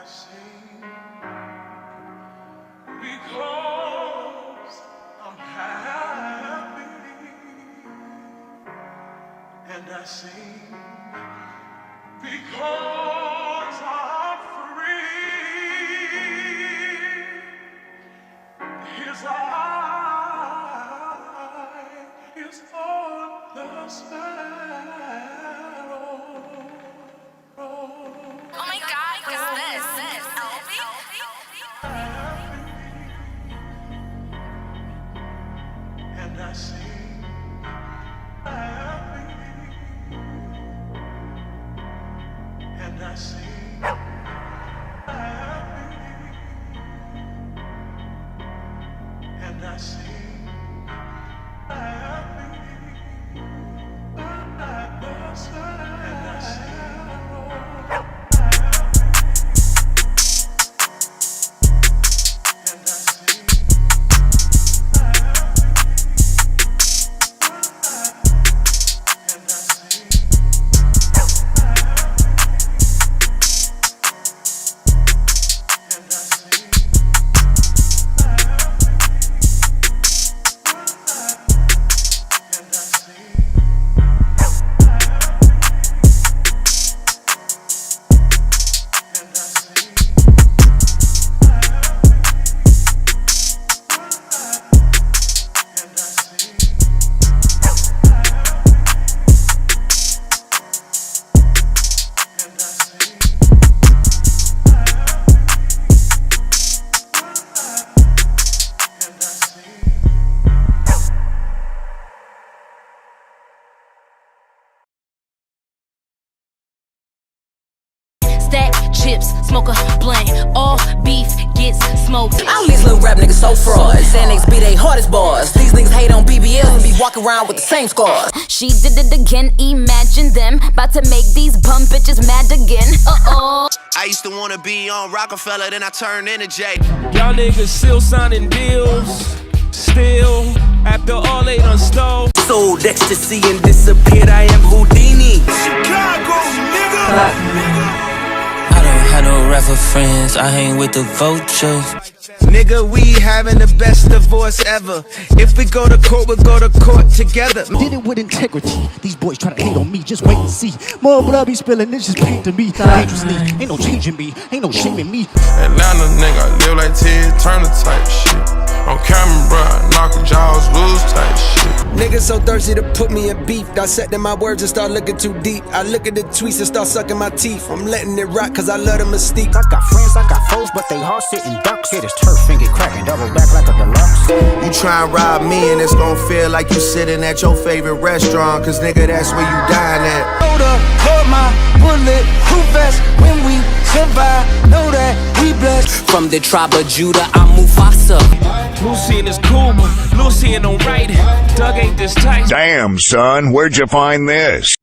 sing because I'm happy, and I sing because I'm free. His eye is on the sparrow. Oh my God, what's this? Elvie? And I sing happy, and I sing happy, and I sing happy, and I sing. Stack chips, smoke a blunt, all beef gets smoked. All these little rap niggas so frauds. Xanax be they hardest bars. These niggas hate on BBLs and be walking around with the same scars. She did it again, imagine them about to make these bum bitches mad again. I used to wanna be on Rockefeller, then I turned into Jay. Y'all niggas still signing deals. Still, after all they done stole. Sold ecstasy and disappeared. I am Houdini. Chicago, nigga! I don't have no rapper friends, I hang with the vultures. Nigga, we having the best divorce ever. If we go to court, we'll go to court together. Did it with integrity. These boys try to hate on me, just wait and see. More blood be spilling, it's just pain to me. Dangerously, ain't no changing me, ain't no shaming me. Atlanta nigga, live like Ted Turner type shit. On camera, knockin' jaws loose type shit. Niggas so thirsty to put me in beef. Dissecting my words and start looking too deep. I look at the tweets and start sucking my teeth. I'm letting it rock cause I love the mystique. I got friends, I got foes, but they all sitting ducks. Hit his turf and get cracking, double back like a deluxe. You try and rob me and it's gon' feel like you sitting at your favorite restaurant. Cause nigga, that's where you dine at. Hold up, hold my bullet, who fast when we survive, know that we blessed. From the tribe of Judah, I'm Mufasa. Lucian is cool, but Lucian don't write it. Doug ain't this tight. Damn, son, where'd you find this?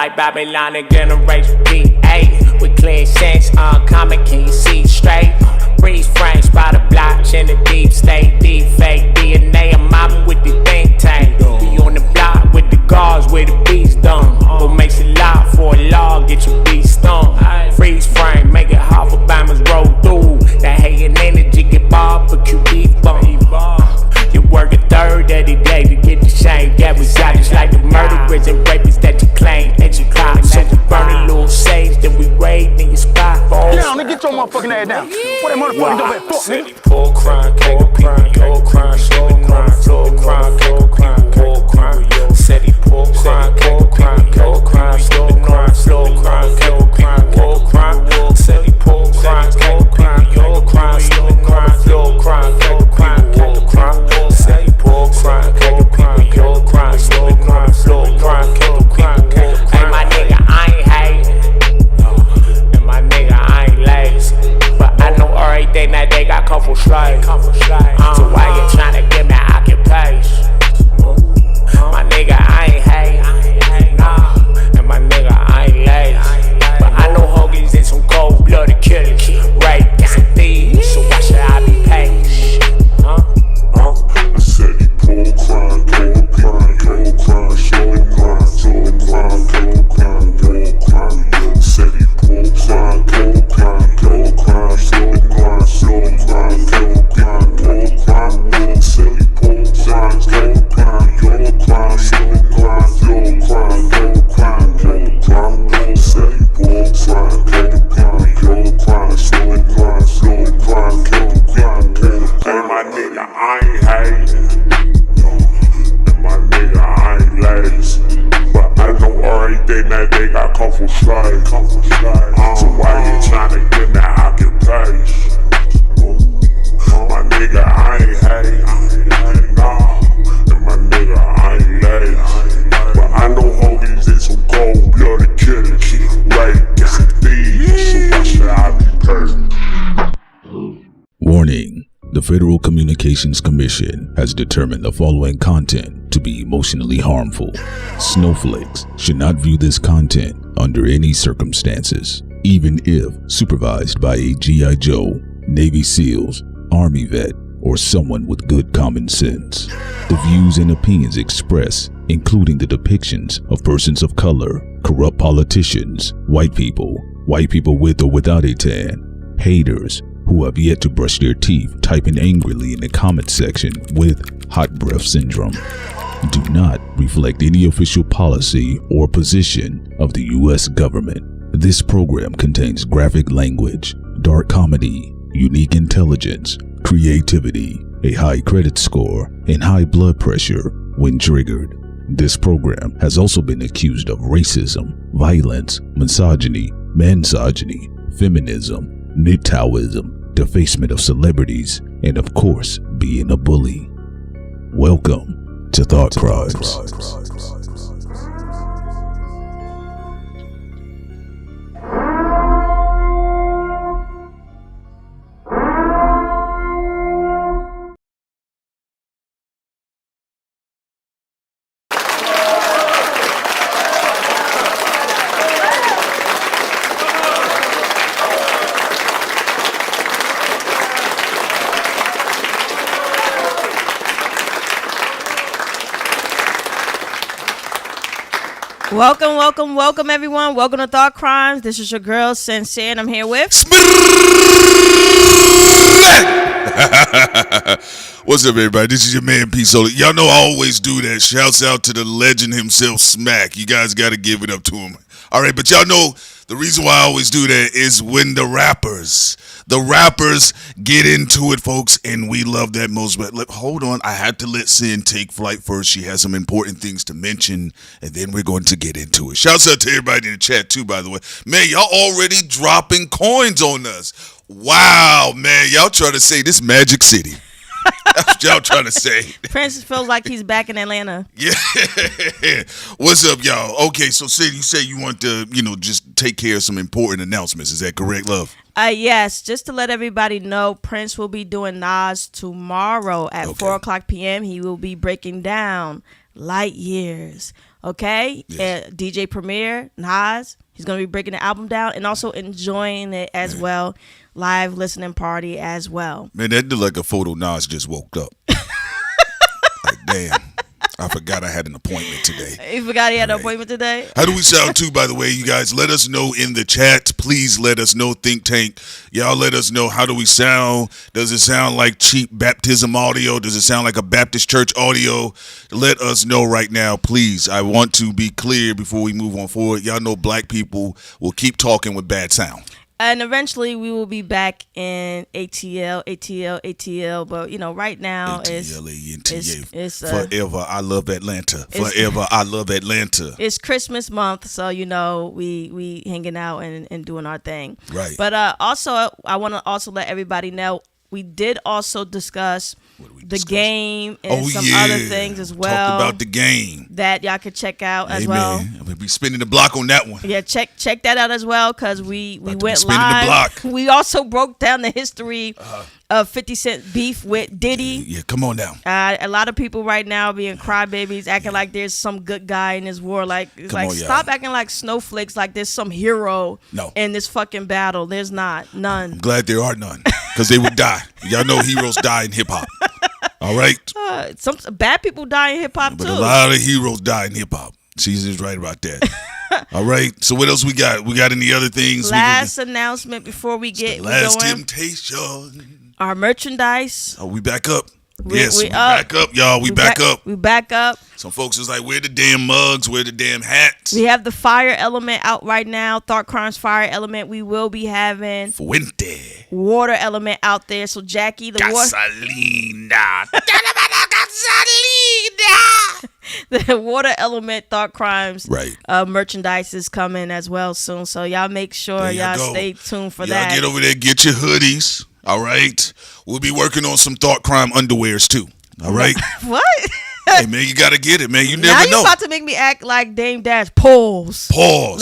like Babylon and generation B8. With clear sense, uncommon, can you see straight? Freeze frames by the blotch in the deep state, deep fake DNA. I'm mobbing with the think tank. Be on the block with the guards where the beats done. What makes it loud for a law? Get your beat stung. Freeze frame, make it hard for bombers roll through. That hating energy get barbecue beef bump. You work a third every day to get the shame. That was out just like the murderers and rapists that you claim that you caught. So we burn a little sage, then we raid in your spot. Get down and get your motherfucking ass down. What that motherfucking dope at? Fuck, nigga. Pull crime, pull crime, pull crime, pull crime, pull crime, pull crime, pull crime. Said he pull crime, pull crime, pull crime, pull crime, pull crime, pull crime, pull crime. Said he pull crime, pull crime, pull crime, pull crime, pull crime, pull crime, pull crime. Said he pull crime, pull crime, pull crime, pull crime, pull crime, pull crime. Hey, my nigga, I ain't hating, and my nigga, I ain't lazy, but I know everything that they got come from slave. So why you tryna give me occupation? My nigga, I ain't hating, nah, and my nigga, I ain't lazy, but I know hoagies and some cold-blooded killers, rape, some thieves, so why should I be patient? I said he pull crime, pull crime, pull crime, show crime, show crime, pull crime, pull crime. Said he pull crime, pull crime, pull crime, show crime, show crime, pull crime, pull crime. Said he pull crime, pull crime, pull crime, show crime, show crime, pull crime, pull crime. Said he pull crime, pull crime, pull crime, show crime, show crime, pull crime, pull crime. Hey, my nigga, I ain't hating, and my nigga, I ain't lazy, but I know everything that they got come from slave. So why you tryna get me occupation? My nigga, I ain't hating, nah, and my nigga, I ain't lazy, but I know homies and some cold-blooded killers, rape, some thieves, so why should I be paid? Warning. The Federal Communications Commission has determined the following content to be emotionally harmful. Snowflakes should not view this content under any circumstances, even if supervised by a G.I. Joe, Navy SEALs, Army vet, or someone with good common sense. The views and opinions expressed, including the depictions of persons of color, corrupt politicians, white people with or without a tan, haters, who have yet to brush their teeth typing angrily in the comment section with hot breath syndrome, do not reflect any official policy or position of the U.S. government. This program contains graphic language, dark comedy, unique intelligence, creativity, a high credit score, and high blood pressure when triggered. This program has also been accused of racism, violence, misogyny, mansogyny, feminism, MGTOWism, defacement of celebrities, and of course, being a bully. Welcome to Thought Crimes. Welcome, everyone. Welcome to Thought Crimes. This is your girl, Sensei, and I'm here with... What's up, everybody? This is your man, P. Solo. Y'all know I always do that. Shouts out to the legend himself, Smack. You guys got to give it up to him. All right, but y'all know the reason why I always do that is when the rappers get into it, folks, and we love that most. But hold on, I had to let Sin take flight first. She has some important things to mention, and then we're going to get into it. Shouts out to everybody in the chat, too, by the way. Man, y'all already dropping coins on us. Wow, man, y'all trying to say this Magic City. That's what y'all trying to say. Prince feels like he's back in Atlanta. Yeah. What's up, y'all? Okay, so Sid, you say you want to, just take care of some important announcements. Is that correct, love? Yes, just to let everybody know, Prince will be doing Nas tomorrow at 4 o'clock p.m. He will be breaking down Light Years. Okay, Yes. DJ Premier Nas, he's gonna be breaking the album down and also enjoying it as well, live listening party as well. Man, that looked like a photo Nas just woke up. Like, damn. I forgot I had an appointment today. You forgot he had an appointment today? How do we sound too, by the way, you guys? Let us know in the chat. Please let us know, Think Tank. Y'all let us know, how do we sound? Does it sound like cheap baptism audio? Does it sound like a Baptist church audio? Let us know right now, please. I want to be clear before we move on forward. Y'all know black people will keep talking with bad sound. And eventually we will be back in ATL. But, you know, right now it's Forever I Love Atlanta. Forever I Love Atlanta. It's Christmas month, so, you know, we hanging out and doing our thing. Right. But also, I want to also let everybody know, we did also discuss the game and some other things as well. Talked about the game that y'all could check out as well. I'm gonna be spinning the block on that one. Yeah, check that out as well, because we went spinning live. the block. We also broke down the history of 50 Cent beef with Diddy. Yeah, come on now. A lot of people right now being crybabies, acting like there's some good guy in this war. Like, stop acting like snowflakes, like there's some hero in this fucking battle. There's not. None. I'm glad there are none, because they would die. Y'all know heroes die in hip hop. All right. Some bad people die in hip hop too. But a lot of heroes die in hip hop. She's just right about that. All right. So what else we got? We got any other things? Last announcement before we get Last going. Temptation. Our merchandise. Oh, we back up. We back up, y'all. We back up. We back up. Some folks is like, where the damn mugs? Where the damn hats? We have the Fire Element out right now. Thought Crimes Fire Element. We will be having Fuente Water Element out there. So Jackie, the Gasolina. the Water Element Thought Crimes right. Merchandise is coming as well soon. So y'all make sure y'all stay tuned for that. Y'all get over there, get your hoodies. All right. We'll be working on some Thought Crime underwears too. All right. What? Hey man, you gotta get it, man. You never now know. You about to make me act like Dame Dash. Pause.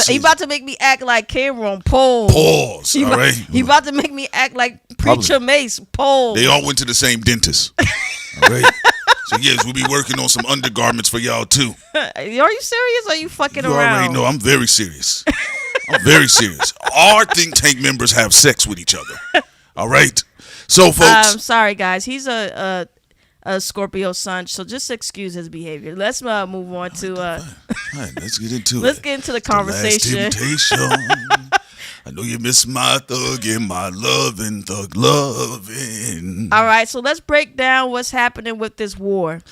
You about to make me act like Cameron. Pause. All right. You about to make me act like Preacher Mace. Pause. They all went to the same dentist. All right. So yes, we'll be working on some undergarments for y'all too. Are you serious? Or are you fucking You around? already know I'm very serious. I'm very serious. Our think tank members have sex with each other. All right. So folks, I'm sorry guys. He's a Scorpio sun, so just excuse his behavior. Let's move on to right, let's get into let's get into the conversation. Last temptation. I know you miss my thug and my loving, thug loving. All right, so let's break down what's happening with this war.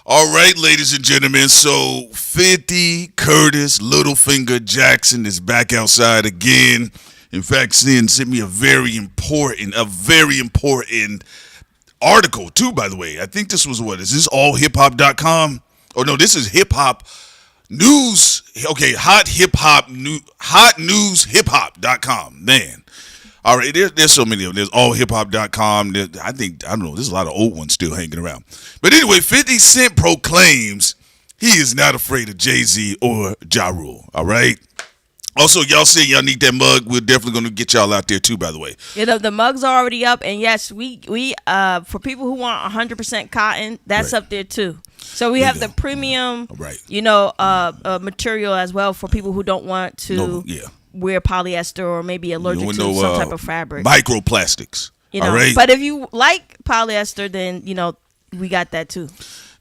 All right, ladies and gentlemen. So 50 Curtis Littlefinger Jackson is back outside again. In fact, Sin sent me a very important article too, by the way. I think this was is this allhiphop.com? Oh no, this is hip hop news. Okay, hotnewshiphop.com. Man. All right, there's so many of them. There's allhiphop.com. I don't know, there's a lot of old ones still hanging around. But anyway, 50 Cent proclaims he is not afraid of Jay-Z or Ja Rule. All right. Also, y'all say y'all need that mug. We're definitely going to get y'all out there too, by the way. Yeah, the mugs are already up, and yes, we for people who want 100% cotton, that's up there too. So we have the premium, material as well for people who don't want to wear polyester or maybe allergic to some type of fabric. Microplastics. You know, all right? But if you like polyester, then we got that too.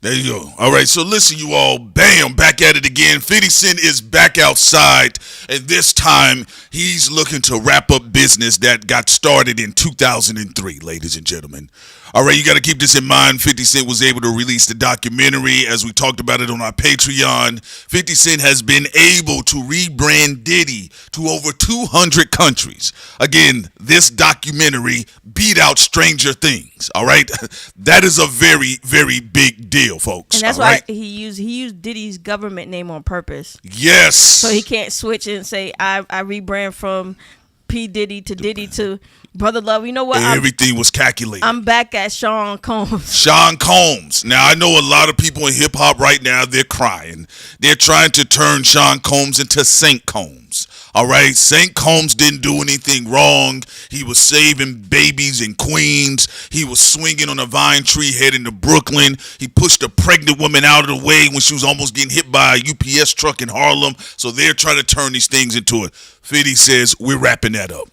There you go. All right, so listen, you all. Bam, back at it again. 50 Cent is back outside, and this time he's looking to wrap up business that got started in 2003, ladies and gentlemen. All right, you got to keep this in mind. 50 Cent was able to release the documentary, as we talked about it on our Patreon. 50 Cent has been able to rebrand Diddy to over 200 countries. Again, this documentary beat out Stranger Things. All right, that is a very, very big deal, folks. And that's all why right? he used Diddy's government name on purpose. Yes. So he can't switch and say I rebrand from P Diddy to Diddy to Brother Love. You know what? Everything was calculated. I'm back at Sean Combs. Sean Combs. Now, I know a lot of people in hip hop right now, they're crying. They're trying to turn Sean Combs into Saint Combs. All right, St. Combs didn't do anything wrong. He was saving babies in Queens. He was swinging on a vine tree heading to Brooklyn. He pushed a pregnant woman out of the way when she was almost getting hit by a UPS truck in Harlem. So they're trying to turn these things into it. 50 says, we're wrapping that up.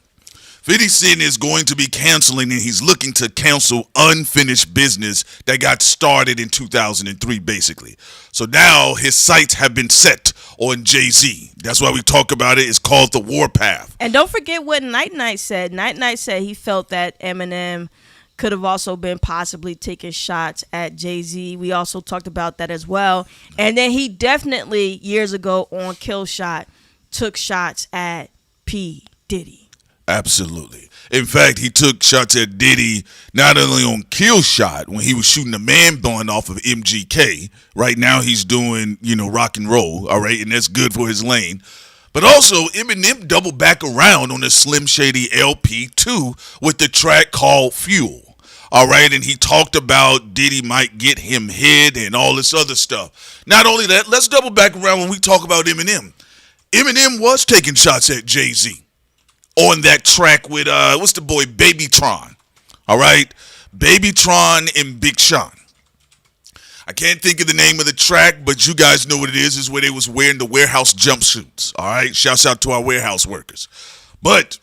50 Cent is going to be canceling, and he's looking to cancel unfinished business that got started in 2003, basically. So now his sights have been set on Jay-Z. That's why we talk about it. It's called The Warpath. And don't forget what Night Night said. Night Night said he felt that Eminem could have also been possibly taking shots at Jay-Z. We also talked about that as well. And then he definitely, years ago on Kill Shot, took shots at P. Diddy. Absolutely. In fact, he took shots at Diddy not only on Kill Shot when he was shooting a man bun off of MGK. Right now he's doing, rock and roll, all right, and that's good for his lane. But also, Eminem doubled back around on the Slim Shady LP too with the track called Fuel. All right, and he talked about Diddy might get him hit and all this other stuff. Not only that, let's double back around when we talk about Eminem. Eminem was taking shots at Jay-Z on that track with, what's the boy, Babytron. All right? Babytron and Big Sean. I can't think of the name of the track, but you guys know what it is. It's where they was wearing the warehouse jumpsuits. All right? Shouts out to our warehouse workers. But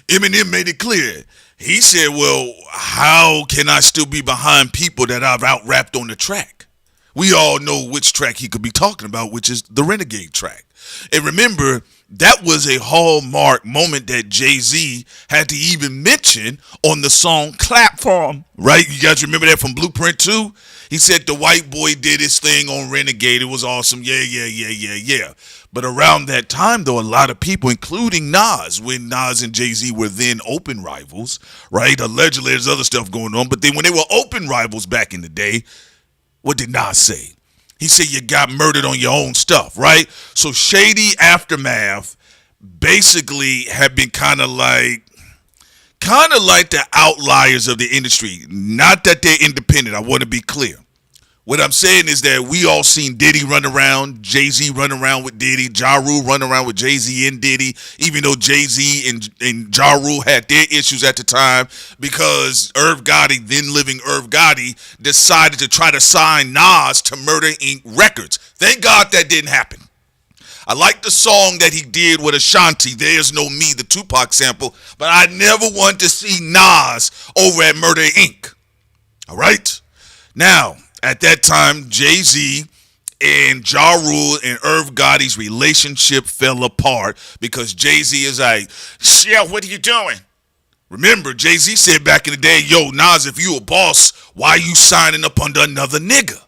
Eminem made it clear. He said, well, how can I still be behind people that I've out-rapped on the track? We all know which track he could be talking about, which is the Renegade track. And remember, that was a hallmark moment that Jay-Z had to even mention on the song Clap For Him, right? You guys remember that from Blueprint 2? He said the white boy did his thing on Renegade. It was awesome. Yeah. But around that time, though, a lot of people, including Nas, when Nas and Jay-Z were then open rivals, right? Allegedly, there's other stuff going on. But then when they were open rivals back in the day, what did Nas say? He said you got murdered on your own stuff, right? So Shady Aftermath basically have been kind of like the outliers of the industry. Not that they're independent. I want to be clear. What I'm saying is that we all seen Diddy run around, Jay-Z run around with Diddy, Ja Rule run around with Jay-Z and Diddy, even though Jay-Z and Ja Rule had their issues at the time because Irv Gotti, then living Irv Gotti, decided to try to sign Nas to Murder Inc. Records. Thank God that didn't happen. I like the song that he did with Ashanti, There's No Me, the Tupac sample, but I never want to see Nas over at Murder Inc. All right? Now, at that time, Jay-Z and Ja Rule and Irv Gotti's relationship fell apart because Jay-Z is like, shit, what are you doing? Remember, Jay-Z said back in the day, yo, Nas, if you a boss, why you signing up under another nigga?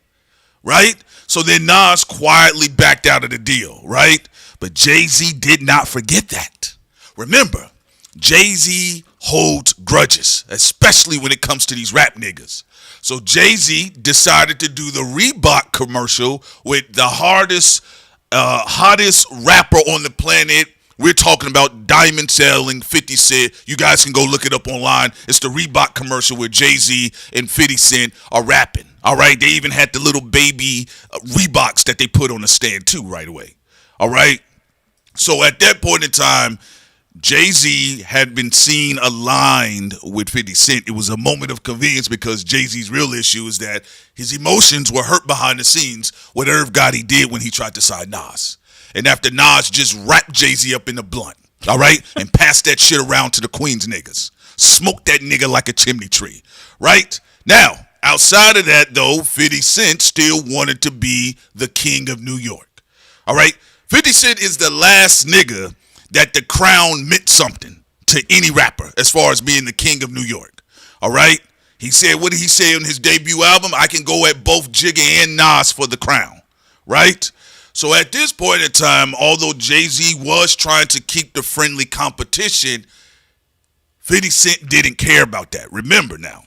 Right? So then Nas quietly backed out of the deal, right? But Jay-Z did not forget that. Remember, Jay-Z holds grudges, especially when it comes to these rap niggas. So Jay-Z decided to do the Reebok commercial with the hottest rapper on the planet. We're talking about Diamond Selling, 50 Cent. You guys can go look it up online. It's the Reebok commercial where Jay-Z and 50 Cent are rapping. All right? They even had the little baby Reeboks that they put on the stand too right away. All right? So at that point in time, Jay-Z had been seen aligned with 50 Cent. It was a moment of convenience because Jay-Z's real issue is that his emotions were hurt behind the scenes what Irv Gotti did when he tried to sign Nas. And after Nas just wrapped Jay-Z up in the blunt, all right, and passed that shit around to the Queens niggas. Smoked that nigga like a chimney tree, right? Now, outside of that, though, 50 Cent still wanted to be the king of New York, all right? 50 Cent is the last nigga that the crown meant something to any rapper as far as being the king of New York. All right? He said, what did he say on his debut album? I can go at both Jigga and Nas for the crown. Right? So at this point in time, although Jay-Z was trying to keep the friendly competition, 50 Cent didn't care about that. Remember now,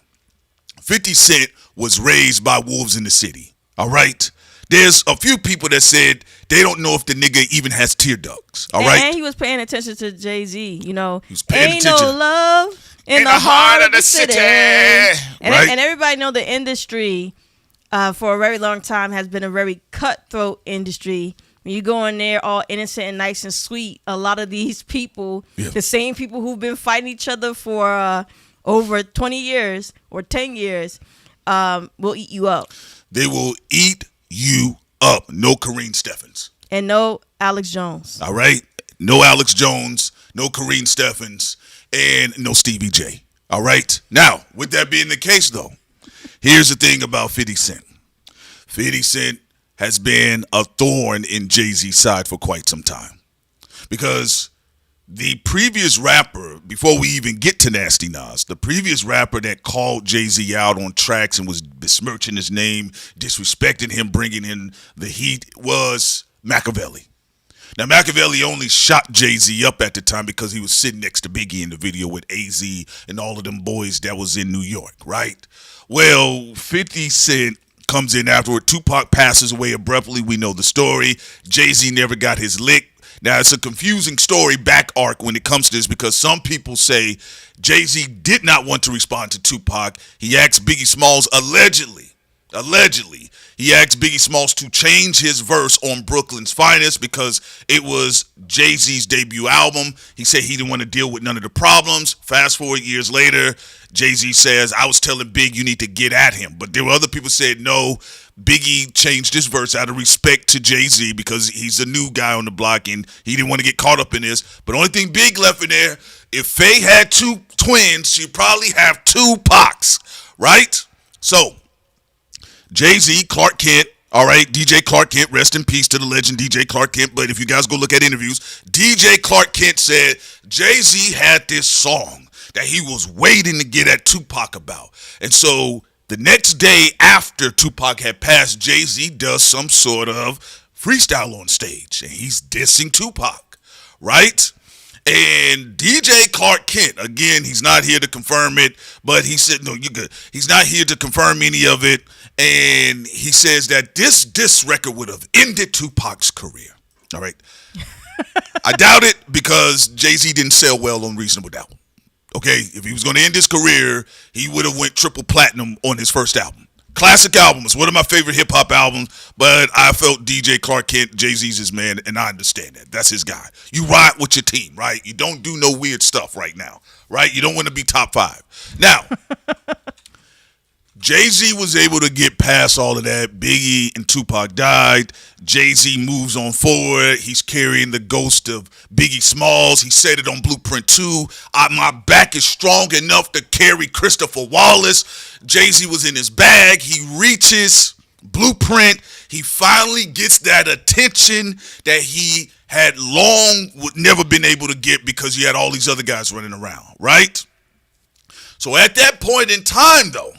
50 Cent was raised by wolves in the city. All right? There's a few people that said they don't know if the nigga even has tear ducts. All right? And he was paying attention to Jay-Z, you know. He was paying Ain't attention. no love in the heart of the city. And everybody know the industry for a very long time has been a very cutthroat industry. when you go in there all innocent and nice and sweet, a lot of these people, the same people who've been fighting each other for over 20 years or 10 years, will eat you up. They will eat you up. No Kareem Steffens. And no Alex Jones. All right? No Alex Jones, no Kareem Steffens, and no Stevie J. All right? Now, with that being the case, though, here's the thing about 50 Cent. 50 Cent has been a thorn in Jay-Z's side for quite some time. Because the previous rapper, before we even get to Nasty Nas, the previous rapper that called Jay-Z out on tracks and was besmirching his name, disrespecting him, bringing in the heat, was Machiavelli. Now, Machiavelli only shot Jay-Z up at the time because he was sitting next to Biggie in the video with AZ and all of them boys that was in New York, right? Well, 50 Cent comes in afterward. Tupac passes away abruptly. We know the story. Jay-Z never got his lick. Now, it's a confusing story back arc when it comes to this because some people say Jay-Z did not want to respond to Tupac. He asked Biggie Smalls allegedly, he asked Biggie Smalls to change his verse on Brooklyn's Finest because it was Jay-Z's debut album. He said he didn't want to deal with none of the problems. Fast forward years later, Jay-Z says, I was telling Big you need to get at him. But there were other people said, no, Biggie changed his verse out of respect to Jay-Z because he's a new guy on the block and he didn't want to get caught up in this. But the only thing Big left in there, if Faye had two twins, she'd probably have two Pacs, right? So, Jay-Z, Clark Kent, all right, DJ Clark Kent, rest in peace to the legend DJ Clark Kent, but if you guys go look at interviews, DJ Clark Kent said Jay-Z had this song that he was waiting to get at Tupac about. And so the next day after Tupac had passed, Jay-Z does some sort of freestyle on stage, and he's dissing Tupac, right? And DJ Clark Kent, again, he's not here to confirm it, but he said, no, you're good. He's not here to confirm any of it. And he says that this diss record would have ended Tupac's career. All right. I doubt it because Jay-Z didn't sell well on Reasonable Doubt. Okay. If he was going to end his career, he would have went triple platinum on his first album. Classic album. It's one of my favorite hip-hop albums, but I felt DJ Clark Kent, Jay-Z's his man, and I understand that. That's his guy. You ride with your team, right? You don't do no weird stuff right now, right? You don't want to be top 5. Now, Jay-Z was able to get past all of that. Biggie and Tupac died. Jay-Z moves on forward. He's carrying the ghost of Biggie Smalls. He said it on Blueprint 2. My back is strong enough to carry Christopher Wallace. Jay-Z was in his bag. He reaches Blueprint. He finally gets that attention that he had long never been able to get because he had all these other guys running around, right? So at that point in time, though,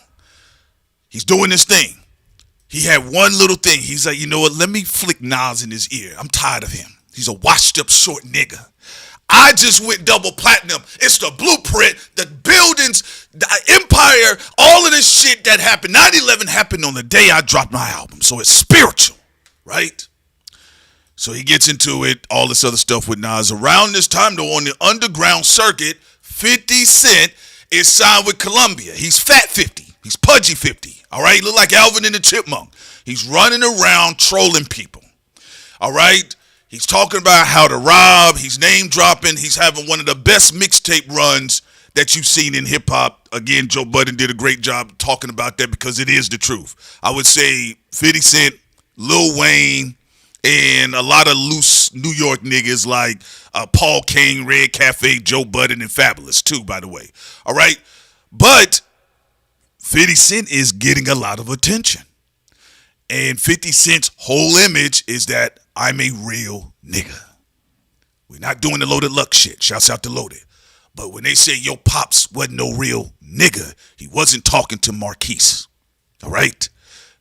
he's doing this thing. He had one little thing. He's like, you know what? Let me flick Nas in his ear. I'm tired of him. He's a washed up short nigga. I just went double platinum. It's the blueprint, the buildings, the empire, all of this shit that happened. 9/11 happened on the day I dropped my album. So it's spiritual, right? So he gets into it, all this other stuff with Nas. Around this time, though, on the underground circuit, 50 Cent is signed with Columbia. He's Fat 50. He's Pudgy 50. All right? He look like Alvin and the Chipmunk. He's running around trolling people. All right? He's talking about how to rob. He's name dropping. He's having one of the best mixtape runs that you've seen in hip hop. Again, Joe Budden did a great job talking about that because it is the truth. I would say 50 Cent, Lil Wayne, and a lot of loose New York niggas like Paul Kane, Red Cafe, Joe Budden, and Fabulous too, by the way. All right? But 50 Cent is getting a lot of attention. And 50 Cent's whole image is that I'm a real nigga. We're not doing the Loaded Luck shit. Shouts out to Loaded. But when they say your pops wasn't no real nigga, he wasn't talking to Marquise. All right?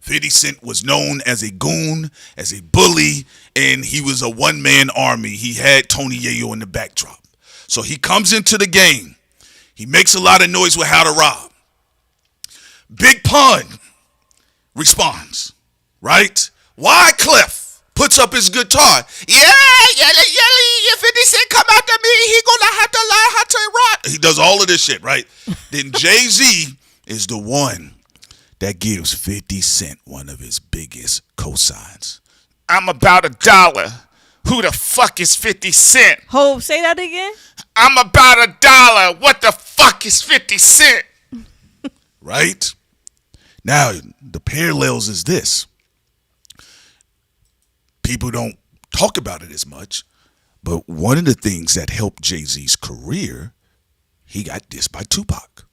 50 Cent was known as a goon, as a bully, and he was a one-man army. He had Tony Yayo in the backdrop. So he comes into the game. He makes a lot of noise with how to rob. Big Pun responds, right? Wyclef puts up his guitar. Yeah, 50 Cent come after me, he gonna have to learn how to rock. He does all of this shit, right? Then Jay-Z is the one that gives 50 Cent one of his biggest cosigns. I'm about $1. Who the fuck is 50 Cent? Hov, say that again. I'm about $1. What the fuck is 50 Cent? Right? Now, the parallels is this. People don't talk about it as much, but one of the things that helped Jay-Z's career, he got dissed by Tupac.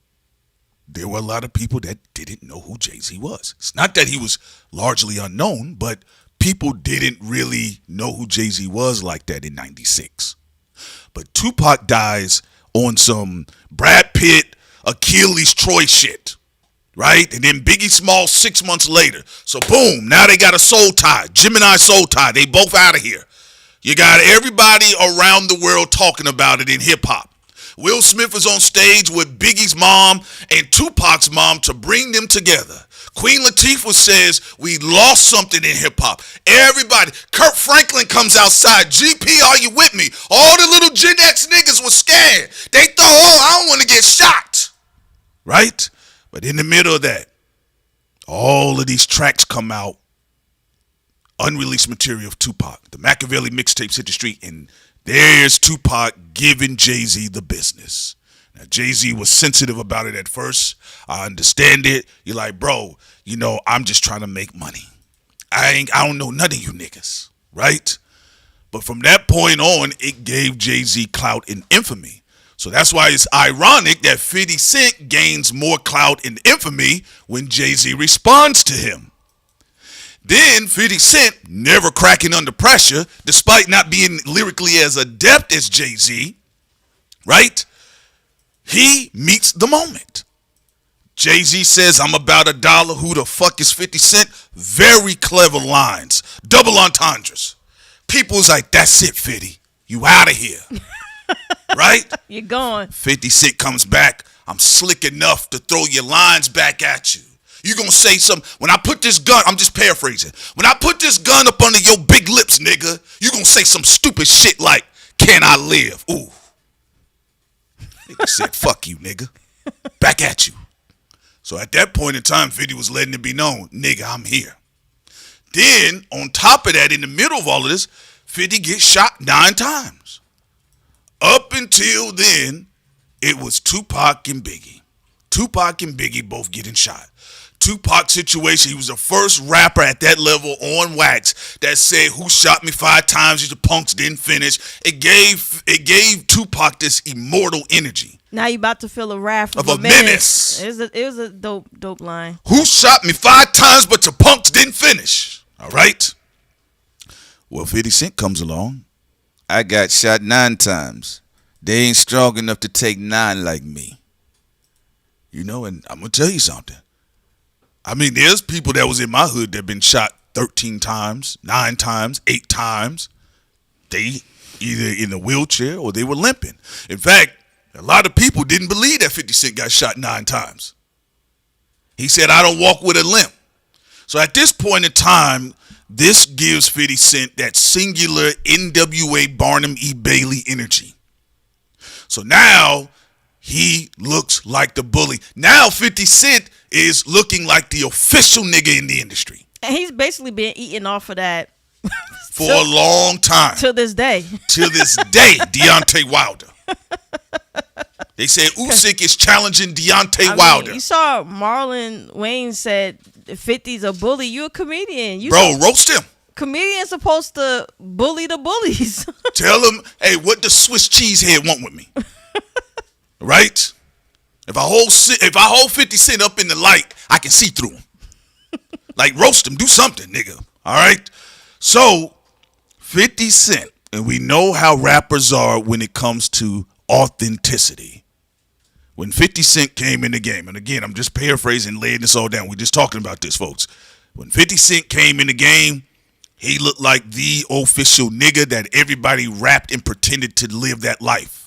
There were a lot of people that didn't know who Jay-Z was. It's not that he was largely unknown, but people didn't really know who Jay-Z was like that in 96. But Tupac dies on some Brad Pitt, Achilles Troy shit, right? And then Biggie Smalls 6 months later. So boom, now they got a soul tie, Gemini soul tie. They both out of here. You got everybody around the world talking about it in hip-hop. Will Smith was on stage with Biggie's mom and Tupac's mom to bring them together. Queen Latifah says we lost something in hip-hop. Everybody, Kurt Franklin comes outside. GP, are you with me? All the little Gen X niggas were scared. They thought, oh, I don't want to get shot. Right? But in the middle of that, all of these tracks come out. Unreleased material of Tupac. The Machiavelli mixtapes hit the street, and there's Tupac giving Jay-Z the business. Now, Jay-Z was sensitive about it at first. I understand it. You're like, bro, you know, I'm just trying to make money. I don't know none of you niggas, right? But from that point on, it gave Jay-Z clout and infamy. So that's why it's ironic that 50 Cent gains more clout and infamy when Jay-Z responds to him. Then 50 Cent, never cracking under pressure, despite not being lyrically as adept as Jay-Z, right? He meets the moment. Jay-Z says, I'm about $1. Who the fuck is 50 Cent? Very clever lines. Double entendres. People's like, that's it, 50. You out of here. Right? You're gone. 50 Cent comes back. I'm slick enough to throw your lines back at you. You gonna say something. When I put this gun, I'm just paraphrasing. When I put this gun up under your big lips, nigga, you gonna say some stupid shit like, can I live? Ooh. Nigga said, fuck you, nigga. Back at you. So at that point in time, 50 was letting it be known, nigga, I'm here. Then, on top of that, in the middle of all of this, 50 gets shot 9 times. Up until then, it was Tupac and Biggie. Tupac and Biggie both getting shot. Tupac situation, he was the first rapper at that level on wax that said, who shot me 5 times, you punks didn't finish. It gave Tupac this immortal energy. Now you about to feel a wrath of a menace. It was a dope line. Who shot me 5 times, but your punks didn't finish. All right. Well, 50 Cent comes along. I got shot 9 times. They ain't strong enough to take 9 like me. You know, and I'm going to tell you something. I mean, there's people that was in my hood that been shot 13 times, 9 times, 8 times. They either in a wheelchair or they were limping. In fact, a lot of people didn't believe that 50 Cent got shot 9 times. He said, I don't walk with a limp. So at this point in time, this gives 50 Cent that singular NWA Barnum E. Bailey energy. So now he looks like the bully. Now 50 Cent is looking like the official nigga in the industry. And he's basically been eating off of that for a long time. Till this day. Till this day, Deontay Wilder. They said Usyk is challenging Deontay Wilder. You saw Marlon Wayne said 50's a bully. You a comedian. Bro, roast him. Comedians supposed to bully the bullies. Tell him, hey, what does Swiss cheesehead want with me? Right? If I hold 50 Cent up in the light, I can see through him. Like, roast him. Do something, nigga. All right? So, 50 Cent, and we know how rappers are when it comes to authenticity. When 50 Cent came in the game, and again, I'm just paraphrasing, laying this all down. We're just talking about this, folks. When 50 Cent came in the game, he looked like the official nigga that everybody rapped and pretended to live that life.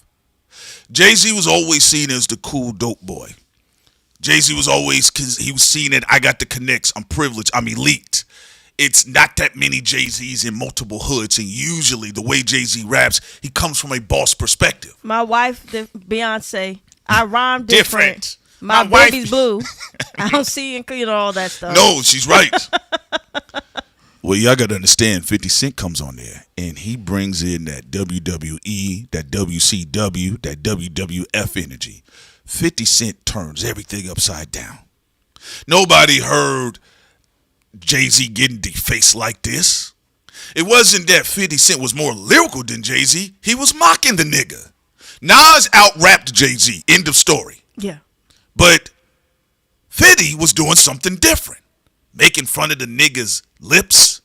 Jay-Z was always seen as the cool dope boy. Jay-Z was always, he was seen that I got the connects, I'm privileged, I'm elite. It's not that many Jay-Z's in multiple hoods, and usually the way Jay-Z raps, he comes from a boss perspective. My wife, Beyonce, I rhyme different. My wife, baby's blue. I don't see all that stuff. No, she's right. Well, y'all got to understand, 50 Cent comes on there, and he brings in that WWE, that WCW, that WWF energy. 50 Cent turns everything upside down. Nobody heard Jay-Z getting defaced like this. It wasn't that 50 Cent was more lyrical than Jay-Z. He was mocking the nigga. Nas out-rapped Jay-Z. End of story. Yeah. But 50 was doing something different. Making fun of the nigga's lips.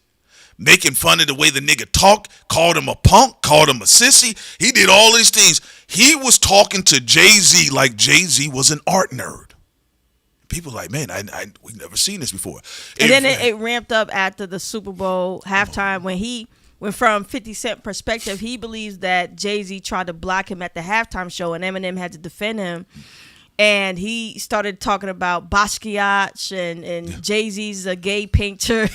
Making fun of the way the nigga talked. Called him a punk. Called him a sissy. He did all these things. He was talking to Jay-Z like Jay-Z was an art nerd. People like, man, we've never seen this before. And then it ramped up after the Super Bowl halftime when from 50 Cent perspective, he believes that Jay-Z tried to block him at the halftime show and Eminem had to defend him. And he started talking about Basquiat and Jay-Z's a gay painter.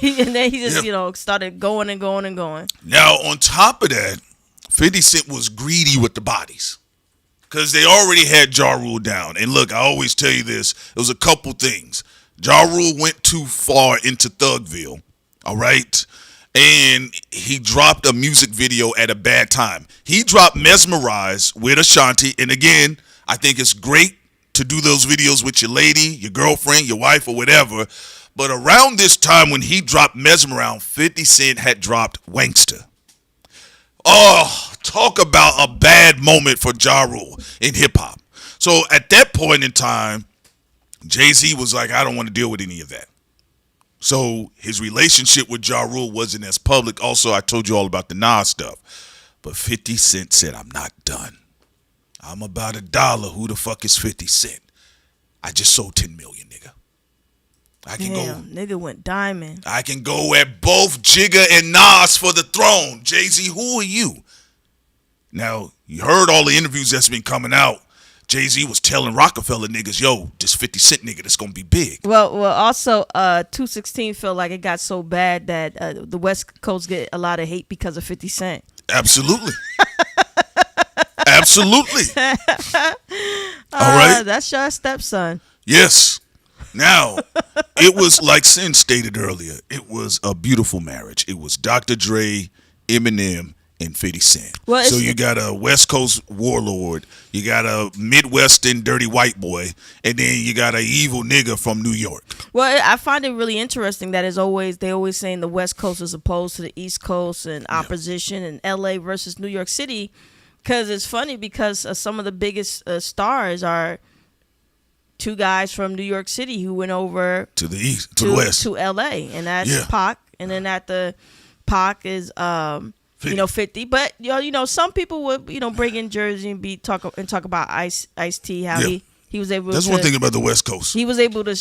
And then he just, started going and going and going. Now, on top of that, 50 Cent was greedy with the bodies. Because they already had Ja Rule down. And look, I always tell you this. It was a couple things. Ja Rule went too far into Thugville. All right? And he dropped a music video at a bad time. He dropped Mesmerize with Ashanti. And again, I think it's great to do those videos with your lady, your girlfriend, your wife, or whatever. But around this time when he dropped Mesmerize, 50 Cent had dropped Wankster. Oh, talk about a bad moment for Ja Rule in hip-hop. So at that point in time, Jay-Z was like, I don't want to deal with any of that. So his relationship with Ja Rule wasn't as public. Also, I told you all about the Nas stuff. But 50 Cent said, I'm not done. I'm about $1. Who the fuck is 50 Cent? I just sold 10 million, nigga. I can go. Nigga went diamond. I can go at both Jigga and Nas for the throne. Jay-Z, who are you? Now, you heard all the interviews that's been coming out. Jay-Z was telling Rockefeller niggas, yo, this 50 Cent nigga that's going to be big. Well, also, 216 felt like it got so bad that the West Coast get a lot of hate because of 50 Cent. Absolutely. Absolutely. All right. That's your stepson. Yes. Now, it was like Sin stated earlier, it was a beautiful marriage. It was Dr. Dre, Eminem, and 50 Cent. Well, so you got a West Coast warlord, you got a Midwestern dirty white boy, and then you got an evil nigga from New York. Well, I find it really interesting that they always saying the West Coast is opposed to the East Coast and opposition and LA versus New York City. Because it's funny because some of the biggest stars are two guys from New York City who went over to the east, to the west, to LA, and that's Pac, and then at the Pac is 50. But some people would bring in Jersey and talk about Ice-T, how he was able. That's one thing about the West Coast. He was able to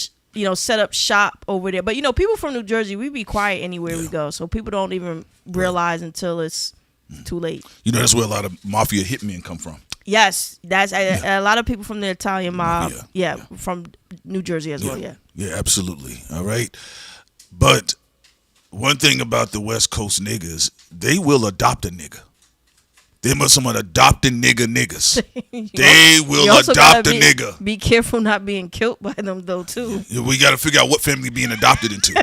set up shop over there. But people from New Jersey, we be quiet anywhere we go, so people don't even realize until it's too late. That's where a lot of mafia hitmen come from. Yes, that's a lot of people from the Italian mob. From New Jersey as well. Yeah, absolutely. All right, but one thing about the West Coast niggas, they will adopt a nigga. Them are some adopted niggas. They will adopt a nigga. Be careful not being killed by them though too. We got to figure out what family being adopted into. You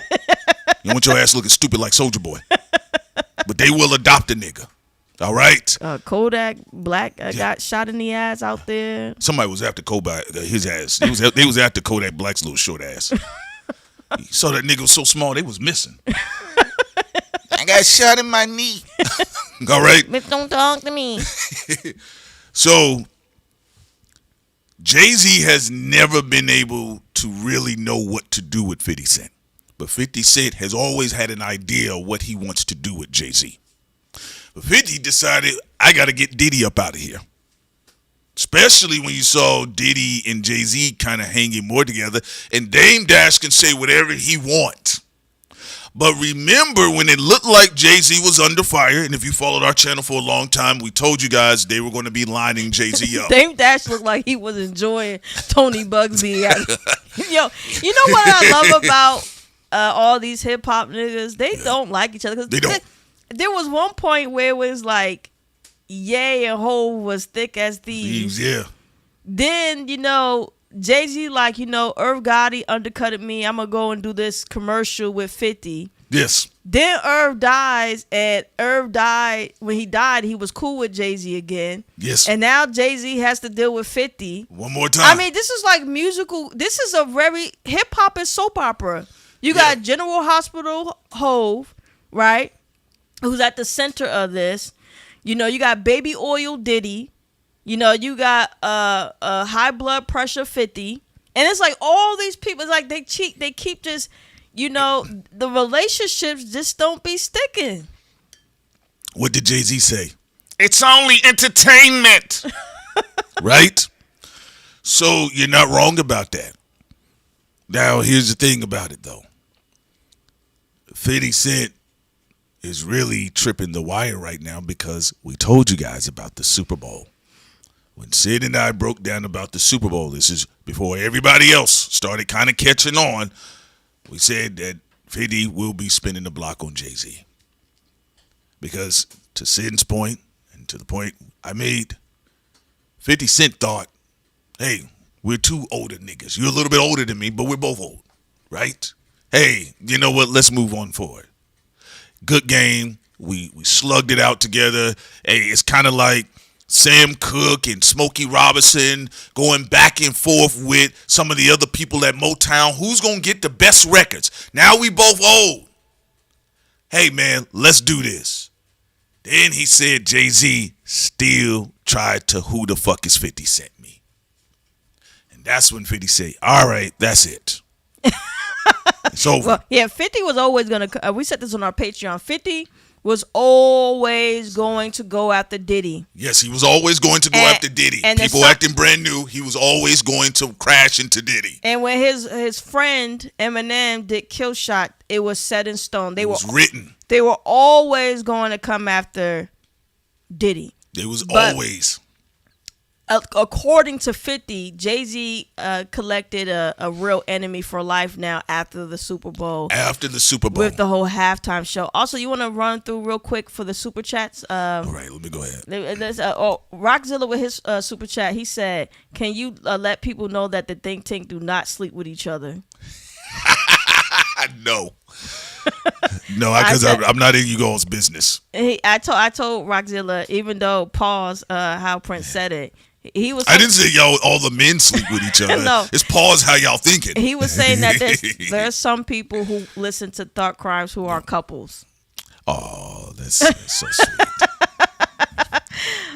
don't want your ass looking stupid like Soulja Boy. But they will adopt a nigga. All right. Kodak Black got shot in the ass out there. Somebody was after Kodak, his ass. They was after Kodak Black's little short ass. You saw that nigga was so small they was missing. I got shot in my knee. All right. Bitch, don't talk to me. So Jay-Z has never been able to really know what to do with 50 Cent. But 50 Cent has always had an idea of what he wants to do with Jay-Z. But 50 decided, I got to get Diddy up out of here. Especially when you saw Diddy and Jay-Z kind of hanging more together. And Dame Dash can say whatever he wants. But remember when it looked like Jay-Z was under fire, and if you followed our channel for a long time, we told you guys they were going to be lining Jay-Z up. Dame Dash looked like he was enjoying Tony Bugsby. You know what I love about all these hip-hop niggas? They don't like each other. They don't. There was one point where it was like Ye and Hov was thick as thieves. Yeah. Then, Jay-Z Irv Gotti undercutted me. I'm going to go and do this commercial with 50. Yes. Then Irv dies, and Irv died. When he died, he was cool with Jay-Z again. Yes. And now Jay-Z has to deal with 50. One more time. I mean, this is like musical. This is a very hip-hop and soap opera. You got General Hospital Hov, right? Who's at the center of this. You know, you got Baby Oil Diddy. You know, you got high blood pressure 50. And it's like all these people, it's like they cheat. They keep just, you know, the relationships just don't be sticking. What did Jay-Z say? It's only entertainment. Right? So you're not wrong about that. Now, here's the thing about it, though. 50 Cent is really tripping the wire right now because we told you guys about the Super Bowl. When Sid and I broke down about the Super Bowl, this is before everybody else started kind of catching on, we said that 50 will be spinning the block on Jay-Z. Because to Sid's point, and to the point I made, 50 Cent thought, hey, we're two older niggas. You're a little bit older than me, but we're both old, right? Hey, you know what? Let's move on forward. Good game. We slugged it out together. Hey, it's kind of like Sam Cooke and Smokey Robinson going back and forth with some of the other people at Motown. Who's going to get the best records? Now we both old. Hey, man, let's do this. Then he said Jay-Z still tried to who the fuck is 50 Cent me. And that's when 50 said, all right, that's it. It's over. Well, yeah, 50 was always going to, we said this on our Patreon, 50 was always going to go after Diddy. Yes, he was always going to go after Diddy. And people acting brand new, he was always going to crash into Diddy. And when his friend Eminem did Kill Shot, it was set in stone. It was written. They were always going to come after Diddy. It was always. According to 50, Jay-Z collected a real enemy for life now after the Super Bowl. After the Super Bowl. With the whole halftime show. Also, you want to run through real quick for the Super Chats? All right, let me go ahead. Rockzilla with his Super Chat, he said, can you let people know that the Think Tank do not sleep with each other? No. No, because I'm not in you guys' business. I told Rockzilla, even though pause how Prince said it, he was. I didn't say y'all all the men sleep with each other. No. It's pause how y'all thinking. He was saying that there's some people who listen to Thought Crimes who are couples. Oh, that's so sweet.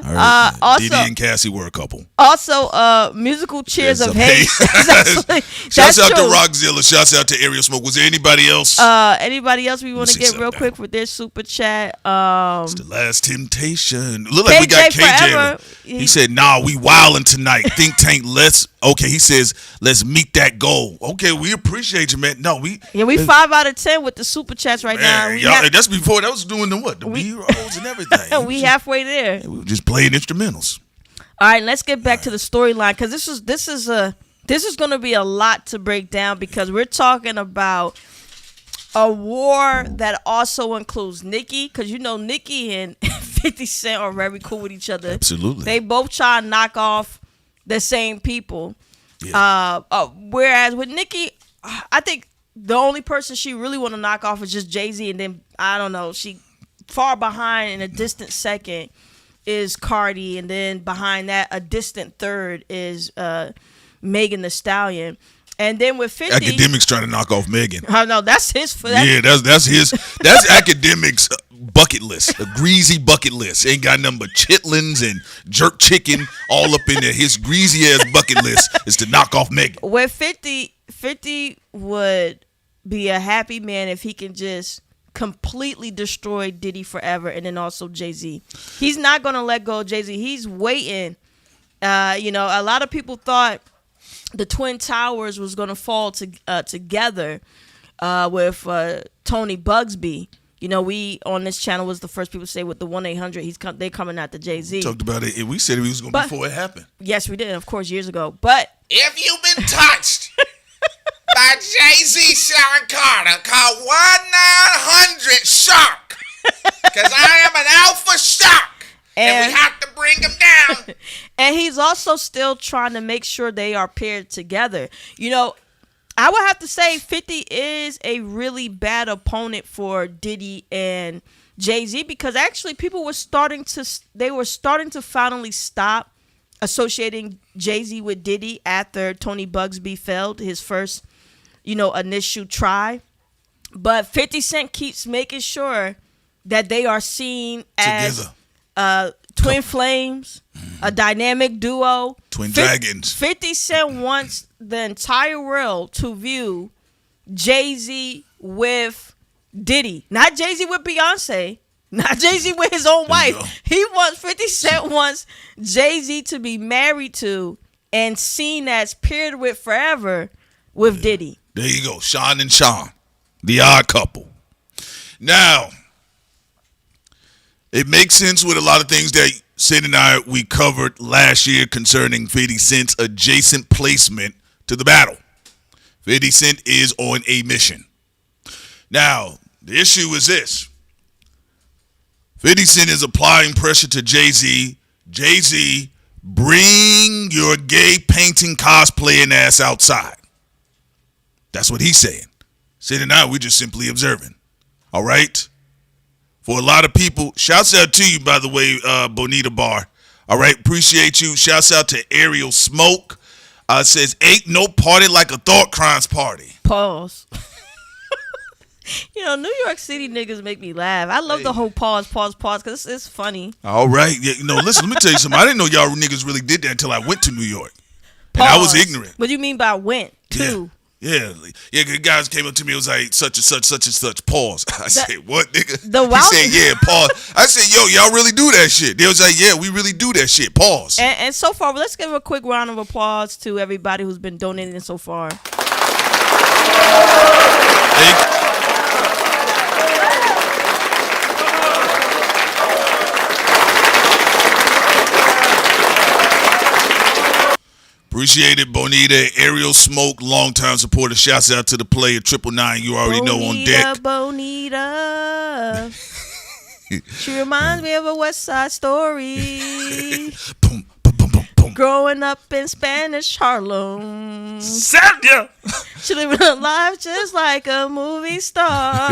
All right, also, Diddy and Cassie were a couple. Also, musical cheers of hate. Shouts out to Rockzilla. Shouts out to Ariel Smoke. Was there anybody else? Anybody else we want to get real quick with their super chat? It's the Last Temptation. Look like we got KJ. He said, "Nah, we wildin' tonight. Think Tank. He says, let's meet that goal. Okay, we appreciate you, man. No, we 5 out of 10 with the super chats right now. That's before that was doing the B-rolls and everything. We halfway there. We were just playing instrumentals. All right, let's get back to the storyline because this is going to be a lot to break down because we're talking about a war that also includes Nicki, because you know Nicki and 50 Cent are very cool with each other. Absolutely. They both try to knock off the same people. Yeah. Whereas with Nicki, I think the only person she really want to knock off is just Jay-Z, and then I don't know, she far behind in a distant second is Cardi, and then behind that a distant third is Megan Thee Stallion. And then with 50, Academics trying to knock off Megan. No, that's his. That's his. That's Academics' bucket list, a greasy bucket list. Ain't got nothing but chitlins and jerk chicken all up in there. His greasy ass bucket list is to knock off Megan. Where 50 would be a happy man if he can just completely destroy Diddy forever, and then also Jay-Z. He's not gonna let go of Jay-Z. He's waiting. A lot of people thought the Twin Towers was going to fall together with Tony Bugsby. You know, we on this channel was the first people to say with the 1-800 they coming after Jay-Z. Talked about it. We said it was going to be before it happened. Yes, we did, of course, years ago. But if you've been touched by Jay-Z, Sean Carter, call 1-900-SHARK, because I am an alpha shark. And we have to bring him down. And he's also still trying to make sure they are paired together. You know, I would have to say 50 is a really bad opponent for Diddy and Jay-Z, because actually people were starting to finally stop associating Jay-Z with Diddy after Tony Bugsby failed his first, initial try. But 50 Cent keeps making sure that they are seen as twin flames, a dynamic duo. Twin dragons. 50 Cent wants the entire world to view Jay-Z with Diddy. Not Jay-Z with Beyonce. Not Jay-Z with his own wife. 50 Cent wants Jay-Z to be married to and seen as paired with forever with Diddy. There you go. Sean and Sean. The odd couple. Now, it makes sense with a lot of things that Sid and we covered last year concerning 50 Cent's adjacent placement to the battle. 50 Cent is on a mission. Now, the issue is this. 50 Cent is applying pressure to Jay-Z. Jay-Z, bring your gay painting cosplaying ass outside. That's what he's saying. Sid and we're just simply observing. All right? For a lot of people, shouts out to you, by the way, Bonita Bar. All right, appreciate you. Shouts out to Ariel Smoke. Says, ain't no party like a thought crimes party. Pause. New York City niggas make me laugh. I love the whole pause, because it's funny. All right. Yeah, listen, let me tell you something. I didn't know y'all niggas really did that until I went to New York. And I was ignorant. What do you mean by went to? Yeah, the guys came up to me. It was like such and such. Pause. I said, what, nigga? He said, yeah, pause. I said, yo, y'all really do that shit. They was like, yeah, we really do that shit. Pause. And so far, let's give a quick round of applause to everybody who's been donating so far. Appreciate it, Bonita. Ariel Smoke, longtime supporter. Shouts out to the player, 999, you already know, on deck. Bonita. She reminds me of a West Side Story. Boom, boom, boom, boom, boom. Growing up in Spanish Harlem. Sadia. She living her life just like a movie star.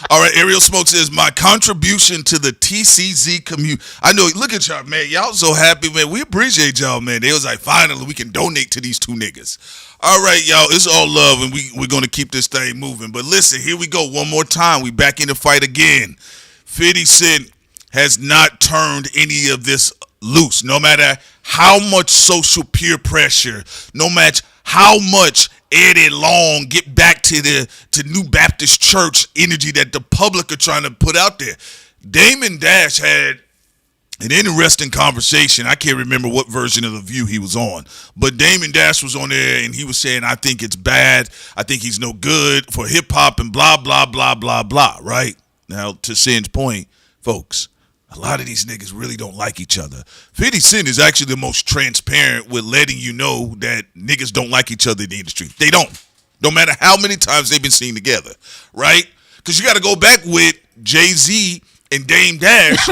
All right, Ariel Smoke says, my contribution to the TCZ community. I know, look at y'all, man. Y'all so happy, man. We appreciate y'all, man. They was like, finally, we can donate to these two niggas. All right, y'all, it's all love, and we're going to keep this thing moving. But listen, here we go. One more time. We back in the fight again. 50 Cent has not turned any of this loose, no matter how much social peer pressure, no matter how much Eddie Long get back to New Baptist Church energy that the public are trying to put out there. Damon Dash had an interesting conversation. I can't remember what version of The View he was on, but Damon Dash was on there and he was saying, I think it's bad. I think he's no good for hip hop and blah, blah, blah, blah, blah, right? Now, to Sin's point, folks, a lot of these niggas really don't like each other. 50 Cent is actually the most transparent with letting you know that niggas don't like each other in the industry. They don't. No matter how many times they've been seen together, right? Because you got to go back with Jay-Z and Dame Dash.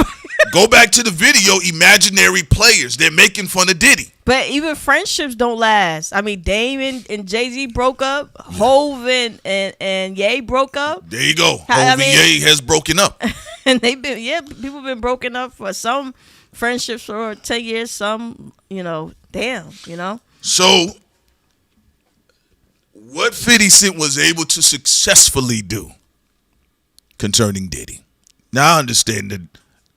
Go back to the video, Imaginary Players. They're making fun of Diddy. But even friendships don't last. I mean, Dame and Jay-Z broke up. Hov and Ye broke up. There you go. Hov and Ye has broken up. And people been broken up for some friendships for 10 years. Some, damn. So, what 50 Cent was able to successfully do concerning Diddy. Now I understand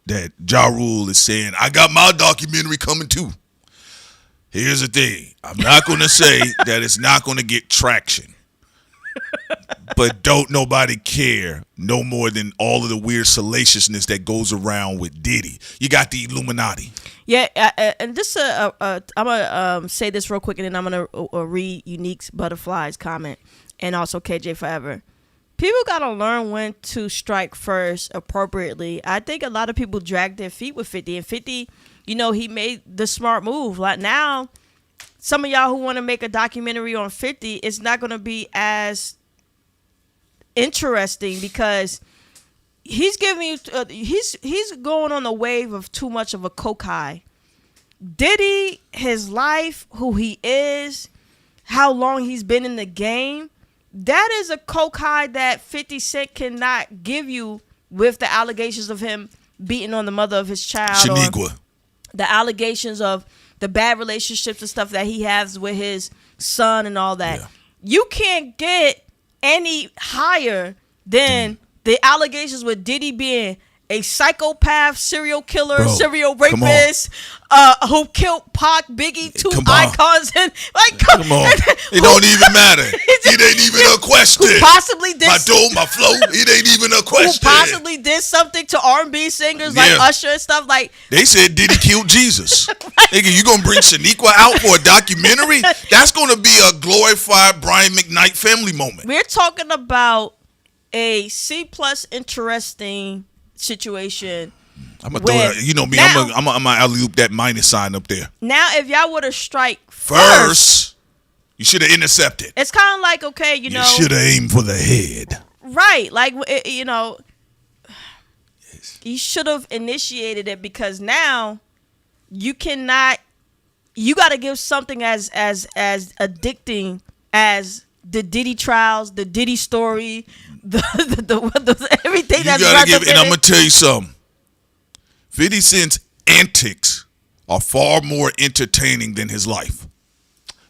that Ja Rule is saying, I got my documentary coming too. Here's the thing. I'm not going to say that it's not going to get traction. But don't nobody care no more than all of the weird salaciousness that goes around with Diddy. You got the Illuminati. Yeah, and this I'm going to say this real quick, and then I'm going to read Unique's Butterflies comment, and also KJ Forever. People got to learn when to strike first appropriately. I think a lot of people drag their feet with 50, and 50, he made the smart move. Like now, some of y'all who want to make a documentary on 50, it's not going to be as interesting because he's giving you he's going on the wave of too much of a coke high. Diddy, his life, who he is, how long he's been in the game, that is a coke high that 50 Cent cannot give you with the allegations of him beating on the mother of his child. Shaniqua. The allegations of the bad relationships and stuff that he has with his son and all that. Yeah. You can't get any higher than the allegations with Diddy being a psychopath, serial killer, serial rapist, who killed Pac, Biggie, two icons, and like, come on, it don't even matter. It ain't even a question. Who possibly did my flow? It ain't even a question. Who possibly did something to R&B singers like Usher and stuff like? They said Diddy killed Jesus. Nigga, you gonna bring Shaniqua out for a documentary? That's gonna be a glorified Brian McKnight family moment. We're talking about a C+ interesting situation. I'm gonna throw that. You know me. Now, I'm gonna alley-oop that minus sign up there. Now, if y'all would have strike first, you should have intercepted. It's kind of like, okay, you know, should have aimed for the head. Right, like you know, you should have initiated it, because now you cannot. You got to give something as addicting as the Diddy trials, the Diddy story, the everything you that's gotta give. And I'm gonna tell you something. 50 Cent's antics are far more entertaining than his life.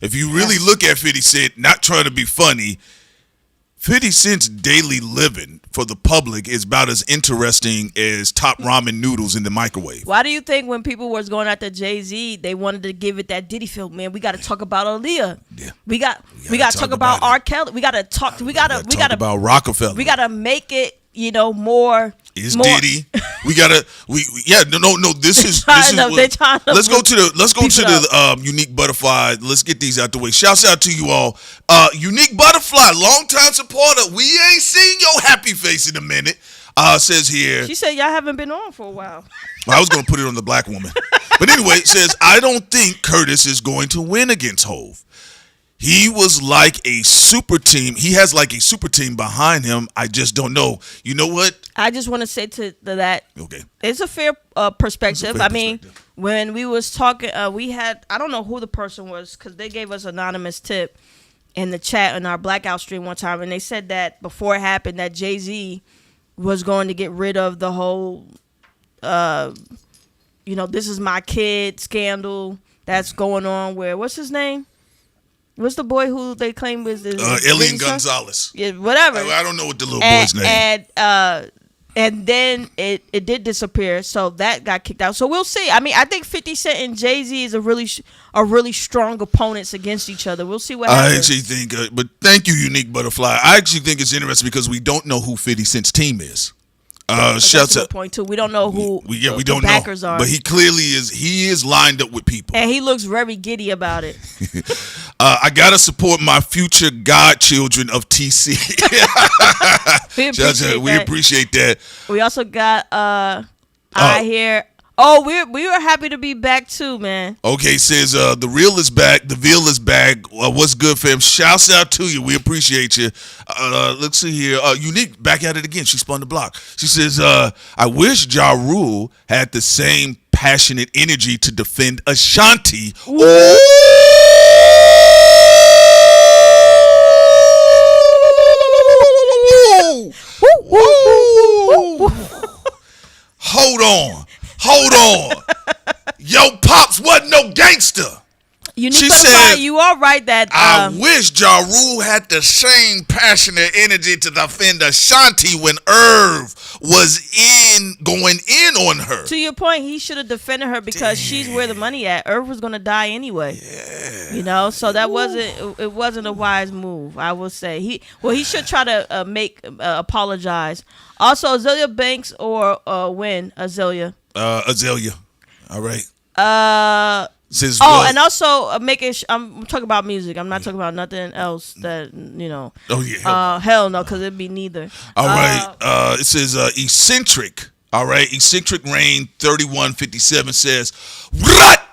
If you really look at 50 Cent, not trying to be funny, 50 Cent's daily living for the public is about as interesting as top ramen noodles in the microwave. Why do you think when people was going after Jay-Z, they wanted to give it that Diddy feel? Man, we got to talk about Aaliyah. Yeah. We got to talk about R. Kelly. We got to talk about Rockefeller. We got to make it, you know, more. Is Diddy? We gotta. No. This is. Let's go to the Unique Butterfly. Let's get these out the way. Shouts out to you all. Unique Butterfly, longtime supporter. We ain't seen your happy face in a minute. Says here. She said y'all haven't been on for a while. I was gonna put it on the black woman, but anyway, it says I don't think Curtis is going to win against Hov. He was like a super team. He has like a super team behind him. I just don't know. You know what? I just want to say to that. Okay. It's a fair perspective. I mean, when we was talking, we had, I don't know who the person was, because they gave us anonymous tip in the chat on our Blackout stream one time, and they said that before it happened that Jay-Z was going to get rid of the whole, you know, this is my kid scandal that's going on where, what's his name? What's the boy who they claim was Elian Gonzalez? Yeah, whatever. I don't know what the little boy's name. And then it did disappear, so that got kicked out. So we'll see. I mean, I think 50 Cent and Jay-Z is a really strong opponents against each other. We'll see what happens. I actually think, but thank you, Unique Butterfly. I actually think it's interesting because we don't know who 50 Cent's team is. Shouts out. Point two. We don't know who we don't backers know, are, but he clearly is. He is lined up with people, and he looks very giddy about it. I gotta support my future godchildren of TC. We appreciate that. We also got I hear. Oh, we were happy to be back too, man. Okay, says the real is back, the veal is back. What's good, fam? Shouts out to you. We appreciate you. Let's see here. Unique, back at it again. She spun the block. She says, I wish Ja Rule had the same passionate energy to defend Ashanti. Ooh. Hold on. Yo, Pops wasn't no gangster. She said, you are right that I wish Ja Rule had the same passionate energy to defend Ashanti when Irv was going in on her. To your point, he should have defended her because she's where the money at. Irv was gonna die anyway. Yeah. You know, so that wasn't a wise move, I will say. He should try to apologize. Also, Azealia Banks or Win Azealia. Azealia. All right. And also I'm talking about music. I'm not talking about nothing else that, you know. Oh yeah. Hell no, because it'd be neither. All right. It says eccentric. All right. Eccentric Rain 3157 says, "What?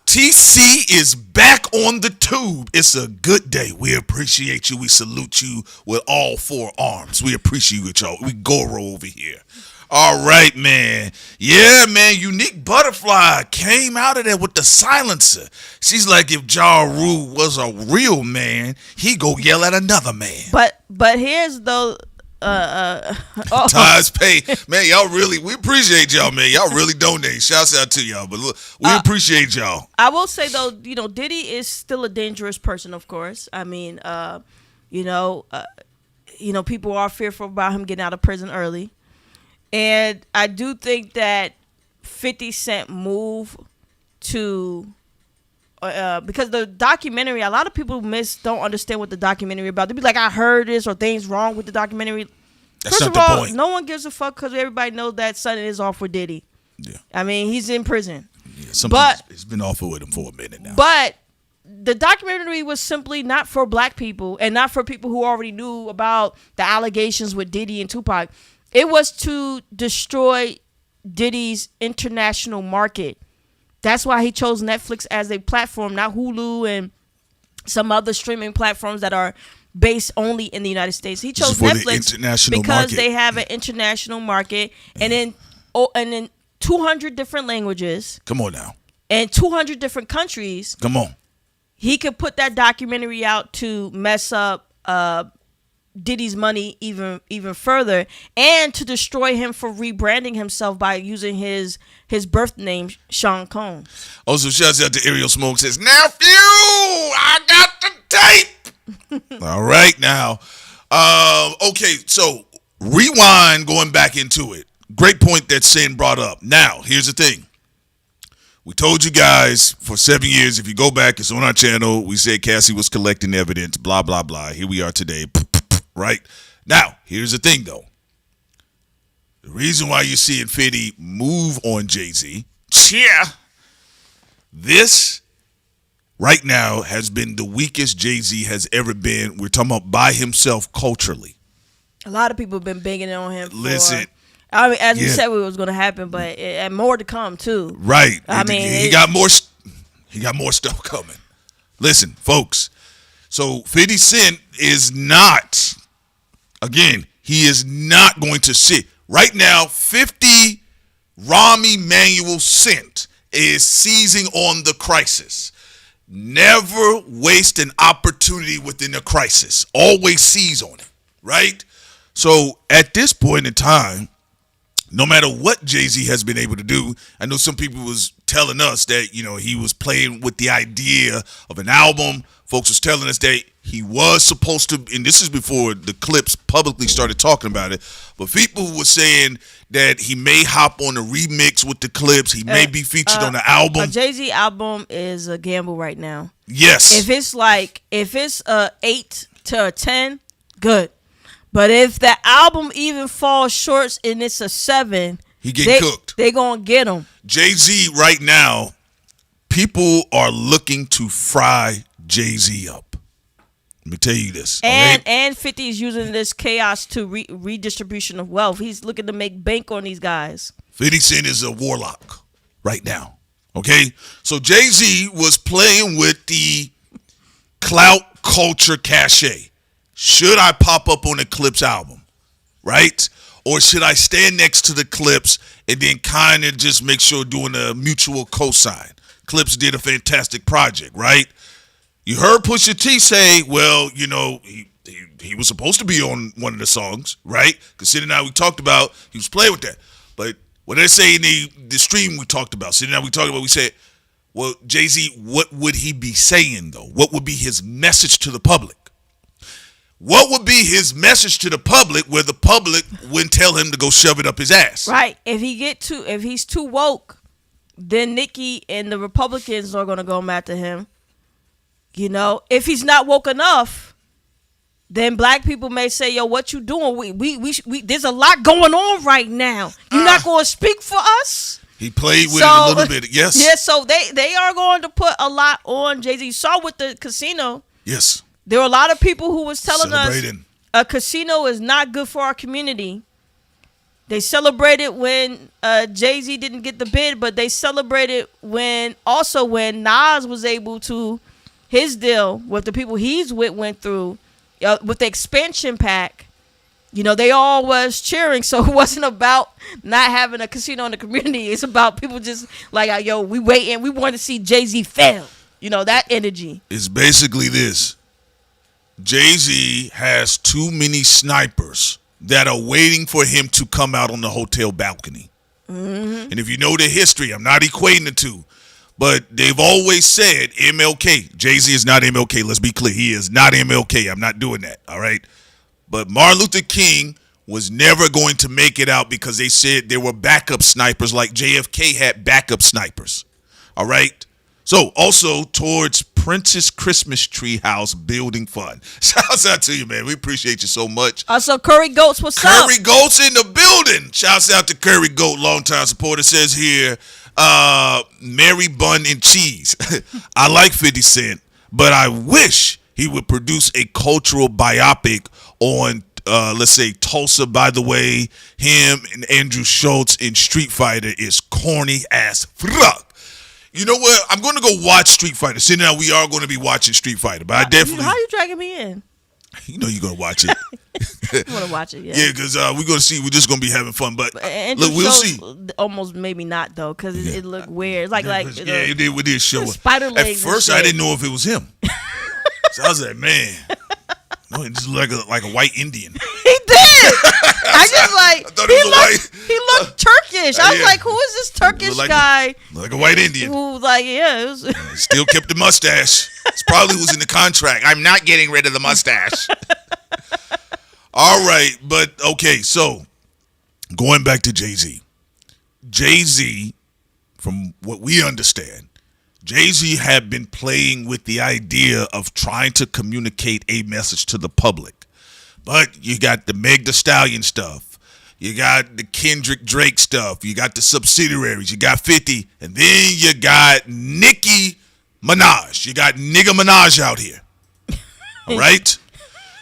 TC is back on the tube. It's a good day. We appreciate you. We salute you with all four arms. We appreciate y'all. We Goro over here." All right, man. Yeah, man. Unique Butterfly came out of there with the silencer. She's like, if Ja Rule was a real man, he go yell at another man. But here's the Ties pay, man. Y'all really, we appreciate y'all, man. Y'all really donate. Shouts out to y'all, but look, we appreciate y'all. I will say though, Diddy is still a dangerous person, of course. I mean, people are fearful about him getting out of prison early, and I do think that 50 Cent move to. Because the documentary, a lot of people don't understand what the documentary about. They be like, I heard this or things wrong with the documentary. That's First not of the all, point. no one gives a fuck because everybody knows that something is off with Diddy. Yeah. I mean, he's in prison. Yeah, but it's been off with him for a minute now. But the documentary was simply not for black people and not for people who already knew about the allegations with Diddy and Tupac. It was to destroy Diddy's international market. That's why he chose Netflix as a platform, not Hulu and some other streaming platforms that are based only in the United States. He chose Netflix because they have an international market, and in 200 different languages. Come on now. And 200 different countries. Come on. He could put that documentary out to mess up Diddy's money even further, and to destroy him for rebranding himself by using his birth name, Sean Combs. Also, shouts out to Ariel Smoke, says, nephew, I got the tape. All right, now. Okay, so rewind, going back into it. Great point that Sin brought up. Now, here's the thing. We told you guys for 7 years, if you go back, it's on our channel. We said Cassie was collecting evidence, blah, blah, blah. Here we are today. Right? Now, here's the thing, though. The reason why you're seeing 50 move on Jay-Z, this right now has been the weakest Jay-Z has ever been. We're talking about by himself culturally. A lot of people have been banging on him. Listen. I mean, as we said, it was going to happen, but and more to come, too. Right. I mean, he got more stuff coming. Listen, folks. So 50 Cent is not... Again, he is not going to sit. Right now, 50 Rahm Emanuel Cent is seizing on the crisis. Never waste an opportunity within a crisis. Always seize on it, right? So at this point in time, no matter what Jay-Z has been able to do, I know some people was telling us that, he was playing with the idea of an album. Folks was telling us that he was supposed to, and this is before the Clips publicly started talking about it, but people were saying that he may hop on a remix with the Clips. He may be featured on the album. A Jay-Z album is a gamble right now. Yes. If it's a 8 to a 10, good. But if the album even falls short and it's a 7, he get cooked. They gonna get him. Jay-Z right now, people are looking to fry Jay-Z up. Let me tell you this. And 50 is using this chaos to redistribution of wealth. He's looking to make bank on these guys. 50 Cent is a warlock right now. Okay? So Jay-Z was playing with the clout culture cachet. Should I pop up on the Clips album? Right? Or should I stand next to the Clips and then kind of just make sure doing a mutual cosign? Clips did a fantastic project, right? You heard Pusha T say, well, he was supposed to be on one of the songs, right? Because Sid and I, we talked about, he was playing with that. But what they say in the stream we talked about, Sid and I, we talked about, we said, well, Jay-Z, what would he be saying, though? What would be his message to the public? What would be his message to the public where the public wouldn't tell him to go shove it up his ass? Right. If he's too woke, then Nicki and the Republicans are going to go after him. If he's not woke enough, then black people may say, yo, what you doing? We there's a lot going on right now. You're not going to speak for us? He played with it a little bit. Yes. Yeah, so they are going to put a lot on Jay-Z. You saw with the casino. Yes. There were a lot of people who was telling us a casino is not good for our community. They celebrated when Jay-Z didn't get the bid, but they celebrated when Nas was able to, his deal with the people he's with went through with the expansion pack. they all was cheering. So it wasn't about not having a casino in the community. It's about people just like, yo, we waiting. We want to see Jay-Z fail. That energy. It's basically this. Jay-Z has too many snipers that are waiting for him to come out on the hotel balcony. Mm-hmm. And if you know the history, I'm not equating the two, but they've always said MLK. Jay-Z is not MLK. Let's be clear. He is not MLK. I'm not doing that. All right. But Martin Luther King was never going to make it out because they said there were backup snipers like JFK had backup snipers. All right. So also towards Prince's Christmas Tree House Building Fund. Shouts out to you, man. We appreciate you so much. Also, Curry Goats, what's up? Curry Goats in the building. Shouts out to Curry Goat, longtime supporter. Says here, Mary Bun and Cheese. I like 50 Cent, but I wish he would produce a cultural biopic on, let's say, Tulsa. By the way, him and Andrew Schultz in Street Fighter is corny as fuck. You know what? I'm going to go watch Street Fighter. See, now we are going to be watching Street Fighter, but I definitely. How you dragging me in? You know you're going to watch it. You want to watch it, yeah. Yeah, because we're going to see. We're just going to be having fun. But look, we'll see. Almost maybe not, though, because it looked weird. It did show up. Spider legs. At first, I didn't know if it was him. So I was like, man. No, he just looked like a white Indian. He did. I he looked Turkish. I was like, who is this Turkish guy? Like a white Indian. Who, it was. Still kept the mustache. It's probably was in the contract. I'm not getting rid of the mustache. All right, but okay, so going back to Jay-Z. Jay-Z, from what we understand, Jay-Z had been playing with the idea of trying to communicate a message to the public. But you got the Meg Thee Stallion stuff. You got the Kendrick Drake stuff. You got the subsidiaries. You got 50. And then you got Nicki Minaj. You got Nigga Minaj out here. All right?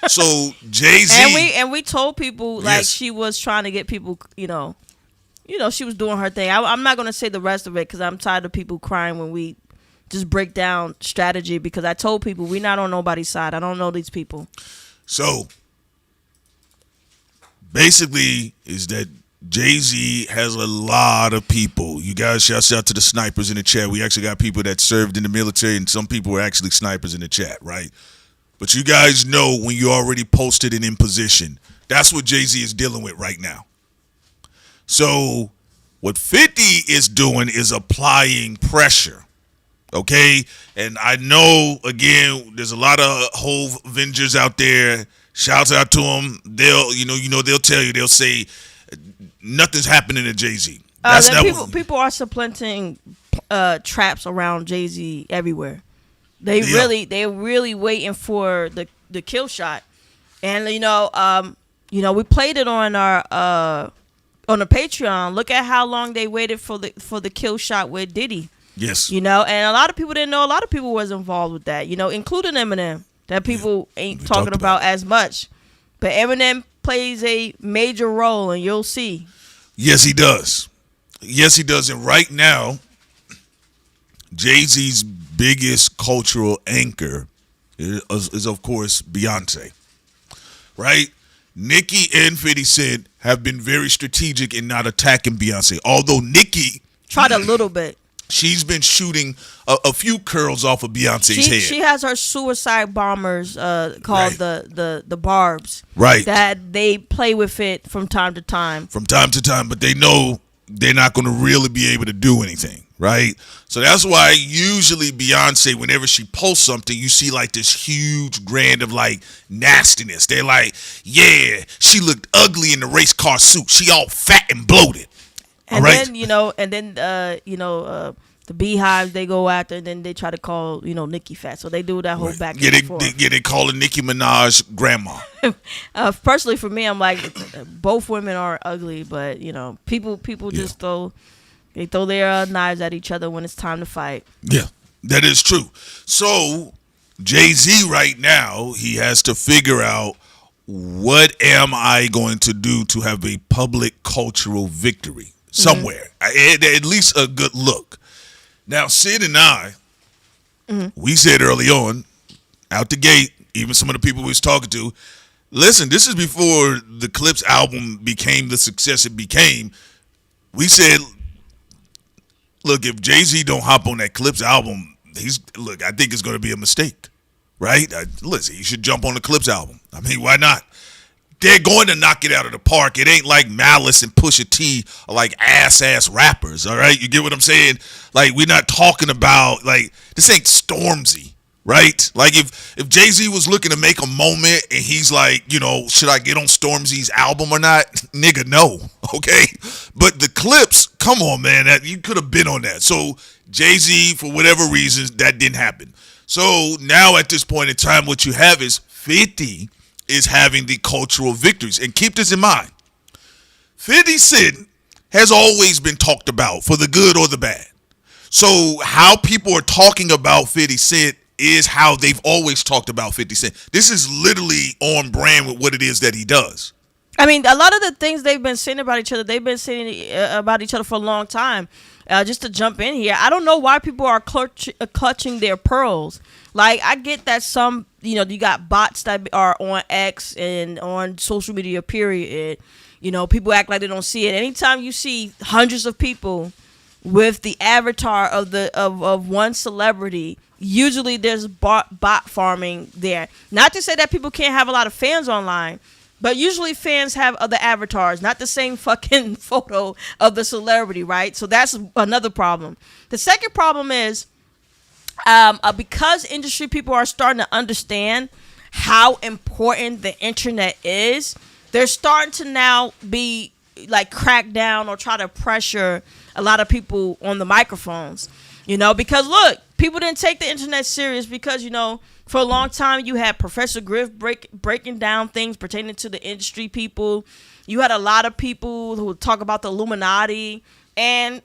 So Jay-Z. And we told people she was trying to get people, she was doing her thing. I'm not going to say the rest of it because I'm tired of people crying when we just break down strategy, because I told people we're not on nobody's side. I don't know these people. So basically is that Jay-Z has a lot of people. You guys, shout out to the snipers in the chat. We actually got people that served in the military, and some people were actually snipers in the chat, right? But you guys know when you're already posted and in position. That's what Jay-Z is dealing with right now. So what 50 is doing is applying pressure. Okay, and I know, again, there's a lot of Hov Avengers out there. Shouts out to them. They'll tell you, they'll say nothing's happening to Jay-Z. People are supplanting traps around Jay-Z everywhere. They're really waiting for the kill shot, and we played it on our on the Patreon. Look at how long they waited for the kill shot with Diddy. Yes. And a lot of people didn't know. A lot of people was involved with that, including Eminem, that people ain't talking about as much. But Eminem plays a major role, and you'll see. Yes, he does. Yes, he does. And right now, Jay-Z's biggest cultural anchor is of course, Beyonce. Right? Nicki and 50 Cent have been very strategic in not attacking Beyonce. Although Nicki tried a little bit. She's been shooting a few curls off of Beyonce's head. She has her suicide bombers called the barbs. Right. That they play with it from time to time. From time to time, but they know they're not going to really be able to do anything. Right? So that's why usually Beyonce, whenever she posts something, you see like this huge grand of like nastiness. They're like, yeah, she looked ugly in the race car suit. She all fat and bloated. And then the Beehives they go after, and then they try to call Nicki fat. So they do that whole back and forth. They call Nicki Minaj grandma. Personally, for me, I'm like, both women are ugly, but people just throw their knives at each other when it's time to fight. Yeah, that is true. So Jay-Z right now, he has to figure out, what am I going to do to have a public cultural victory somewhere? At least a good look. Now, Sid and I, we said early on, out the gate, even some of the people we was talking to, Listen, this is before the Clips album became the success it became. We said, look, if Jay-Z don't hop on that Clips album, I think it's going to be a mistake, right? Listen, he should jump on the Clips album. I mean, why not? They're going to knock it out of the park. It ain't like Malice and Pusha T are like ass rappers, all right? You get what I'm saying? Like, we're not talking about, like, this ain't Stormzy, right? Like, if Jay-Z was looking to make a moment and he's like, you know, should I get on Stormzy's album or not? Nigga, no, okay? But the Clips, come on, man, you could have been on that. So Jay-Z, for whatever reasons, that didn't happen. So now at this point in time, what you have is 50 is having the cultural victories. And keep this in mind. 50 Cent has always been talked about for the good or the bad. So how people are talking about 50 Cent is how they've always talked about 50 Cent. This is literally on brand with what it is that he does. I mean, a lot of the things they've been saying about each other, they've been saying about each other for a long time. Just to jump in here, I don't know why people are clutching their pearls. Like, I get that some, you got bots that are on X and on social media, period. People act like they don't see it. Anytime you see hundreds of people with the avatar of one celebrity, usually there's bot farming there. Not to say that people can't have a lot of fans online, but usually fans have other avatars, not the same fucking photo of the celebrity, right? So that's another problem. The second problem is because industry people are starting to understand how important the internet is, they're starting to now be like crack down or try to pressure a lot of people on the microphones, because look, people didn't take the internet serious because, for a long time you had Professor Griff breaking down things pertaining to the industry people. You had a lot of people who would talk about the Illuminati, and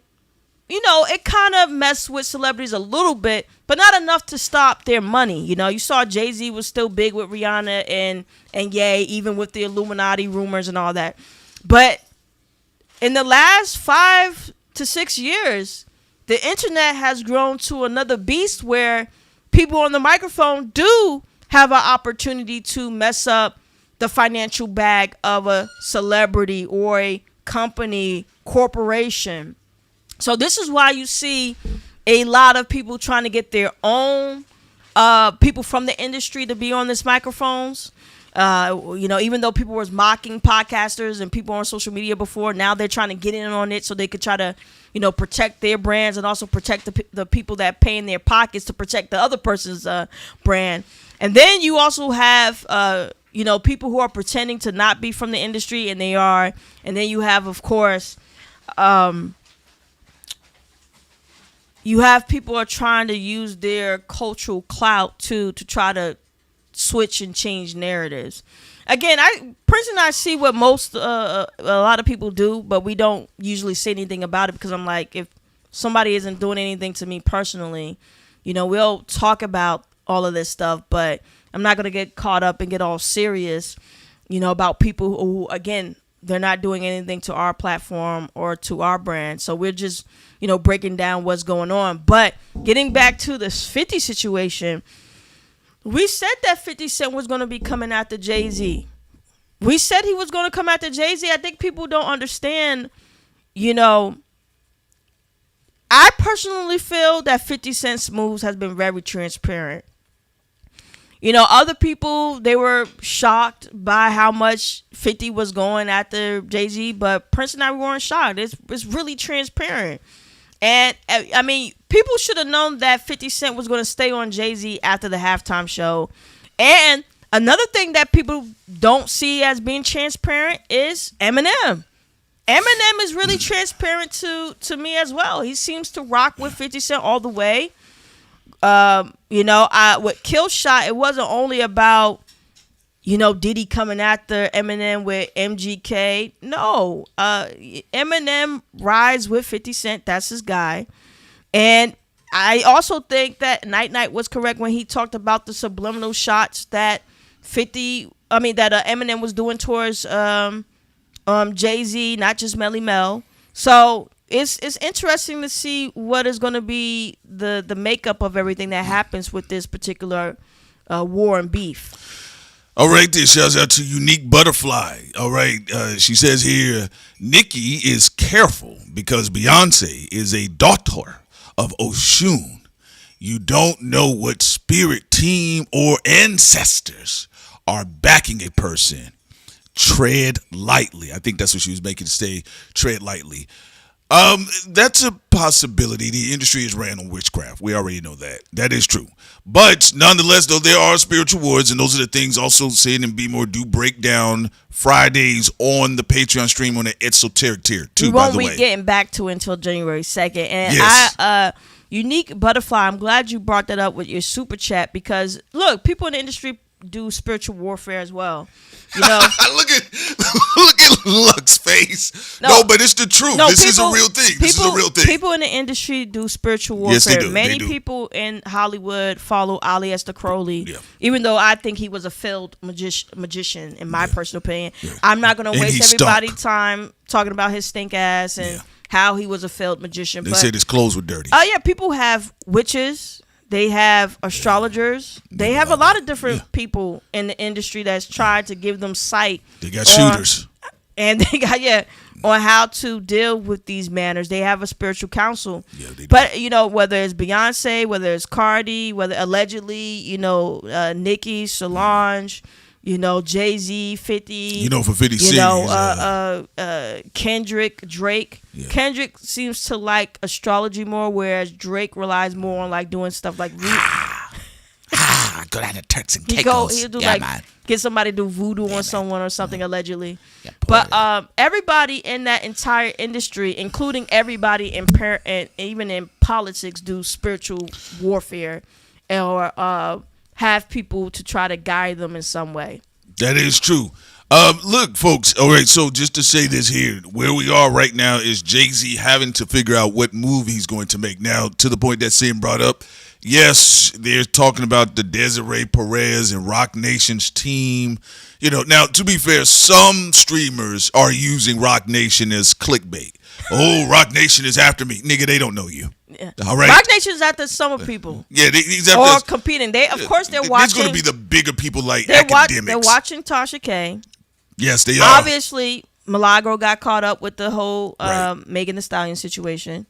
it kind of messed with celebrities a little bit, but not enough to stop their money. You saw Jay-Z was still big with Rihanna and Ye, even with the Illuminati rumors and all that. But in the last 5 to 6 years, the internet has grown to another beast where people on the microphone do have an opportunity to mess up the financial bag of a celebrity or a company, corporation. So this is why you see a lot of people trying to get their own people from the industry to be on these microphones. Even though people was mocking podcasters and people on social media before, now they're trying to get in on it so they could try to, protect their brands and also protect the people that pay in their pockets to protect the other person's brand. And then you also have, people who are pretending to not be from the industry and they are. And then you have, of course, you have people are trying to use their cultural clout to try to switch and change narratives. Again, Prince and I see what most a lot of people do, but we don't usually say anything about it because I'm like, if somebody isn't doing anything to me personally, we'll talk about all of this stuff, but I'm not gonna get caught up and get all serious, about people who, again, they're not doing anything to our platform or to our brand. So we're just, breaking down what's going on. But getting back to this 50 situation, we said that 50 Cent was going to be coming after Jay-Z. We said he was going to come after Jay-Z. I think people don't understand, I personally feel that 50 Cent's moves has been very transparent. Other people, they were shocked by how much 50 was going after Jay-Z, but Prince and I weren't shocked. It's really transparent. And, I mean, people should have known that 50 Cent was going to stay on Jay-Z after the halftime show. And another thing that people don't see as being transparent is Eminem. Eminem is really transparent to me as well. He seems to rock with 50 Cent all the way. With Kill Shot, it wasn't only about, Diddy coming after Eminem with MGK. No, Eminem rides with 50 Cent. That's his guy. And I also think that Night Night was correct when he talked about the subliminal shots that Eminem was doing towards Jay-Z, not just Melly Mel. So it's interesting to see what is going to be the makeup of everything that happens with this particular war and beef. All right, there. Shouts out to Unique Butterfly. All right, she says here, Nicki is careful because Beyonce is a daughter of Oshun. You don't know what spirit, team, or ancestors are backing a person. Tread lightly. I think that's what she was making to say. Tread lightly. That's a possibility. The industry is ran on witchcraft. We already know that. That is true. But nonetheless, though, there are spiritual words, and those are the things also Sid and Be More do break down Fridays on the Patreon stream on the esoteric tier, too, by the way. We won't be getting back to it until January 2nd. And yes. Unique Butterfly, I'm glad you brought that up with your super chat because, look, people in the industry do spiritual warfare as well. You know, look at Luck's face. No, but it's the truth. This is a real thing. This is a real thing. People in the industry do spiritual warfare. Yes, they do. Many people in Hollywood follow Aleister Crowley, even though I think he was a failed magician, in my personal opinion. Yeah. I'm not going to waste everybody's time talking about his stink ass and how he was a failed magician. They said his clothes were dirty. Oh, yeah. People have witches. They have astrologers. They have a lot of different people in the industry that's trying to give them sight. They got shooters. And they got, on how to deal with these manners. They have a spiritual council. Yeah, they do. But, you know, whether it's Beyonce, whether it's Cardi, whether allegedly, you know, Nicki, Solange, you know, Jay-Z, 50. You know, for 50 you know, Kendrick, Drake. Yeah. Kendrick seems to like astrology more, whereas Drake relies more on like doing stuff like go down to Turks and Caicos. He'll do get somebody to do voodoo on someone or something allegedly. Yeah, but everybody in that entire industry, including everybody in and even in politics, do spiritual warfare or have people to try to guide them in some way. That is true. Look, folks, all right, so just to say this here, where we are right now is Jay-Z having to figure out what move he's going to make. Now, to the point that Sam brought up, yes, they're talking about the Desiree Perez and Roc Nation's team. You know, now, to be fair, some streamers are using Roc Nation as clickbait. Oh, Roc Nation is after me. Nigga, they don't know you. Yeah. All right. Roc Nation's after some people. Yeah, he's after or competing. They, of course, they're watching. There's going to be the bigger people like academics. They're watching Tasha K. Yes, they are. Obviously, Milagro got caught up with the whole Megan Thee Stallion situation.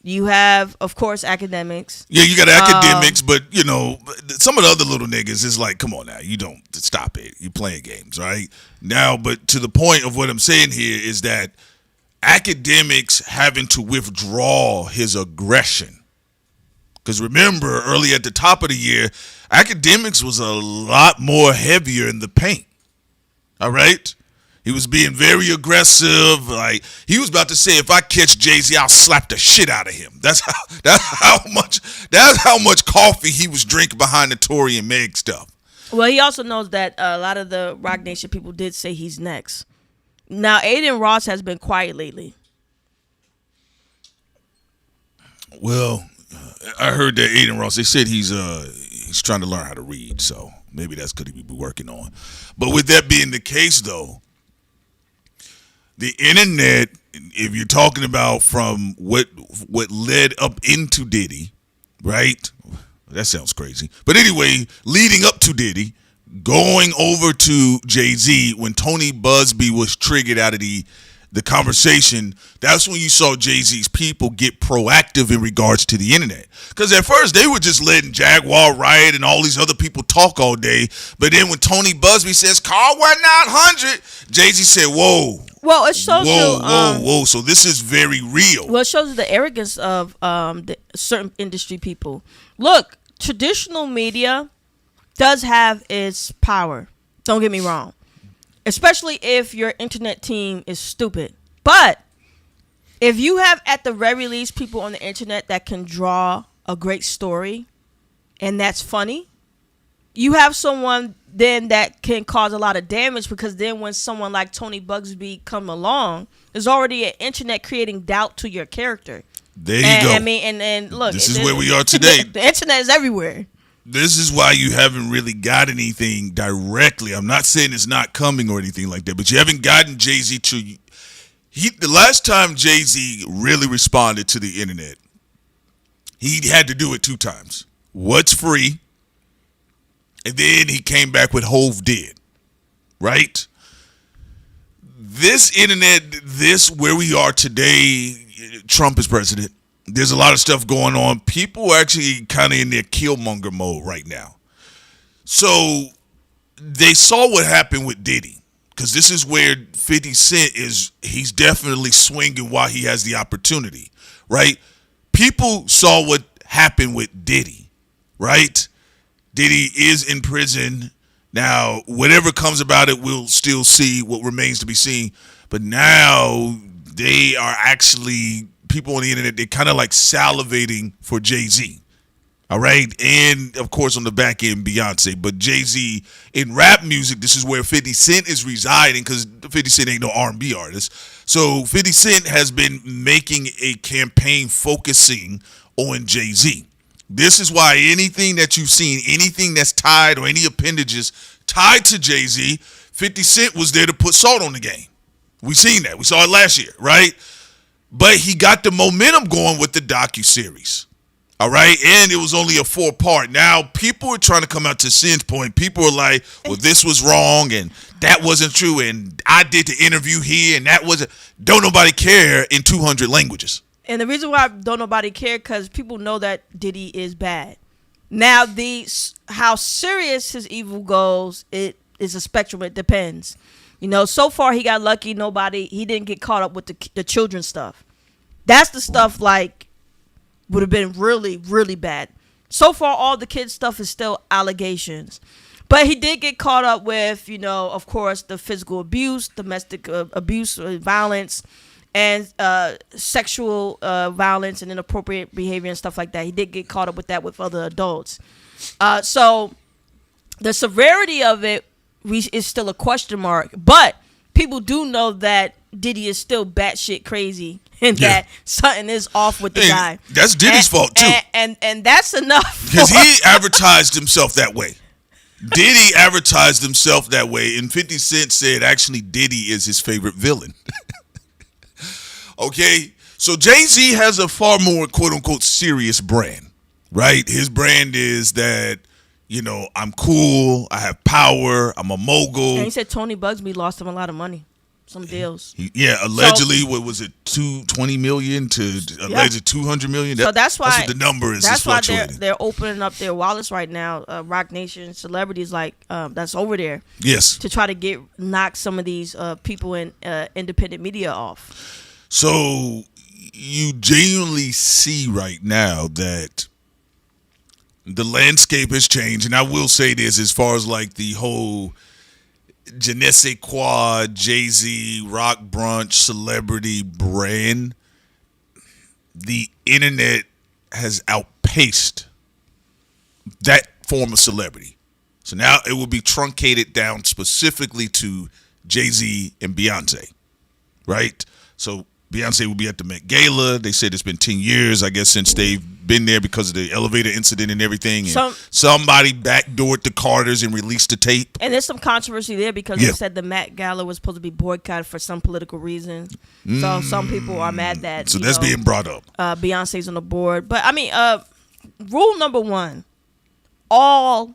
You have, of course, academics. Yeah, you got academics, but, you know, some of the other little niggas is like, come on now, you don't stop it. You're playing games, right? Now, but to the point of what I'm saying here is that academics having to withdraw his aggression. Because remember, early at the top of the year, academics was a lot more heavier in the paint. All right? He was being very aggressive. Like he was about to say, if I catch Jay-Z, I'll slap the shit out of him. That's how much coffee he was drinking behind the Tory and Meg stuff. Well, he also knows that a lot of the Roc Nation people did say he's next. Now, Aiden Ross has been quiet lately. Well, I heard that Aiden Ross, they said he's trying to learn how to read, so maybe that's what he be working on. But with that being the case, though, the internet, if you're talking about from what led up into Diddy, right? That sounds crazy. But anyway, leading up to Diddy, going over to Jay-Z, when Tony Busby was triggered out of the conversation, that's when you saw Jay-Z's people get proactive in regards to the internet. Because at first, they were just letting Jaguar Riot and all these other people talk all day. But then when Tony Busby says, call 1-900, Jay-Z said, whoa. Well, it shows whoa. So this is very real. Well, it shows you the arrogance of certain industry people. Look, traditional media does have its power. Don't get me wrong. Especially if your internet team is stupid. But if you have, at the very least, people on the internet that can draw a great story and that's funny, you have someone then that can cause a lot of damage, because then when someone like Tony Busby come along, there's already an internet creating doubt to your character. There you go. I mean, and look, this is where we are today. The internet is everywhere. This is why you haven't really got anything directly. I'm not saying it's not coming or anything like that, but you haven't gotten Jay-Z to... the last time Jay-Z really responded to the internet, he had to do it 2 times. What's free? And then he came back with Hov did. Right? This internet, this where we are today, Trump is president. There's a lot of stuff going on. People are actually kind of in their killmonger mode right now. So they saw what happened with Diddy. Because this is where 50 Cent is, he's definitely swinging while he has the opportunity, right? People saw what happened with Diddy, right? Diddy is in prison. Now, whatever comes about it, we'll still see what remains to be seen. But now they are actually, people on the internet, they're kind of like salivating for Jay-Z. All right, and of course on the back end, Beyonce. But Jay-Z in rap music, this is where 50 Cent is residing because 50 Cent ain't no R&B artist. So 50 Cent has been making a campaign focusing on Jay-Z. This is why anything that you've seen, anything that's tied or any appendages tied to Jay-Z, 50 Cent was there to put salt on the game. We've seen that. We saw it last year, right? But he got the momentum going with the docuseries. All right, and it was only a 4-part. Now, people are trying to come out to Sin's point. People are like, well, this was wrong, and that wasn't true, and I did the interview here, and that wasn't. Don't nobody care in 200 languages. And the reason why don't nobody care, because people know that Diddy is bad. Now, how serious his evil goes, it is a spectrum. It depends. You know, so far he got lucky. He didn't get caught up with the children stuff. That's the stuff like would have been really, really bad. So far, all the kids stuff is still allegations. But he did get caught up with, you know, of course, the physical abuse, domestic abuse, violence, and sexual violence and inappropriate behavior and stuff like that. He did get caught up with that with other adults. So the severity of it is still a question mark. But people do know that Diddy is still batshit crazy and that something is off with the guy. That's Diddy's fault, too. And that's enough. Because he advertised himself that way. Diddy advertised himself that way. And 50 Cent said, actually, Diddy is his favorite villain. Okay? So Jay-Z has a far more, quote-unquote, serious brand, right? His brand is that, you know, I'm cool, I have power, I'm a mogul. And he said Tony Bugsby lost him a lot of money. Some deals. Allegedly, what was it, $20 million to alleged $200 million? So that's why what the number is. That's why they're opening up their wallets right now. Roc Nation celebrities like that's over there. Yes. To try to knock some of these people in independent media off. So you genuinely see right now that the landscape has changed, and I will say this as far as like the whole je ne sais quoi, Jay-Z, Rock Brunch, celebrity brand, the internet has outpaced that form of celebrity. So now it will be truncated down specifically to Jay-Z and Beyonce, right? So Beyonce will be at the Met Gala. They said it's been 10 years, I guess, since they've been there because of the elevator incident and everything. And somebody backdoored the Carters and released the tape. And there's some controversy there because they said the Met Gala was supposed to be boycotted for some political reason. So some people are mad that so that's being brought up. Beyonce's on the board. But I mean, rule number 1, all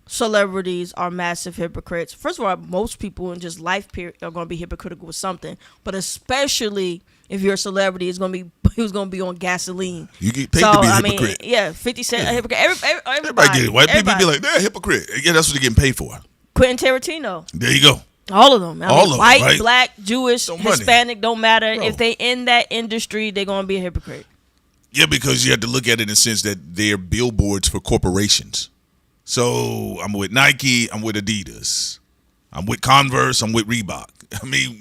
celebrities are massive hypocrites. First of all, most people in just life period are going to be hypocritical with something, but especially if you're a celebrity, it's going to be who's going to be on gasoline. You get paid to be a hypocrite. Yeah, 50 Cent, a hypocrite. Everybody get it. White people be like, they're a hypocrite. Yeah, that's what they're getting paid for. Quentin Tarantino. There you go. All of them. All of them, white, right? black, Jewish, Hispanic, don't matter. Bro. If they in that industry, they're going to be a hypocrite. Yeah, because you have to look at it in the sense that they're billboards for corporations. So I'm with Nike, I'm with Adidas, I'm with Converse, I'm with Reebok. I mean,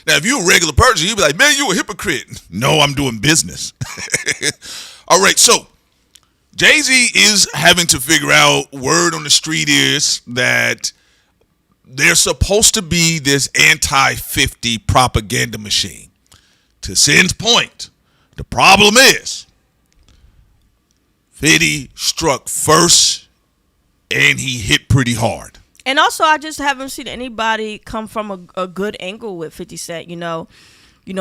now if you're a regular person, you'd be like, man, you a hypocrite. No, I'm doing business. All right, so Jay-Z is having to figure out, word on the street is that there's supposed to be this anti-50 propaganda machine. To Sin's point, the problem is 50 struck first and he hit pretty hard. And also, I just haven't seen anybody come from a good angle with 50 Cent. You know,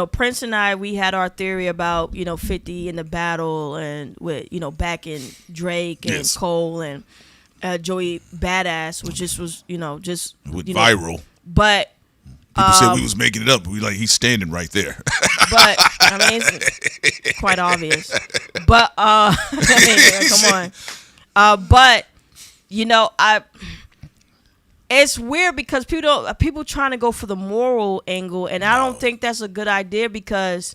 Prince and I, we had our theory about, 50 in the battle and with, backing Drake and Cole. Joey Badass, which just was just went viral. But people said we was making it up. We like he's standing right there. But I mean, it's quite obvious. But come on. But it's weird because people trying to go for the moral angle, and I don't think that's a good idea because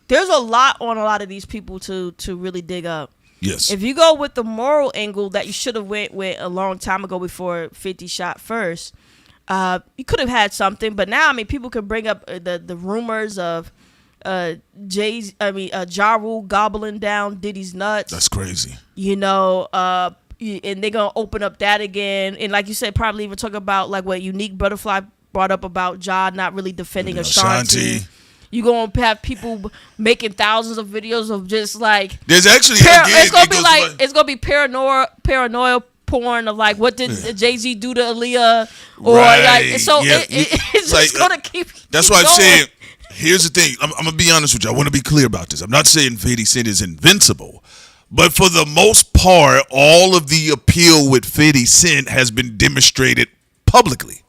there's a lot on a lot of these people to really dig up. Yes. If you go with the moral angle that you should have went with a long time ago before 50 shot first, you could have had something. But now, I mean, people can bring up the rumors of Ja Rule gobbling down Diddy's nuts. That's crazy. And they're gonna open up that again, and like you said, probably even talk about like what Unique Butterfly brought up about Ja not really defending Ashanti. You gonna have people making thousands of videos of just like there's actually it's gonna be paranoia porn of like what did Jay-Z do to Aaliyah or it's just gonna keep. That's why I'm saying. Here's the thing. I'm gonna be honest with you. I want to be clear about this. I'm not saying 50 Cent is invincible. But for the most part, all of the appeal with 50 Cent has been demonstrated publicly.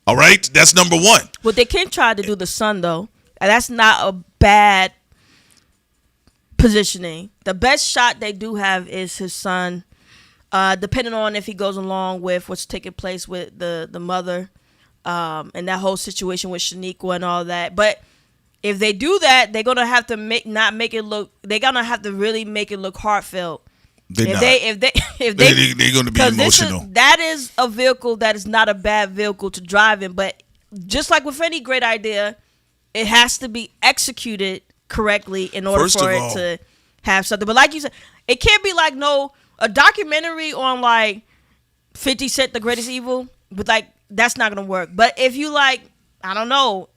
All right? That's number one. Well, they can try to do the son, though. And that's not a bad positioning. The best shot they do have is his son, depending on if he goes along with what's taking place with the mother and that whole situation with Shaniqua and all that. But if they do that, they're gonna have to they're gonna have to really make it look heartfelt. They're gonna be emotional. That is a vehicle that is not a bad vehicle to drive in, but just like with any great idea, it has to be executed correctly in order for it to have something. But like you said, it can't be like a documentary on like 50 Cent, the greatest evil, but like that's not gonna work. But if you like, I don't know.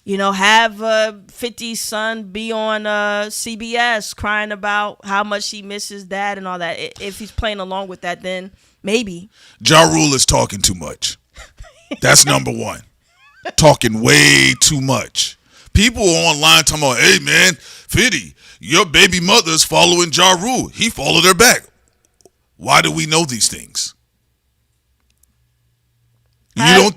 Have 50's son be on CBS crying about how much he misses dad and all that. If he's playing along with that, then maybe. Ja Rule is talking too much. That's number one. Talking way too much. People are online talking about, hey, man, 50, your baby mother's following Ja Rule. He followed her back. Why do we know these things? You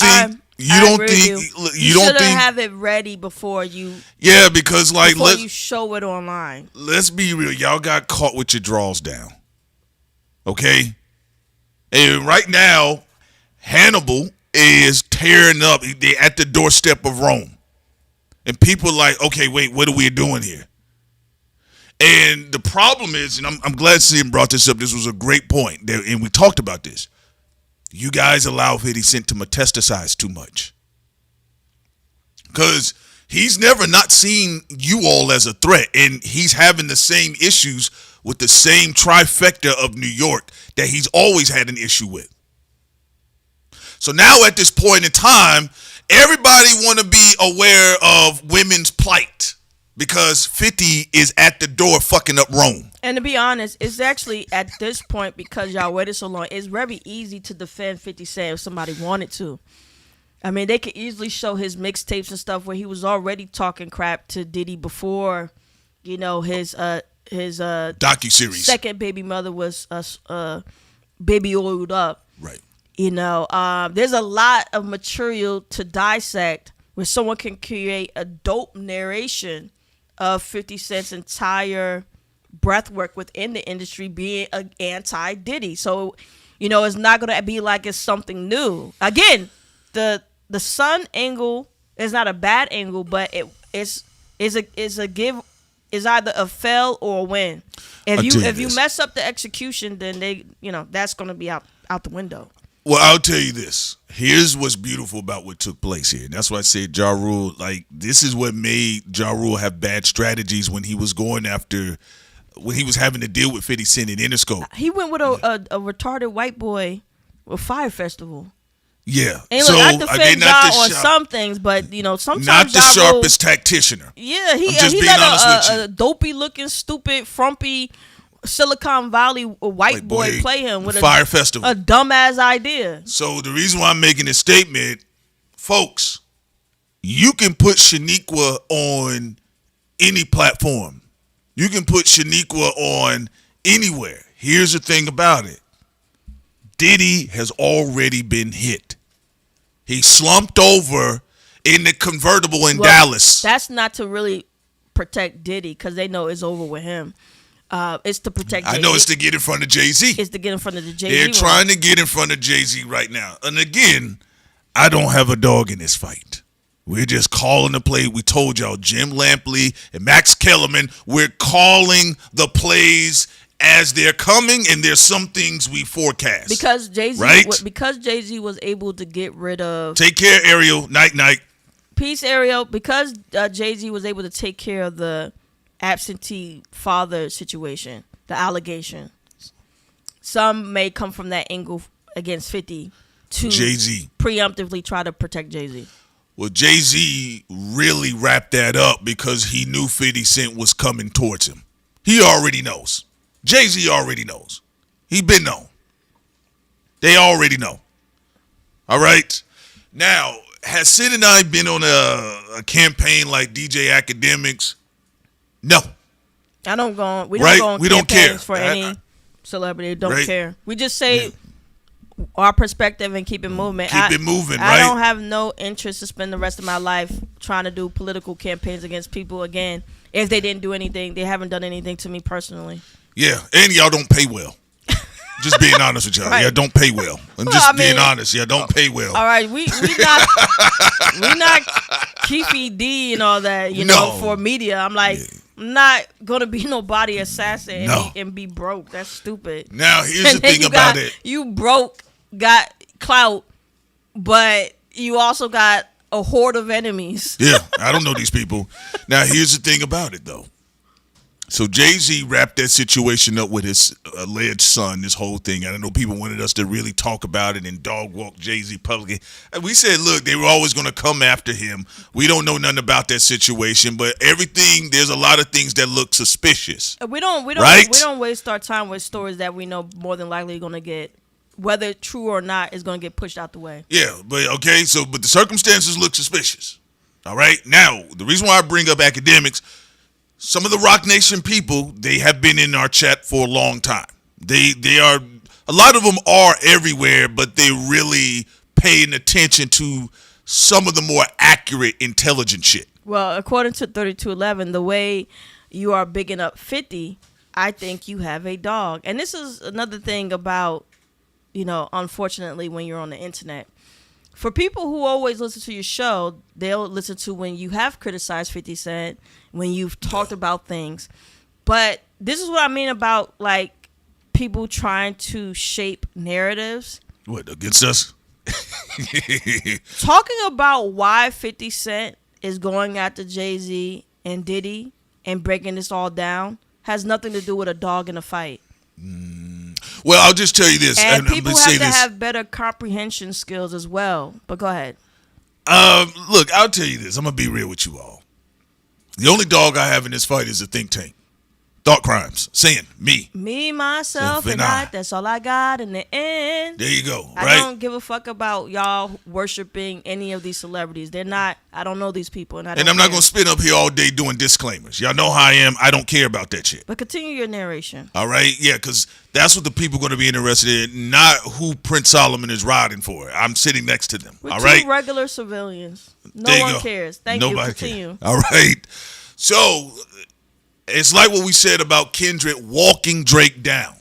should have it ready before you. Yeah, because before you show it online. Let's be real. Y'all got caught with your draws down. Okay? And right now, Hannibal is tearing up. They're at the doorstep of Rome. And people are like, okay, wait, what are we doing here? And the problem is, and I'm glad Sim brought this up. This was a great point. And we talked about this. You guys allow 50 Cent to metastasize too much. Because he's never not seen you all as a threat. And he's having the same issues with the same trifecta of New York that he's always had an issue with. So now at this point in time, everybody want to be aware of women's plight. Because 50 is at the door fucking up Rome. And to be honest, it's actually at this point, because y'all waited so long, it's very easy to defend 50 Cent if somebody wanted to. I mean, they could easily show his mixtapes and stuff where he was already talking crap to Diddy before, his docuseries. Second baby mother was baby oiled up. Right. There's a lot of material to dissect where someone can create a dope narration of 50 Cent's entire breathwork within the industry being an anti-Diddy. So, it's not going to be like it's something new. Again, the son angle is not a bad angle, but it's either a fail or a win. If you mess up the execution, then that's going to be out the window. Well, I'll tell you this. Here's what's beautiful about what took place here. And that's why I said Ja Rule, this is what made Ja Rule have bad strategies when he was having to deal with 50 Cent in Interscope. He went with a retarded white boy with Fire Festival. Yeah. And look, I defend Ja on some things, but sometimes not the sharpest tacticianer. Yeah, he let a dopey looking, stupid, frumpy Silicon Valley white boy play him with Fire Festival, a dumbass idea. So the reason why I'm making this statement, folks, you can put Shaniqua on any platform. You can put Shaniqua on anywhere. Here's the thing about it. Diddy has already been hit. He slumped over in the convertible in Dallas. That's not to really protect Diddy because they know it's over with him. It's to protect Jay-Z. I know it's to get in front of Jay-Z. It's to get in front of the Jay-Z. They're trying to get in front of Jay-Z right now. And again, I don't have a dog in this fight. We're just calling the play. We told y'all, Jim Lampley and Max Kellerman, we're calling the plays as they're coming, and there's some things we forecast. Because Jay-Z, right? Because Jay-Z was able to get rid of. Take care, Ariel. Night, night. Peace, Ariel. Because Jay-Z was able to take care of the absentee father situation, the allegation. Some may come from that angle against 50 to Jay-Z preemptively try to protect Jay-Z. Well, Jay-Z really wrapped that up because he knew 50 Cent was coming towards him. He already knows. Jay-Z already knows. He been known. They already know. All right? Now, has Sid and I been on a campaign like DJ Academics? No. I don't go on. We right? don't go on we don't care for any celebrity. Don't right? care. We just say our perspective and keep it moving. Keep it moving, I right? don't have no interest to spend the rest of my life trying to do political campaigns against people again. If they didn't do anything, they haven't done anything to me personally. Yeah, and y'all don't pay well. Just being honest with y'all. Right. Yeah, don't pay well. Being honest. Yeah, don't pay well. All right, we not Keefy D and all that, you know, for media. I'm like, I'm not gonna be no body assassin and be broke. That's stupid. Now here's the thing about it. You broke, got clout, but you also got a horde of enemies. Yeah, I don't know these people. Now here's the thing about it though. So Jay-Z wrapped that situation up with his alleged son, this whole thing. And I know people wanted us to really talk about it and dog walk Jay-Z publicly. And we said, look, they were always going to come after him. We don't know nothing about that situation, but there's a lot of things that look suspicious. We don't waste our time with stories that we know more than likely going to get, whether true or not, is going to get pushed out the way. Yeah, but the circumstances look suspicious. All right. Now, the reason why I bring up academics, some of the Roc Nation people, they have been in our chat for a long time. They are, a lot of them are everywhere, but they're really paying attention to some of the more accurate, intelligent shit. Well, according to 3211, the way you are bigging up 50, I think you have a dog. And this is another thing about, unfortunately, when you're on the internet. For people who always listen to your show, they'll listen to when you have criticized 50 Cent, when you've talked about things. But this is what I mean about, like, people trying to shape narratives. What, against us? Talking about why 50 Cent is going after Jay-Z and Diddy and breaking this all down has nothing to do with a dog in a fight. Well, I'll just tell you this. And people have to have better comprehension skills as well. But go ahead. Look, I'll tell you this. I'm going to be real with you all. The only dog I have in this fight is a think tank. Thought Crimes. Saying me. Me, myself, and I. That's all I got in the end. There you go. Right? I don't give a fuck about y'all worshiping any of these celebrities. They're not. I don't know these people. And I'm not going to spin up here all day doing disclaimers. Y'all know how I am. I don't care about that shit. But continue your narration. All right? Yeah, because that's what the people are going to be interested in, not who Prince Solomon is riding for. I'm sitting next to them. We're all right? two regular civilians. No one cares. Thank you. Continue. All right. So it's like what we said about Kendrick walking Drake down.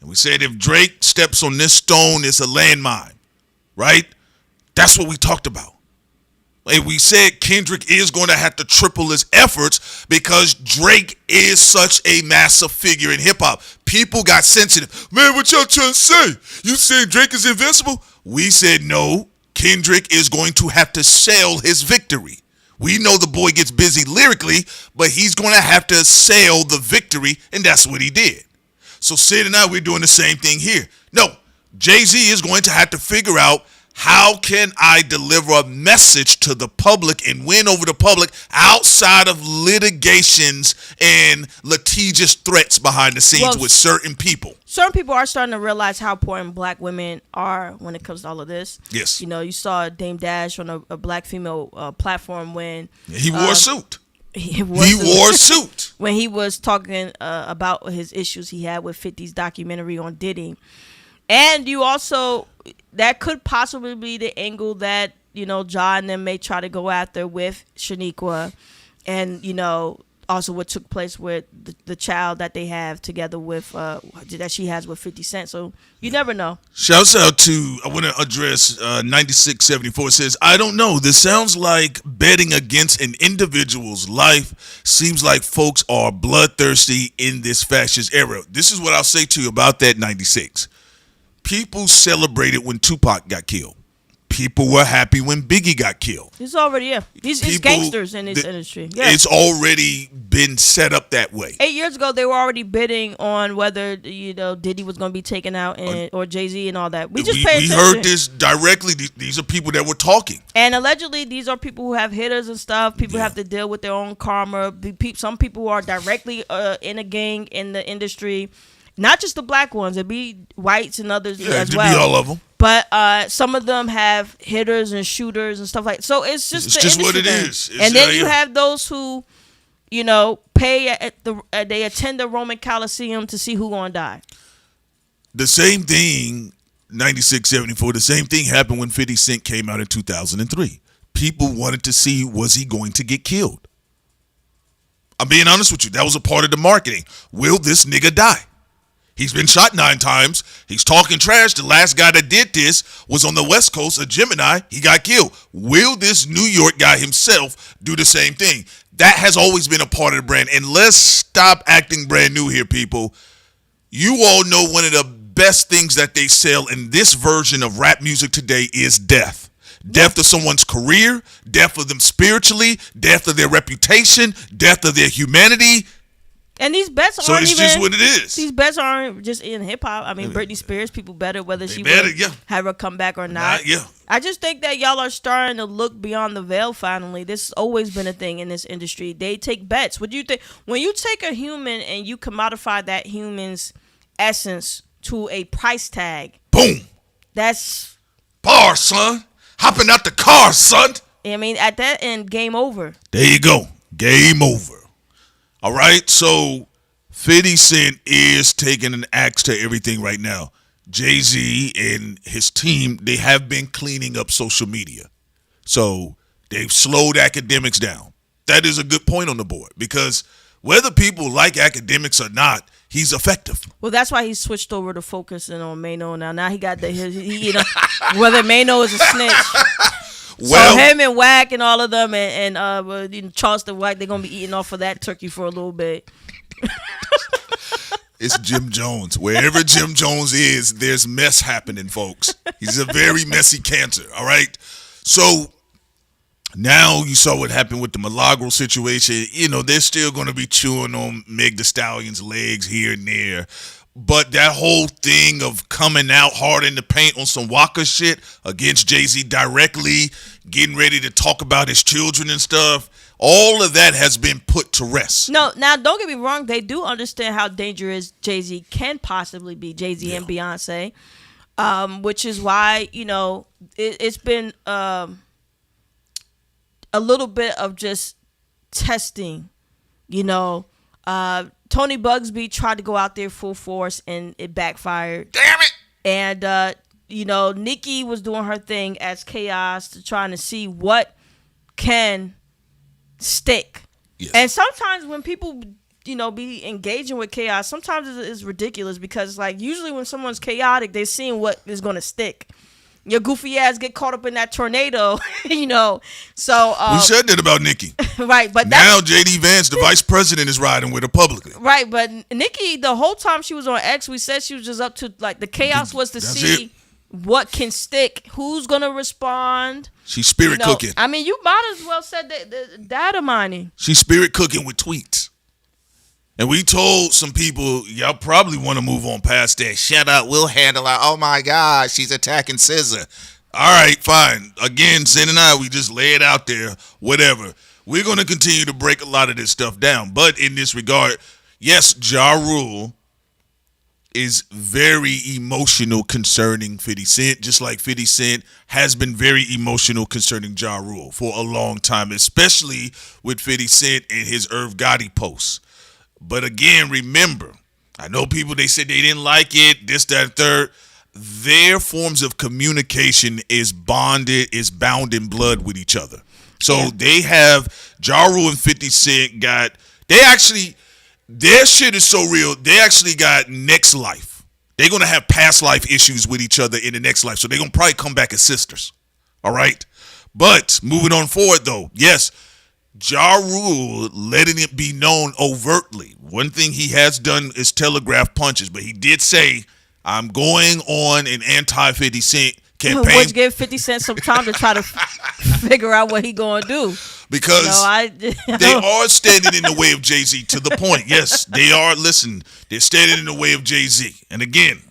And we said if Drake steps on this stone, it's a landmine, right? That's what we talked about. And we said Kendrick is going to have to triple his efforts because Drake is such a massive figure in hip-hop. People got sensitive. Man, what y'all trying to say? You saying Drake is invincible? We said no. Kendrick is going to have to sell his victory. We know the boy gets busy lyrically, but he's going to have to sell the victory, and that's what he did. So Sid and I, we're doing the same thing here. No, Jay-Z is going to have to figure out, how can I deliver a message to the public and win over the public outside of litigations and litigious threats behind the scenes with certain people? Certain people are starting to realize how important black women are when it comes to all of this. Yes. You saw Dame Dash on a black female platform when he wore a suit. He wore a suit. When he was talking about his issues he had with 50's documentary on Diddy. And you also, that could possibly be the angle that, you know, Ja and them may try to go after with Shaniqua, and, you know, also what took place with the child that they have together with that she has with 50 Cent. So you never know. Shouts out to, I want to address 9674. Says, I don't know. This sounds like betting against an individual's life. Seems like folks are bloodthirsty in this fascist era. This is what I'll say to you about that 96. People celebrated when Tupac got killed. People were happy when Biggie got killed. It's already, yeah. He's gangsters in this industry. Yeah. It's already been set up that way. 8 years ago, they were already bidding on whether, you know, Diddy was going to be taken out or Jay-Z and all that. We just paid attention. We heard this directly. These are people that were talking. And allegedly, these are people who have hitters and stuff. People have to deal with their own karma. Some people who are directly in a gang in the industry. Not just the black ones. It'd be whites and others as well. Be all of them. But some of them have hitters and shooters and stuff like. So it's just what it thing. is. And then you have those who, you know, pay they attend the Roman Coliseum to see who gonna die. The same thing, 9674. The same thing happened when 50 Cent came out in 2003. People wanted to see, was he going to get killed? I'm being honest with you. That was a part of the marketing. Will this nigga die? He's been shot 9 times. He's talking trash. The last guy that did this was on the West Coast, a Gemini. He got killed. Will this New York guy himself do the same thing? That has always been a part of the brand. And let's stop acting brand new here, people. You all know one of the best things that they sell in this version of rap music today is death. Death of someone's career, death of them spiritually, death of their reputation, death of their humanity. And these bets so aren't it's even, just what it is. These bets aren't just in hip hop. I mean, Britney Spears, people better whether she better, would have her come back or not. Yeah. I just think that y'all are starting to look beyond the veil finally. This has always been a thing in this industry. They take bets. What do you think? When you take a human and you commodify that human's essence to a price tag. Boom. That's... Bar, son. Hopping out the car, son. I mean, at that end, game over. There you go. Game over. All right, so 50 Cent is taking an axe to everything right now. Jay-Z and his team, they have been cleaning up social media. So they've slowed academics down. That is a good point on the board because whether people like academics or not, he's effective. Well, that's why he switched over to focusing on Mano now. Now he got you know, whether Mano is a snitch. Well, so him and Wack and all of them and Charleston White, they're going to be eating off of that turkey for a little bit. It's Jim Jones. Wherever Jim Jones is, there's mess happening, folks. He's a very messy cancer, all right? So now you saw what happened with the Milagro situation. You know, they're still going to be chewing on Meg Thee Stallion's legs here and there. But that whole thing of coming out hard in the paint on some Waka shit against Jay-Z directly, getting ready to talk about his children and stuff, all of that has been put to rest. No, now don't get me wrong. They do understand how dangerous Jay-Z can possibly be, Jay-Z and Beyonce, which is why, you know, it's been a little bit of just testing, you know. Tony Bugsby tried to go out there full force and it backfired. Damn it! And, you know, Nicki was doing her thing as Chaos to trying to see what can stick. Yes. And sometimes when people, you know, be engaging with Chaos, sometimes it's ridiculous because, like, usually when someone's chaotic, they're seeing what is going to stick. Your goofy ass get caught up in that tornado, you know. So we said that about Nicki, right? But now JD Vance, the vice president, is riding with her publicly, right? But Nicki, the whole time she was on X, we said she was just up to like the chaos was to see what can stick, who's gonna respond. She's spirit cooking. I mean, you might as well said the data mining. She's spirit cooking with tweets. And we told some people, y'all probably want to move on past that. Shut up, we'll handle her. Oh my God, she's attacking SZA. All right, fine. Again, Sin and I, we just lay it out there, whatever. We're going to continue to break a lot of this stuff down. But in this regard, yes, Ja Rule is very emotional concerning 50 Cent, just like 50 Cent has been very emotional concerning Ja Rule for a long time, especially with 50 Cent and his Irv Gotti posts. But again, remember, I know people, they said they didn't like it, this, that, third. their forms of communication is bound in blood with each other. So they have Ja Rule and 50 Cent their shit is so real, they actually got next life. They're going to have past life issues with each other in the next life. So they're going to probably come back as sisters. All right? But moving on forward, though, yes, Ja Rule letting it be known overtly. One thing he has done is telegraph punches, but he did say, I'm going on an anti-50 Cent campaign. Which give 50 Cent some time to try to figure out what he going to do. Because they are standing in the way of Jay-Z to the point. Yes, they are. Listen, they're standing in the way of Jay-Z. And again,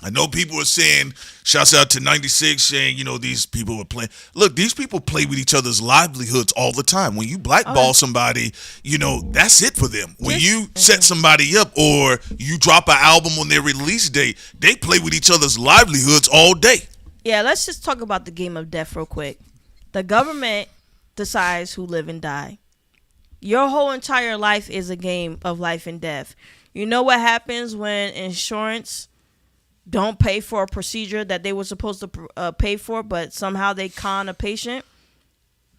I know people are saying, shouts out to 96 saying, these people are playing. Look, these people play with each other's livelihoods all the time. When you blackball somebody, that's it for them. When you set somebody up or you drop an album on their release date, they play with each other's livelihoods all day. Yeah, let's just talk about the game of death real quick. The government decides who live and die. Your whole entire life is a game of life and death. You know what happens when insurance don't pay for a procedure that they were supposed to pay for, but somehow they con a patient?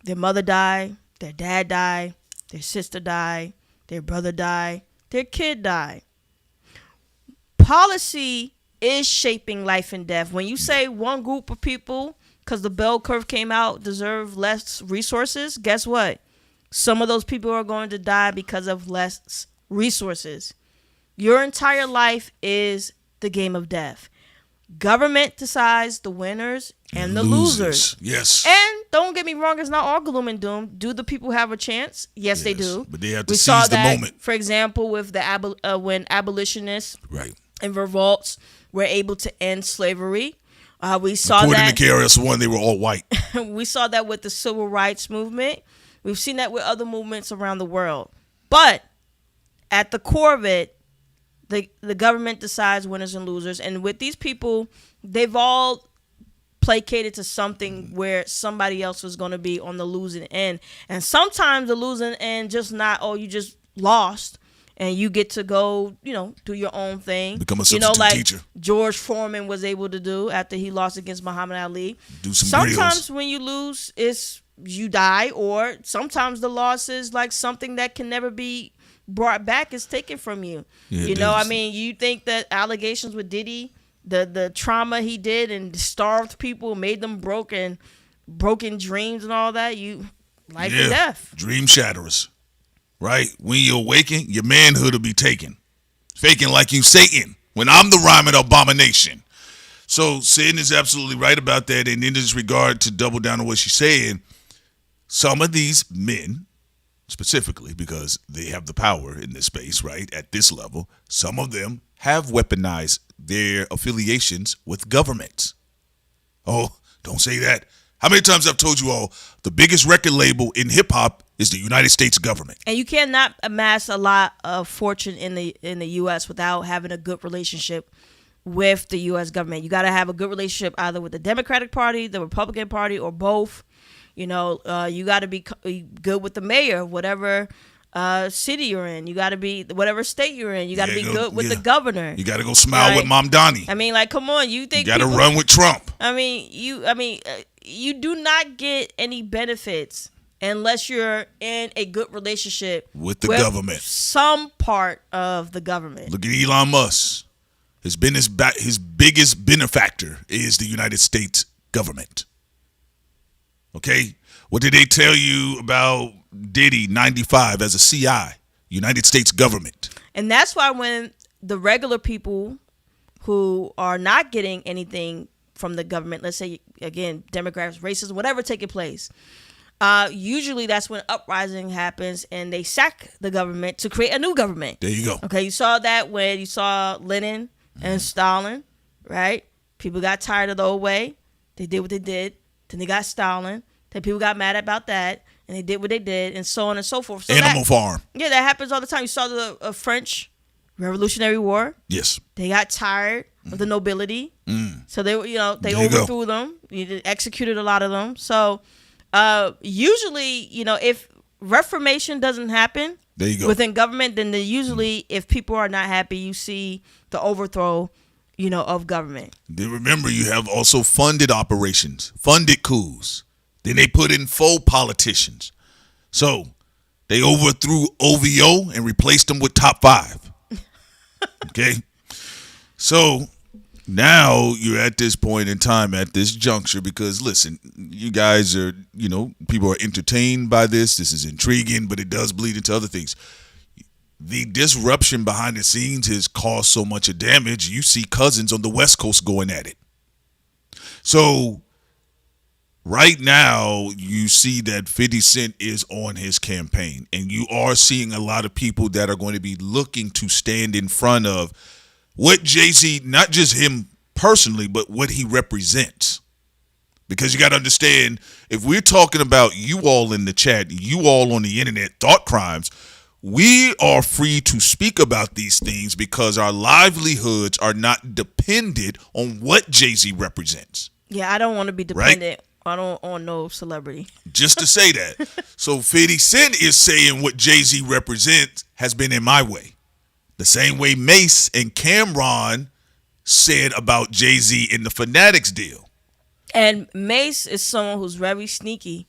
Their mother die, their dad die, their sister die, their brother die, their kid die. Policy is shaping life and death. When you say one group of people, because the bell curve came out, deserve less resources, guess what? Some of those people are going to die because of less resources. Your entire life is the game of death. Government decides the winners and the losers. Yes. And don't get me wrong, it's not all gloom and doom. Do the people have a chance? Yes, they do. But they have to seize the moment. For example, with the when abolitionists and revolts were able to end slavery. We saw According that. to KRS-One, they were all white. We saw that with the civil rights movement. We've seen that with other movements around the world. But at the core of it, the government decides winners and losers. And with these people, they've all placated to something where somebody else is going to be on the losing end. And sometimes the losing end just not, you just lost. And you get to go, do your own thing. Become a substitute teacher. George Foreman was able to do after he lost against Muhammad Ali. Do some Sometimes when you lose, it's you die, or sometimes the loss is like something that can never be brought back is taken from you. Yeah, you think that allegations with Diddy, the trauma he did and starved people, made them broken dreams and all that, life and death. Dream shatterers. Right? When you awaken, your manhood will be taken. Faking like you Satan. When I'm the rhyming abomination. So Satan is absolutely right about that. And in this regard, to double down on what she's saying, some of these men, specifically because they have the power in this space, right, at this level, some of them have weaponized their affiliations with governments. Oh, don't say that. How many times I've told you all, the biggest record label in hip-hop is the United States government. And you cannot amass a lot of fortune in the U.S. without having a good relationship with the U.S. government. You got to have a good relationship either with the Democratic Party, the Republican Party, or both. You got to be good with the mayor, whatever city you're in. You got to be whatever state you're in. You got to be good with the governor. You got to go smile with Mom Donnie. Come on. You think you got to run with Trump? You do not get any benefits unless you're in a good relationship with the government. Some part of the government. Look at Elon Musk. His biggest benefactor is the United States government. Okay? What did they tell you about Diddy 95 as a CI? United States government. And that's why when the regular people who are not getting anything from the government, let's say, again, Democrats, racism, whatever taking place, usually that's when uprising happens and they sack the government to create a new government. There you go. Okay, you saw that when you saw Lenin and Stalin, right? People got tired of the old way. They did what they did. Then they got Stalin. Then people got mad about that. And they did what they did, and so on and so forth. So Animal Farm. Yeah, that happens all the time. You saw the French Revolutionary War. Yes. They got tired of the nobility. So they overthrew them. Executed a lot of them. So usually, if reformation doesn't happen there you go. within government, then usually if people are not happy, you see the overthrow of government. Then remember, you have also funded operations, funded coups. Then they put in faux politicians. So they overthrew OVO and replaced them with top 5. Okay? So now you're at this point in time, at this juncture, because listen, you guys are, people are entertained by this. This is intriguing, but it does bleed into other things. The disruption behind the scenes has caused so much of damage. You see cousins on the West Coast going at it. So right now, you see that 50 Cent is on his campaign, and you are seeing a lot of people that are going to be looking to stand in front of what Jay-Z, not just him personally, but what he represents. Because you got to understand, if we're talking about you all in the chat, you all on the internet, thought crimes, we are free to speak about these things because our livelihoods are not dependent on what Jay-Z represents. Yeah, I don't want to be dependent on no celebrity. Just to say that. So 50 Cent is saying what Jay-Z represents has been in my way. The same way Mace and Cameron said about Jay-Z in the Fanatics deal. And Mace is someone who's very sneaky.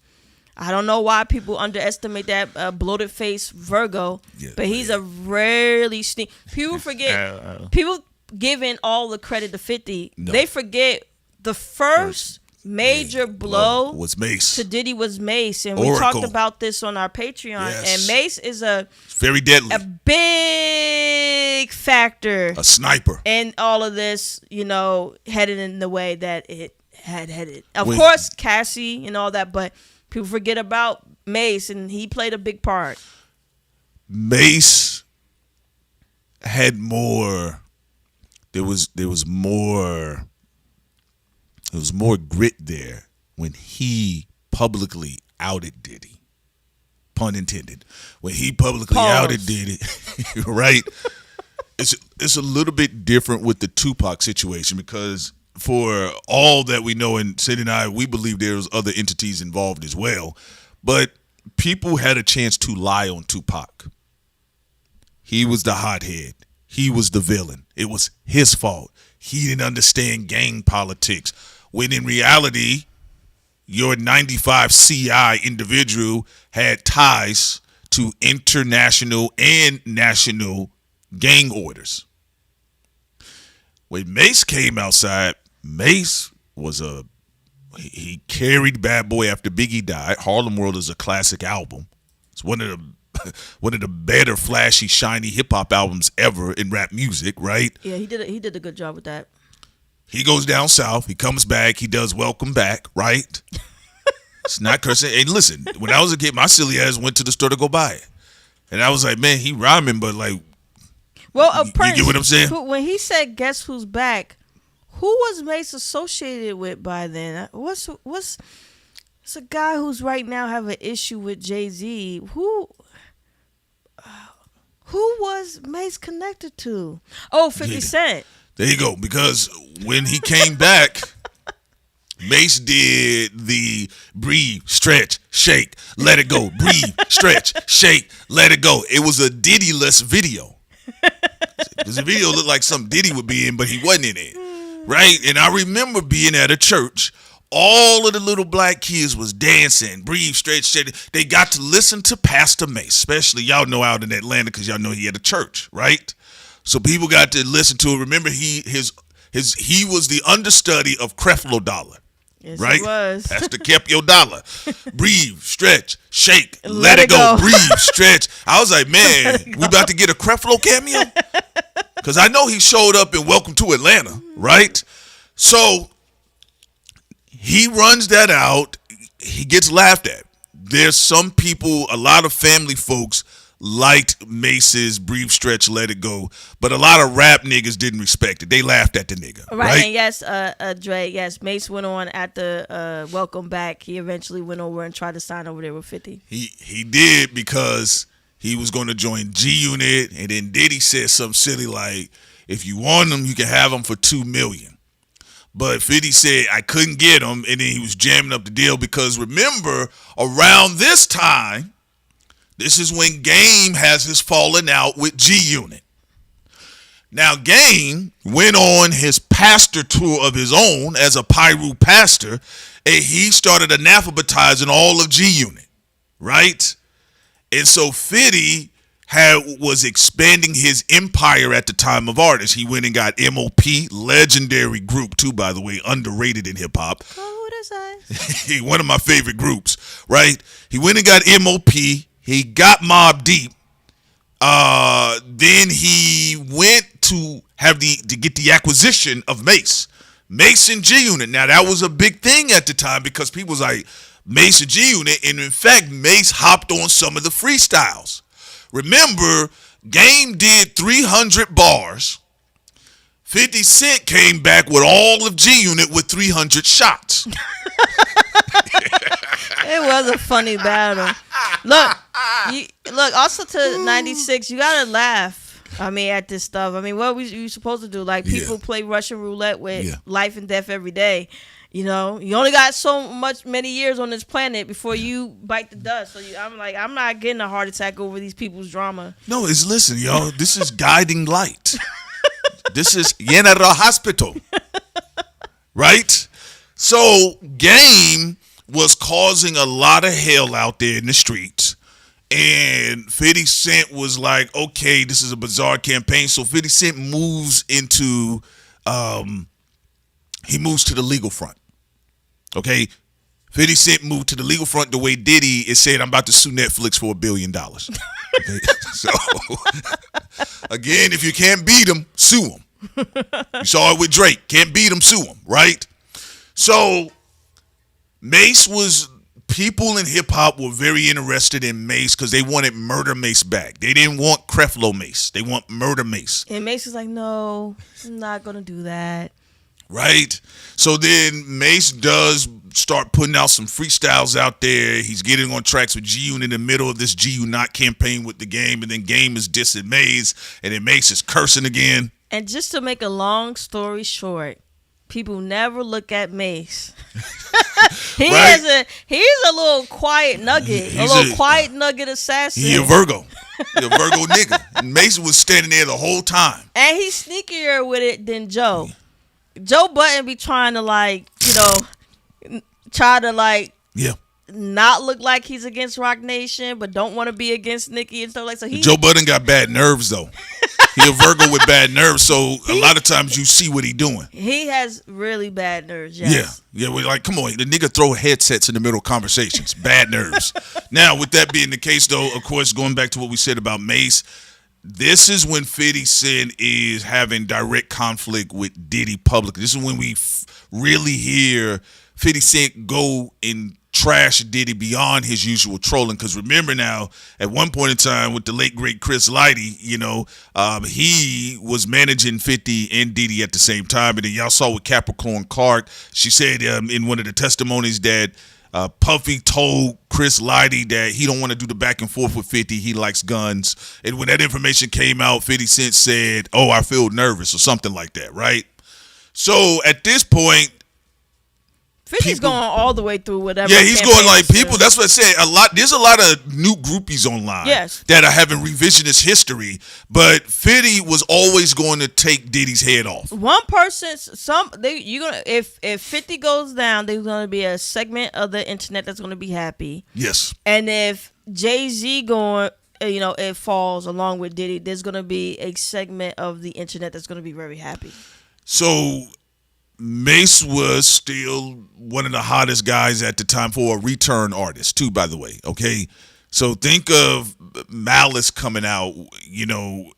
I don't know why people underestimate that bloated face Virgo, but he's a rarely sneaky. People forget. People giving all the credit to 50. No. They forget the first major blow was Mace to Diddy was Mace, and Oracle. we talked about this on our Patreon. Yes. And Mace is very deadly, a big factor, a sniper, and all of this, headed in the way that it had headed. Of course, Cassie and all that, but people forget about Mace, and he played a big part. Mace had more. There was more grit there when he publicly outed Diddy. Pun intended. When he publicly outed Diddy, right? It's a little bit different with the Tupac situation, because for all that we know, and Sid and I, we believe there's other entities involved as well, but people had a chance to lie on Tupac. He was the hothead. He was the villain. It was his fault. He didn't understand gang politics. When in reality, your 95 CI individual had ties to international and national gang orders. When Mace came outside, Mace was he carried Bad Boy after Biggie died. Harlem World is a classic album. It's one of the better flashy, shiny hip hop albums ever in rap music, right? Yeah, he did a good job with that. He goes down south. He comes back. He does Welcome Back, right? It's not cursing. And listen, when I was a kid, my silly ass went to the store to go buy it. And I was like, man, he rhyming, but like, Prince, you get what I'm saying? When he said, guess who's back, who was Mace associated with by then? What's it's a guy who's right now have an issue with Jay-Z. Who was Mace connected to? Oh, 50 Cent. There you go. Because when he came back, Mace did the breathe, stretch, shake, let it go. Breathe, stretch, shake, let it go. It was a Diddy-less video. Because the video looked like something Diddy would be in, but he wasn't in it. Right? And I remember being at a church. All of the little black kids was dancing, breathe, stretch, shake. They got to listen to Pastor Mace, especially y'all know out in Atlanta, because y'all know he had a church, right? So people got to listen to it. Remember, he was the understudy of Creflo Dollar. Yes, right? He was. Pastor kept your dollar. Breathe, stretch, shake, let it go. Breathe, stretch. I was like, man, we about to get a Creflo cameo? Because I know he showed up in Welcome to Atlanta, right? So he runs that out. He gets laughed at. There's some people, a lot of family folks liked Mace's breathe, stretch, let it go, but a lot of rap niggas didn't respect it. They laughed at the nigga. Right? And yes, Dre, yes, Mace went on at the Welcome Back. He eventually went over and tried to sign over there with 50. He did, because he was going to join G-Unit, and then Diddy said something silly like, if you want him, you can have him for $2 million. But 50 said, I couldn't get him, and then he was jamming up the deal, because remember, around this time, this is when Game has his falling out with G-Unit. Now, Game went on his pastor tour of his own as a Pyru pastor, and he started anathematizing all of G-Unit, right? And so 50 was expanding his empire at the time of artists. He went and got MOP, legendary group too, by the way, underrated in hip-hop. One of my favorite groups, right? He went and got MOP. He got Mobb Deep. Then he went to get the acquisition of Mace and G-Unit. Now that was a big thing at the time because people was like Mace and G-Unit, and in fact Mace hopped on some of the freestyles. Remember, Game did 300 bars. 50 Cent came back with all of G-Unit with 300 shots. It was a funny battle. Look. Also to 96, you gotta laugh. I mean, at this stuff. I mean, what was you supposed to do? Like, people play Russian roulette with life and death every day. You know, you only got many years on this planet before you bite the dust. So I'm not getting a heart attack over these people's drama. No, listen, y'all. This is guiding light. This is General Hospital, right? So Game was causing a lot of hell out there in the streets. And 50 Cent was like, okay, this is a bizarre campaign. So 50 Cent moves into, he moves to the legal front. Okay? 50 Cent moved to the legal front the way Diddy is saying, I'm about to sue Netflix for $1 billion. Okay? So, again, if you can't beat him, sue him. You saw it with Drake. Can't beat him, sue him, right? So, people in hip-hop were very interested in Mace because they wanted Murder Mace back. They didn't want Creflo Mace. They want Murder Mace. And Mace is like, no, I'm not going to do that. Right? So then Mace does start putting out some freestyles out there. He's getting on tracks with G-Unit in the middle of this G-Unit campaign with the Game, and then Game is dissing Mace, and then Mace is cursing again. And just to make a long story short, people never look at Mace. He's a little quiet nugget, quiet nugget assassin. He a Virgo. He a Virgo nigga. And Mason was standing there the whole time. And he's sneakier with it than Joe. Joe Budden be trying to not look like he's against Roc Nation, but don't want to be against Nicki and stuff like that. So Joe Budden got bad nerves though. He a Virgo with bad nerves, so a lot of times you see what he doing. He has really bad nerves. Yes. Yeah. We're like, come on, the nigga throw headsets in the middle of conversations. Bad nerves. Now, with that being the case, though, of course, going back to what we said about Mace, this is when 50 Cent is having direct conflict with Diddy publicly. This is when we really hear 50 Cent go and trash Diddy beyond his usual trolling. Because remember now, at one point in time with the late great Chris Lighty, he was managing 50 and Diddy at the same time. And then y'all saw with Capricorn Clark, she said in one of the testimonies that Puffy told Chris Lighty that he don't want to do the back and forth with 50. He likes guns. And when that information came out, 50 Cent said, "Oh, I feel nervous," or something like that, right? So at this point, 50's going all the way through whatever. Yeah, he's going like people. That's what I said. There's a lot of new groupies online. Yes. That are having revisionist history. But 50 was always going to take Diddy's head off. One person, if 50 goes down, there's gonna be a segment of the internet that's gonna be happy. Yes. And if Jay-Z it falls along with Diddy, there's gonna be a segment of the internet that's gonna be very happy. So Mace was still one of the hottest guys at the time for a return artist too, by the way. Okay. So think of Malice coming out,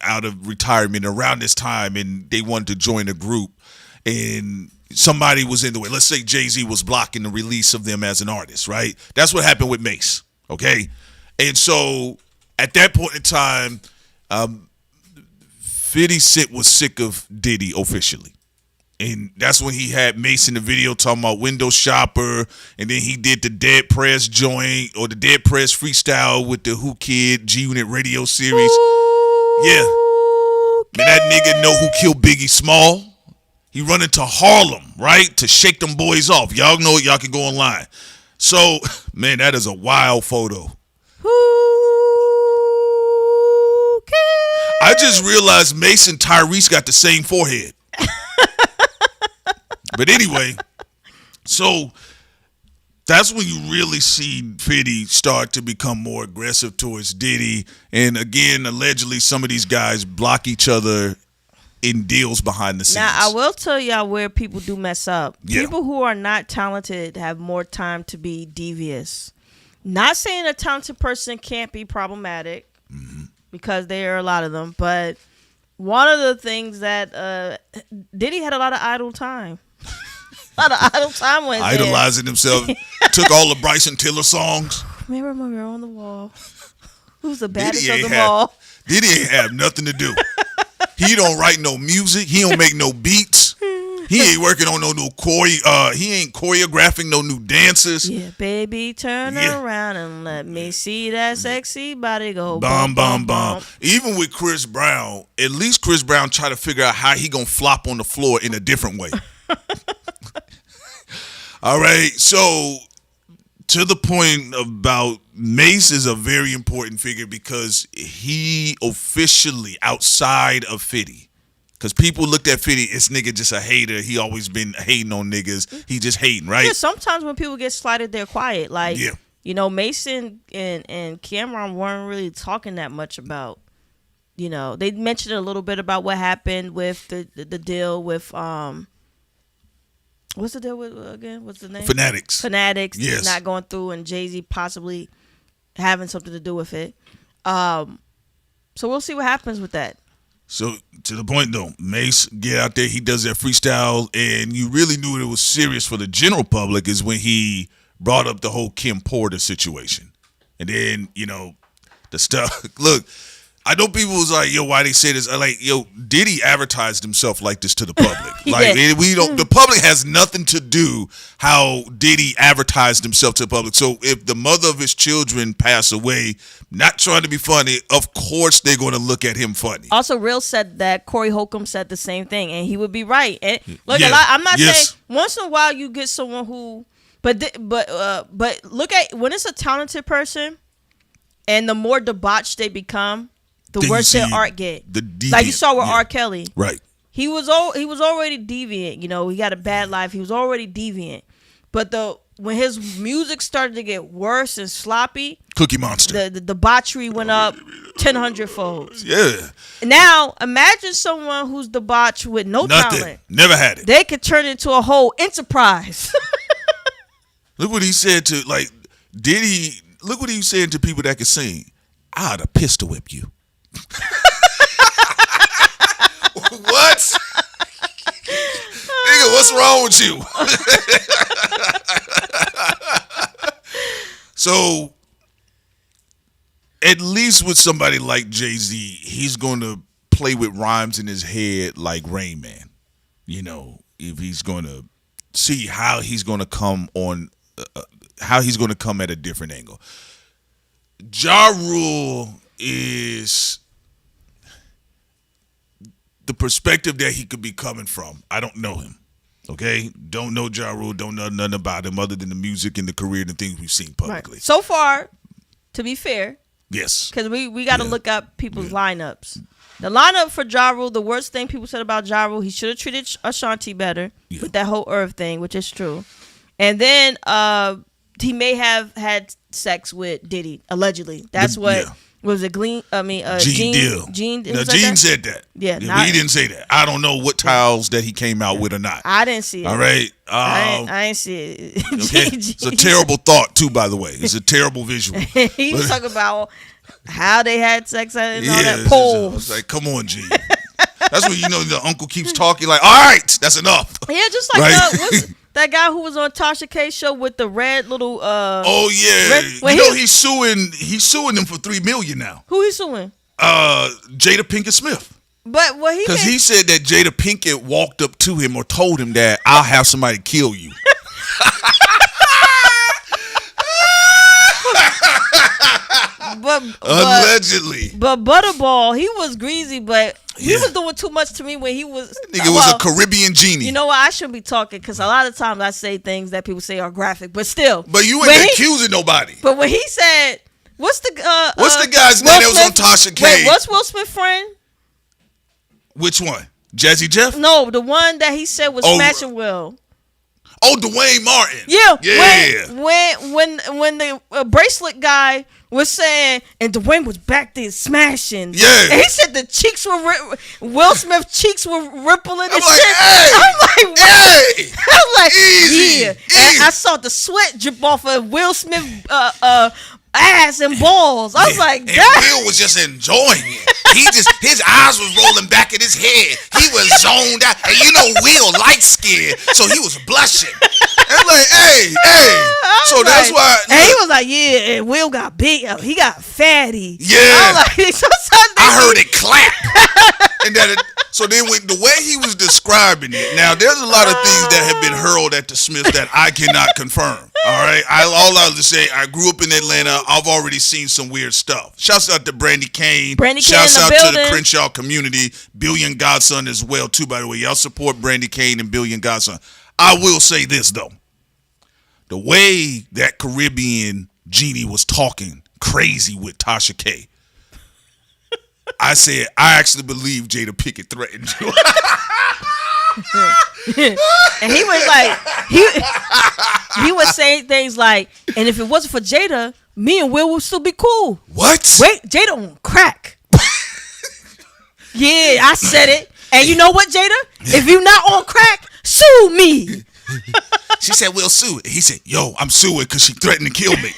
out of retirement around this time, and they wanted to join a group, and somebody was in the way. Let's say Jay-Z was blocking the release of them as an artist, right? That's what happened with Mace. Okay. And so at that point in time, 50 Cent was sick of Diddy officially. And that's when he had Mace in the video talking about window shopper. And then he did the Dead Press joint or the Dead Press freestyle with the Who Kid G-Unit radio series. Yeah. Man, that nigga know who killed Biggie Small. He run into Harlem, right? To shake them boys off. Y'all know it. Y'all can go online. So, man, that is a wild photo. I just realized Mace and Tyrese got the same forehead. But anyway, so that's when you really see 50 start to become more aggressive towards Diddy. And again, allegedly, some of these guys block each other in deals behind the scenes. Now, I will tell y'all where people do mess up. Yeah. People who are not talented have more time to be devious. Not saying a talented person can't be problematic, because there are a lot of them. But one of the things that Diddy had a lot of idle time. A lot of idle time when idolizing himself. Took all the Bryson Tiller songs. Mirror, mirror on the wall. Who's the baddest of them all? Diddy ain't have nothing to do. He don't write no music. He don't make no beats. He ain't working on no new he ain't choreographing no new dances. Yeah, baby, turn around and let me see that sexy body go bum, bum, bum. Even with Chris Brown, at least Chris Brown try to figure out how he gonna flop on the floor in a different way. All right, so to the point about Mace is a very important figure because he officially outside of 50. Because people looked at 50, this nigga just a hater. He always been hating on niggas. He just hating, right? Yeah, sometimes when people get slighted, they're quiet. Like, you know, Mason and Cameron weren't really talking that much about, you know, they mentioned a little bit about what happened with the deal with, what's the deal with, again? What's the name? Fanatics. Yes. Not going through and Jay-Z possibly having something to do with it. So we'll see what happens with that. So, to the point, though, Mace get out there, he does that freestyle, and you really knew it was serious for the general public is when he brought up the whole Kim Porter situation. And then, you know, the stuff. Look, I know people was like, yo, why they say this? I like, yo, Diddy advertised himself like this to the public. Like, we don't. The public has nothing to do how Diddy advertised himself to the public. So if the mother of his children pass away, not trying to be funny, of course they're going to look at him funny. Also, Real said that Corey Holcomb said the same thing, and he would be right. And look, I'm not saying once in a while you get someone who, but look at when it's a talented person, and the more debauched they become, the worse their art get. Like you saw with R. Kelly. Right. He was already deviant. You know, he got a bad life. He was already deviant. But when his music started to get worse and sloppy, Cookie Monster, the debauchery went up 1,000 folds. Yeah. Now imagine someone who's debauched with nothing, talent. Never had it. They could turn into a whole enterprise. Look what he said to Diddy. Look what he was saying to people that could sing. I ought to pistol whip you. What? Nigga, what's wrong with you? So, at least with somebody like Jay-Z, he's going to play with rhymes in his head like Rain Man. You know, if he's going to see how he's going to come on, how he's going to come at a different angle. Ja Rule is the perspective that he could be coming from. I don't know him. Okay? Don't know Ja Rule, don't know nothing about him other than the music and the career and the things we've seen publicly. Right. So far, to be fair. Yes. Because we got to look up people's lineups. The lineup for Ja Rule, the worst thing people said about Ja Rule, he should have treated Ashanti better with that whole Earth thing, which is true. And then he may have had sex with Diddy, allegedly. That's what... Was it Gene Deal? Gene said that. Yeah, but he didn't say that. I don't know what tiles that he came out with or not. I didn't see it. All right. I didn't see it. Okay. It's a terrible thought, too, by the way. It's a terrible visual. He was talking about how they had sex and all that polls. It's like, come on, Gene. That's when you know the uncle keeps talking like, all right, that's enough. Yeah, just like that guy who was on Tasha K's show with the red little oh yeah. He's suing them for $3 million now. Who he suing? Jada Pinkett Smith. But what because he said that Jada Pinkett walked up to him or told him that I'll have somebody kill you. But allegedly. But Butterball, he was greasy, but he was doing too much to me when he was. Nigga was a Caribbean genie. You know what? I shouldn't be talking because a lot of times I say things that people say are graphic, but still. But you ain't accusing nobody. But when he said, what's the guy's name that was on Tasha K? Wait, what's Will Smith's friend? Which one? Jazzy Jeff? No, the one that he said was smashing Will. Oh, Dwayne Martin. Yeah. Yeah. When the bracelet guy was saying, and Dwayne was back there smashing. Yeah. And he said the cheeks were Will Smith's cheeks were rippling and I'm like, shit. hey, I'm like, what? hey, I'm like, easy, yeah. easy. And I saw the sweat drip off of Will Smith ass and balls. I was like, and that. Will was just enjoying it. His eyes was rolling back in his head. He was zoned out. And you know Will light skinned, so he was blushing. And I'm like, hey. So that's why. And he was like, yeah, and Will got big. He got fatty. Yeah. I was like, I heard it clap. And so then with the way he was describing it, now there's a lot of things that have been hurled at the Smiths that I cannot confirm. All right, all I was say, I grew up in Atlanta. I've already seen some weird stuff. Shouts out to Brandy Kane. Shouts out to the Crenshaw community, Billion Godson as well too. By the way, y'all support Brandy Kane and Billion Godson. I will say this though, the way that Caribbean Genie was talking crazy with Tasha K. I said, I actually believe Jada Pinkett threatened you. And he was like, he was saying things like, and if it wasn't for Jada, me and Will would still be cool. What? Wait, Jada on crack. Yeah, I said it. And you know what, Jada? If you not on crack, sue me. She said, Will sue. He said, yo, I'm suing because she threatened to kill me.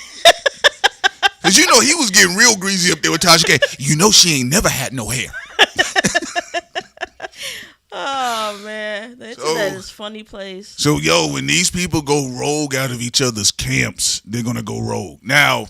Because you know he was getting real greasy up there with Tasha K. You know she ain't never had no hair. Oh, man. The internet is a funny place. So, yo, when these people go rogue out of each other's camps, they're going to go rogue. Now,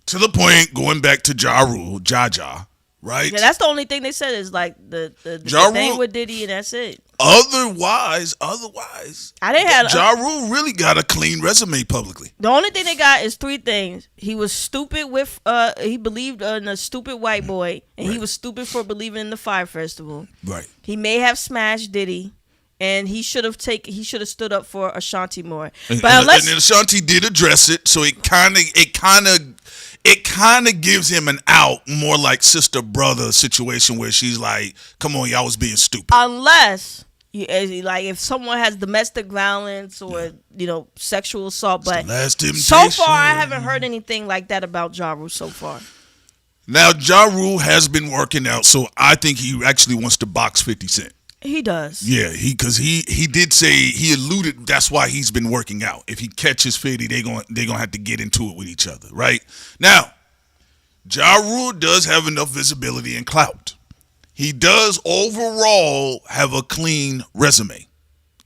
to the point, going back to Ja Rule, Jaja, right? Yeah, that's the only thing they said is like the thing with Diddy, and that's it. Otherwise, I didn't have Ja Rule really got a clean resume publicly. The only thing they got is three things. He was stupid with he believed in a stupid white boy, and he was stupid for believing in the Fire Festival. Right. He may have smashed Diddy, and he should have stood up for Ashanti more. But and Ashanti did address it, so it kind of gives him an out, more like sister brother situation where she's like, "Come on, y'all was being stupid." Unless like if someone has domestic violence or sexual assault, but so far I haven't heard anything like that about Ja Rule so far. Now Ja Rule has been working out, so I think he actually wants to box 50 Cent. He does. Yeah, because he did say, he alluded that's why he's been working out. If he catches 50, they're gonna have to get into it with each other, right? Now, Ja Rule does have enough visibility and clout. He does overall have a clean resume.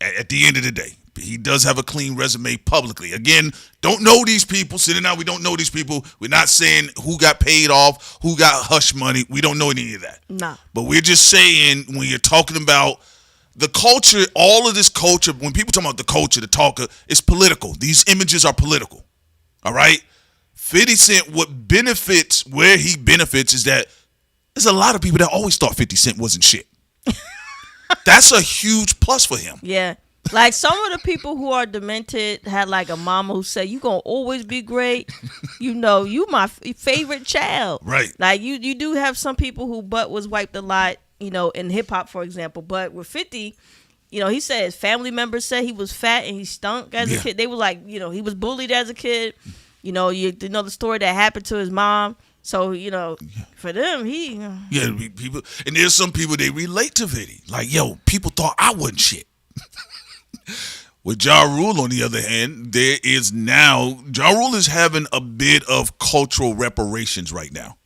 At the end of the day, he does have a clean resume publicly. Again, don't know these people. Sitting out, we don't know these people. We're not saying who got paid off, who got hush money. We don't know any of that. No. But we're just saying, when you're talking about the culture, all of this culture, when people talk about the culture, the talker, it's political. These images are political. All right? 50 Cent, where he benefits is that there's a lot of people that always thought 50 Cent wasn't shit. That's a huge plus for him. Yeah. Like some of the people who are demented had like a mama who said, you gonna always be great. You my favorite child. Right. Like you do have some people who butt was wiped a lot, in hip hop, for example. But with 50, he said his family members said he was fat and he stunk as a kid. They were like, he was bullied as a kid. You know the story that happened to his mom. So, for them, Yeah, people, and there's some people, they relate to Viddy. Like, yo, people thought I wasn't shit. With Ja Rule, on the other hand, Ja Rule is having a bit of cultural reparations right now.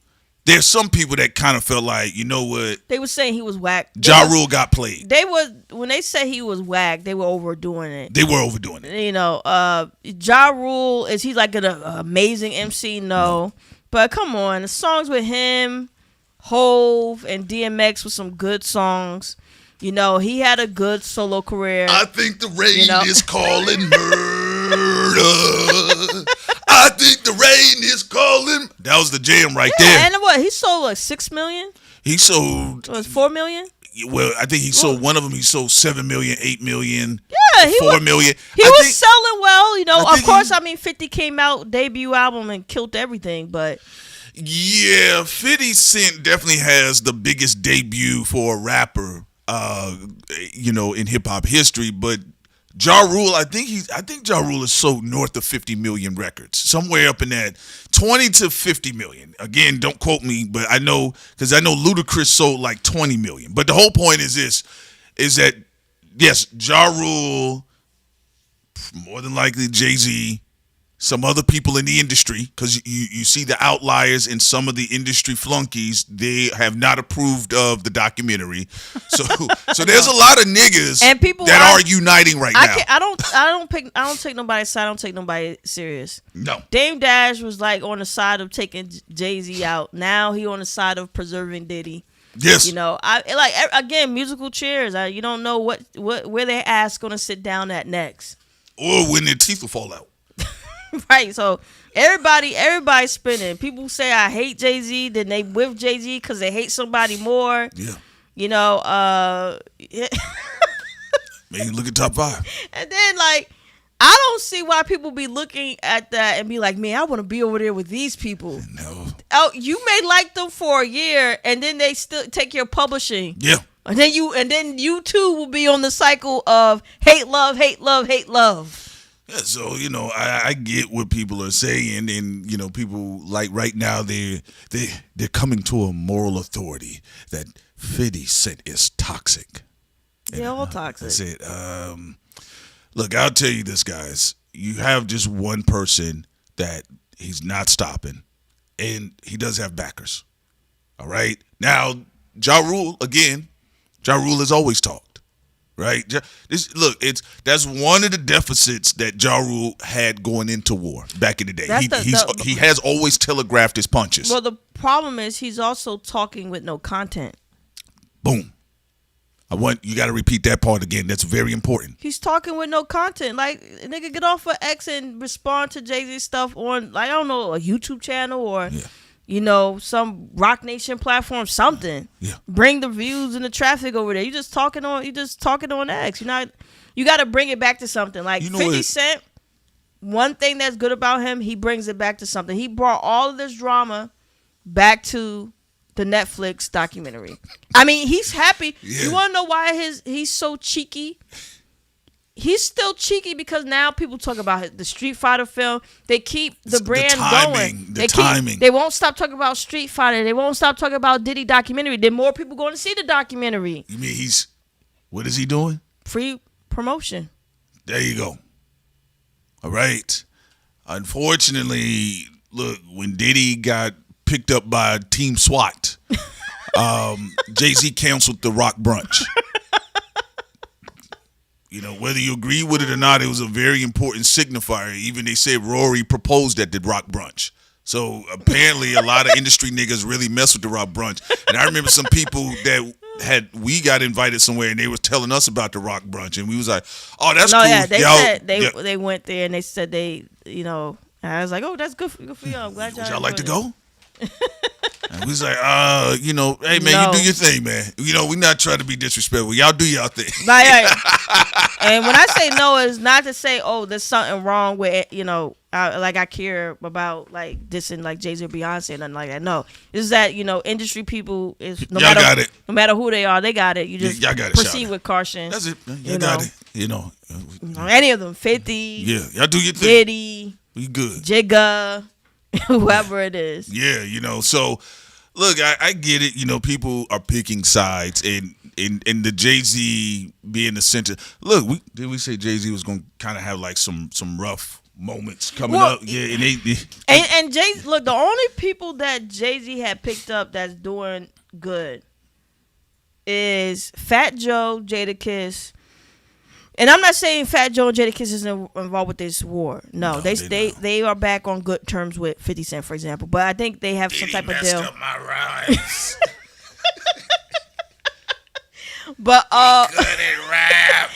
There's some people that kind of felt like, you know what? They were saying he was whack. Ja Rule got played. When they said he was whack, they were overdoing it. Ja Rule, is he like an amazing MC? No. But come on, the songs with him, Hov, and DMX were some good songs. He had a good solo career. I think the rain is calling murder. I think the rain is calling. That was the jam right there. And what? He sold like 6 million? He sold. It was 4 million? Well, I think he sold one of them. He sold 7 million, 8 million, yeah, 4 million. He was selling well. Of course, 50 came out, debut album, and killed everything. But Yeah, 50 Cent definitely has the biggest debut for a rapper, in hip hop history. But Ja Rule, I think Ja Rule has sold north of 50 million records, somewhere up in that 20 to 50 million. Again, don't quote me, but I know because I know Ludacris sold like 20 million. But the whole point is this: is that yes, Ja Rule, more than likely Jay-Z, some other people in the industry, because you see the outliers in some of the industry flunkies, they have not approved of the documentary. So there's a lot of niggas and people that are uniting right now. I don't take nobody's side. I don't take nobody serious. No. Dame Dash was like on the side of taking Jay-Z out. Now he on the side of preserving Diddy. Yes. Again, musical chairs. You don't know where their ass gonna sit down at next, or when their teeth will fall out. Right, so everybody's spinning. People say I hate Jay-Z, then they with Jay-Z because they hate somebody more. Yeah. Man, look at top 5. And then I don't see why people be looking at that and be like, man, I want to be over there with these people. No. Oh, you may like them for a year and then they still take your publishing. Yeah. And then you too will be on the cycle of hate, love, hate, love, hate, love. Yeah, so I get what people are saying, and people like right now they're coming to a moral authority that 50 Cent is toxic. They're all toxic. I said, look, I'll tell you this, guys. You have just one person that he's not stopping, and he does have backers. All right, now Ja Rule has always talked. Right, that's one of the deficits that Ja Rule had going into war back in the day. He has always telegraphed his punches. Well, the problem is he's also talking with no content. Boom. You got to repeat that part again. That's very important. He's talking with no content. Like, nigga, get off of X and respond to Jay-Z stuff on, I don't know, a YouTube channel or. Yeah. Some Roc Nation platform, something. Yeah. Bring the views and the traffic over there. You just talking on X. You got to bring it back to something. Like 50 Cent, one thing that's good about him, he brings it back to something. He brought all of this drama back to the Netflix documentary. I mean, he's happy. Yeah. You want to know why he's so cheeky? He's still cheeky because now people talk about the Street Fighter film. They keep the brand going. They won't stop talking about Street Fighter. They won't stop talking about Diddy documentary. Then more people going to see the documentary. You mean what is he doing? Free promotion. There you go. All right. Unfortunately, look, when Diddy got picked up by Team SWAT, Jay-Z canceled the Rock Brunch. Whether you agree with it or not, it was a very important signifier. Even they said Rory proposed at the Rock Brunch. So apparently a lot of industry niggas really mess with the Rock Brunch. And I remember some people that we got invited somewhere and they was telling us about the Rock Brunch. And we was like, oh, that's cool. Yeah, they said they went there and they said I was like, oh, that's good for you. I'm glad y'all like to go? And we was like, hey man, you do your thing, man. We not trying to be disrespectful. Y'all do y'all thing. Right. And when I say no, it's not to say, oh, there's something wrong with I care about like dissing like Jay-Z or Beyonce and nothing like that. No, it's that industry people is no matter who they are, they got it. You just proceed with caution. That's it. Y'all got it. Any of them, 50. Yeah, y'all do your thing. Diddy. We good. Jigga. Whoever it is. Yeah, so look, I get it, people are picking sides and the Jay-Z being the center. Look, did we say Jay-Z was gonna kinda have like some rough moments coming up? Yeah, and Jay, look, the only people that Jay-Z had picked up that's doing good is Fat Joe, Jadakiss. And I'm not saying Fat Joe and Jadakiss isn't involved with this war. No, they are back on good terms with 50 Cent, for example. But I think they have some type of deal. Up my rhymes. But good at rap.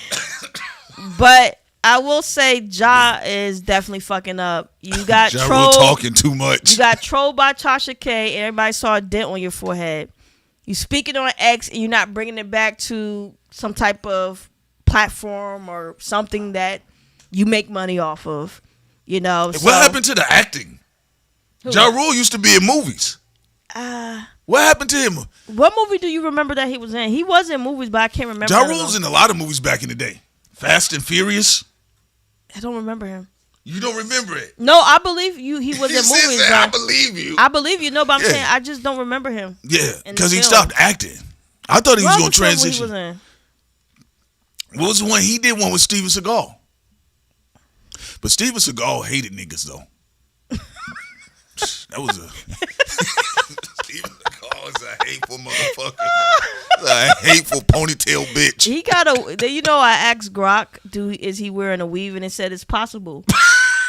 But I will say Ja is definitely fucking up. You got Ja trolled. talking too much. You got trolled by Tasha K. Everybody saw a dent on your forehead. You speaking on X and you're not bringing it back to some type of platform or something that you make money off of, What happened to the acting? Ja Rule used to be in movies. What happened to him? What movie do you remember that he was in? He was in movies, but I can't remember. Ja Rule was in a lot of movies back in the day. Fast and Furious. I don't remember him. You don't remember it? No, I believe you. He was in movies. I believe you. I believe you. No, but I'm saying I just don't remember him. Yeah, because he stopped acting. I thought he was going to transition. He was in? What was the one he did? One with Steven Seagal. But Steven Seagal hated niggas though. That was a Steven Seagal is a hateful motherfucker. A hateful ponytail bitch. He got a. You know, I asked Grok, is he wearing a weave, and it said it's possible.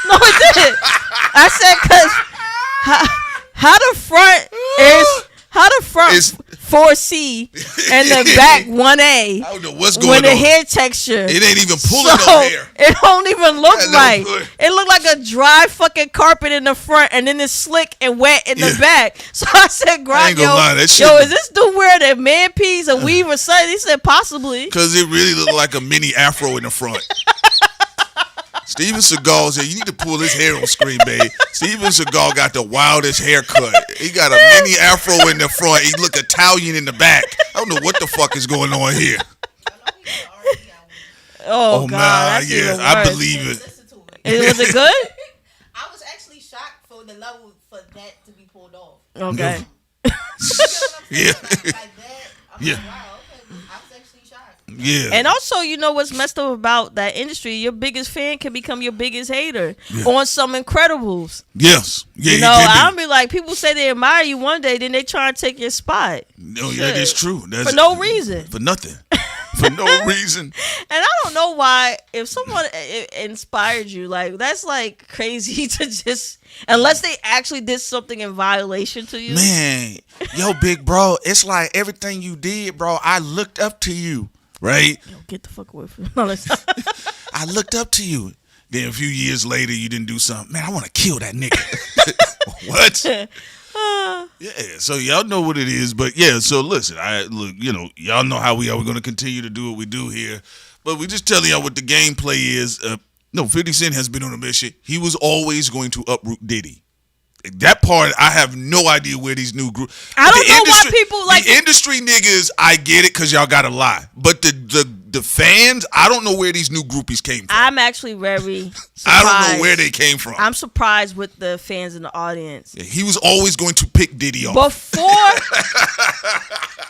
No, it did. I said because how the front is 4C and the back 1A. I don't know what's going on. When the hair texture, it ain't even pulling no hair. It don't even look right. It looked like a dry fucking carpet in the front, and then it's slick and wet in the back. So I said, "Grok, yo, is this dude wearing a man piece, a weave, or something?" He said, "Possibly." Because it really looked like a mini afro in the front. Steven Seagal said, "You need to pull his hair on screen, babe." Steven Seagal got the wildest haircut. He got a mini afro in the front. He look Italian in the back. I don't know what the fuck is going on here. Oh God, yeah, I believe it. Was it good? I was actually shocked for the level for that to be pulled off. Okay. Yeah. Yeah. Yeah. And also, you know what's messed up about that industry? Your biggest fan can become your biggest hater on some Incredibles. Yes. Yeah, you know, I'll be like, people say they admire you one day, then they try and take your spot. No, yeah, that's true. That's for no reason. For nothing. For no reason. And I don't know why, if someone inspired you, like, that's like crazy to just, unless they actually did something in violation to you. Man, yo, big bro, it's like everything you did, bro, I looked up to you. Right? Yo, get the fuck away from me. I looked up to you. Then a few years later, you didn't do something. Man, I want to kill that nigga. What? Yeah, so y'all know what it is. But yeah, so listen, y'all know how we are. We're going to continue to do what we do here. But we just telling y'all what the gameplay is. 50 Cent has been on a mission. He was always going to uproot Diddy. That part, I have no idea where these new groups. I don't know why people like the industry niggas. I get it because y'all gotta lie, but the fans, I don't know where these new groupies came from. I'm actually very surprised. I don't know where they came from. I'm surprised with the fans in the audience. Yeah, he was always going to pick Diddy off before,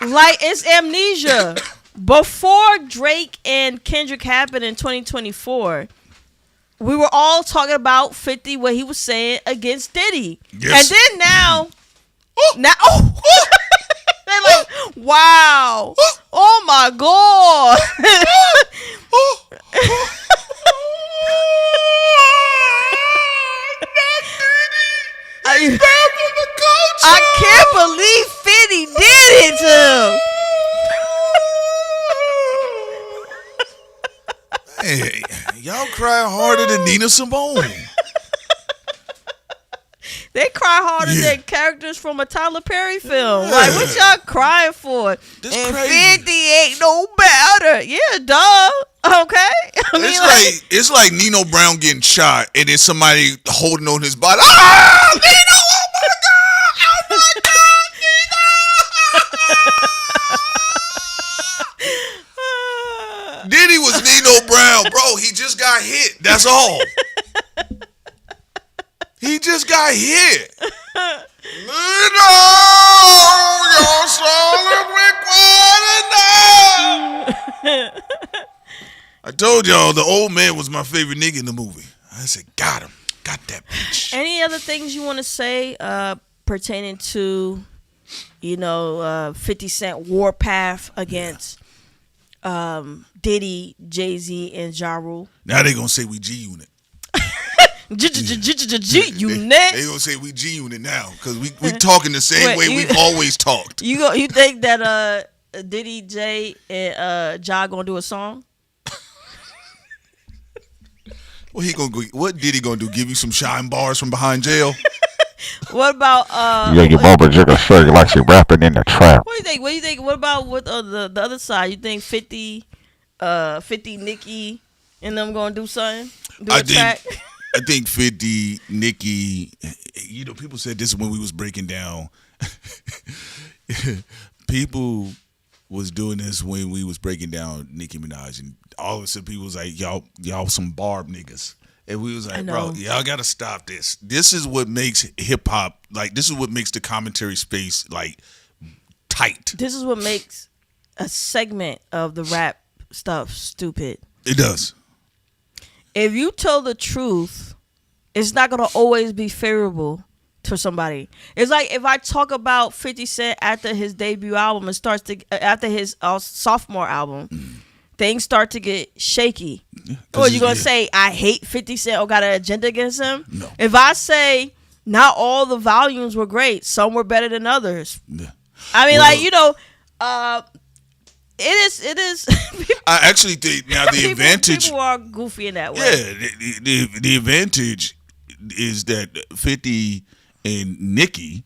like it's amnesia. Before Drake and Kendrick happened in 2024. We were all talking about 50, what he was saying against Diddy. Yes. And then now, they're like, wow. Oh my God. I can't believe 50 did it to him. Hey, y'all cry harder than Nina Simone. They cry harder than characters from a Tyler Perry film. Yeah. Like, what y'all crying for? This and crazy. 50 ain't no better. Yeah, duh. Okay. It's like Nino Brown getting shot and then somebody holding on his body. Ah, Nino! Oh my God! Oh my God, Nino! Diddy was Nino Brown, bro. He just got hit. That's all. He just got hit. Nino, your soul is required now. I told y'all the old man was my favorite nigga in the movie. I said, got him. Got that bitch. Any other things you want to say pertaining to, 50 Cent warpath against Diddy, Jay-Z, and Ja Rule? Now they gonna say we G-Unit. G-Unit? They gonna say we G-Unit now because we talking the same way we've always talked. You think that Diddy, Jay, and Ja gonna do a song? What Diddy gonna do? Give you some shine bars from behind jail? What about yeah, your mama jigger show you like she rapping in the trap. What do you think? What about with the other side? You think 50 Nicki and them gonna do something? Do a track? I think 50, Nicki, you know, people said this when we was breaking down. People was doing this when we was breaking down Nicki Minaj, and all of a sudden people was like, y'all some barb niggas. And we was like, bro, y'all gotta stop this. This is what makes hip hop, like, this is what makes the commentary space, like, tight. This is what makes a segment of the rap stuff stupid. It does. If you tell the truth, it's not gonna always be favorable to somebody. It's like if I talk about 50 Cent after his debut album, it starts to after his sophomore album, things start to get shaky. Or you gonna say I hate 50 Cent or got an agenda against him? No. If I say not all the volumes were great, some were better than others. Yeah. I mean, like, you know, it is. I actually think now the advantage. People are goofy in that way. Yeah, the advantage is that 50 and Nicki,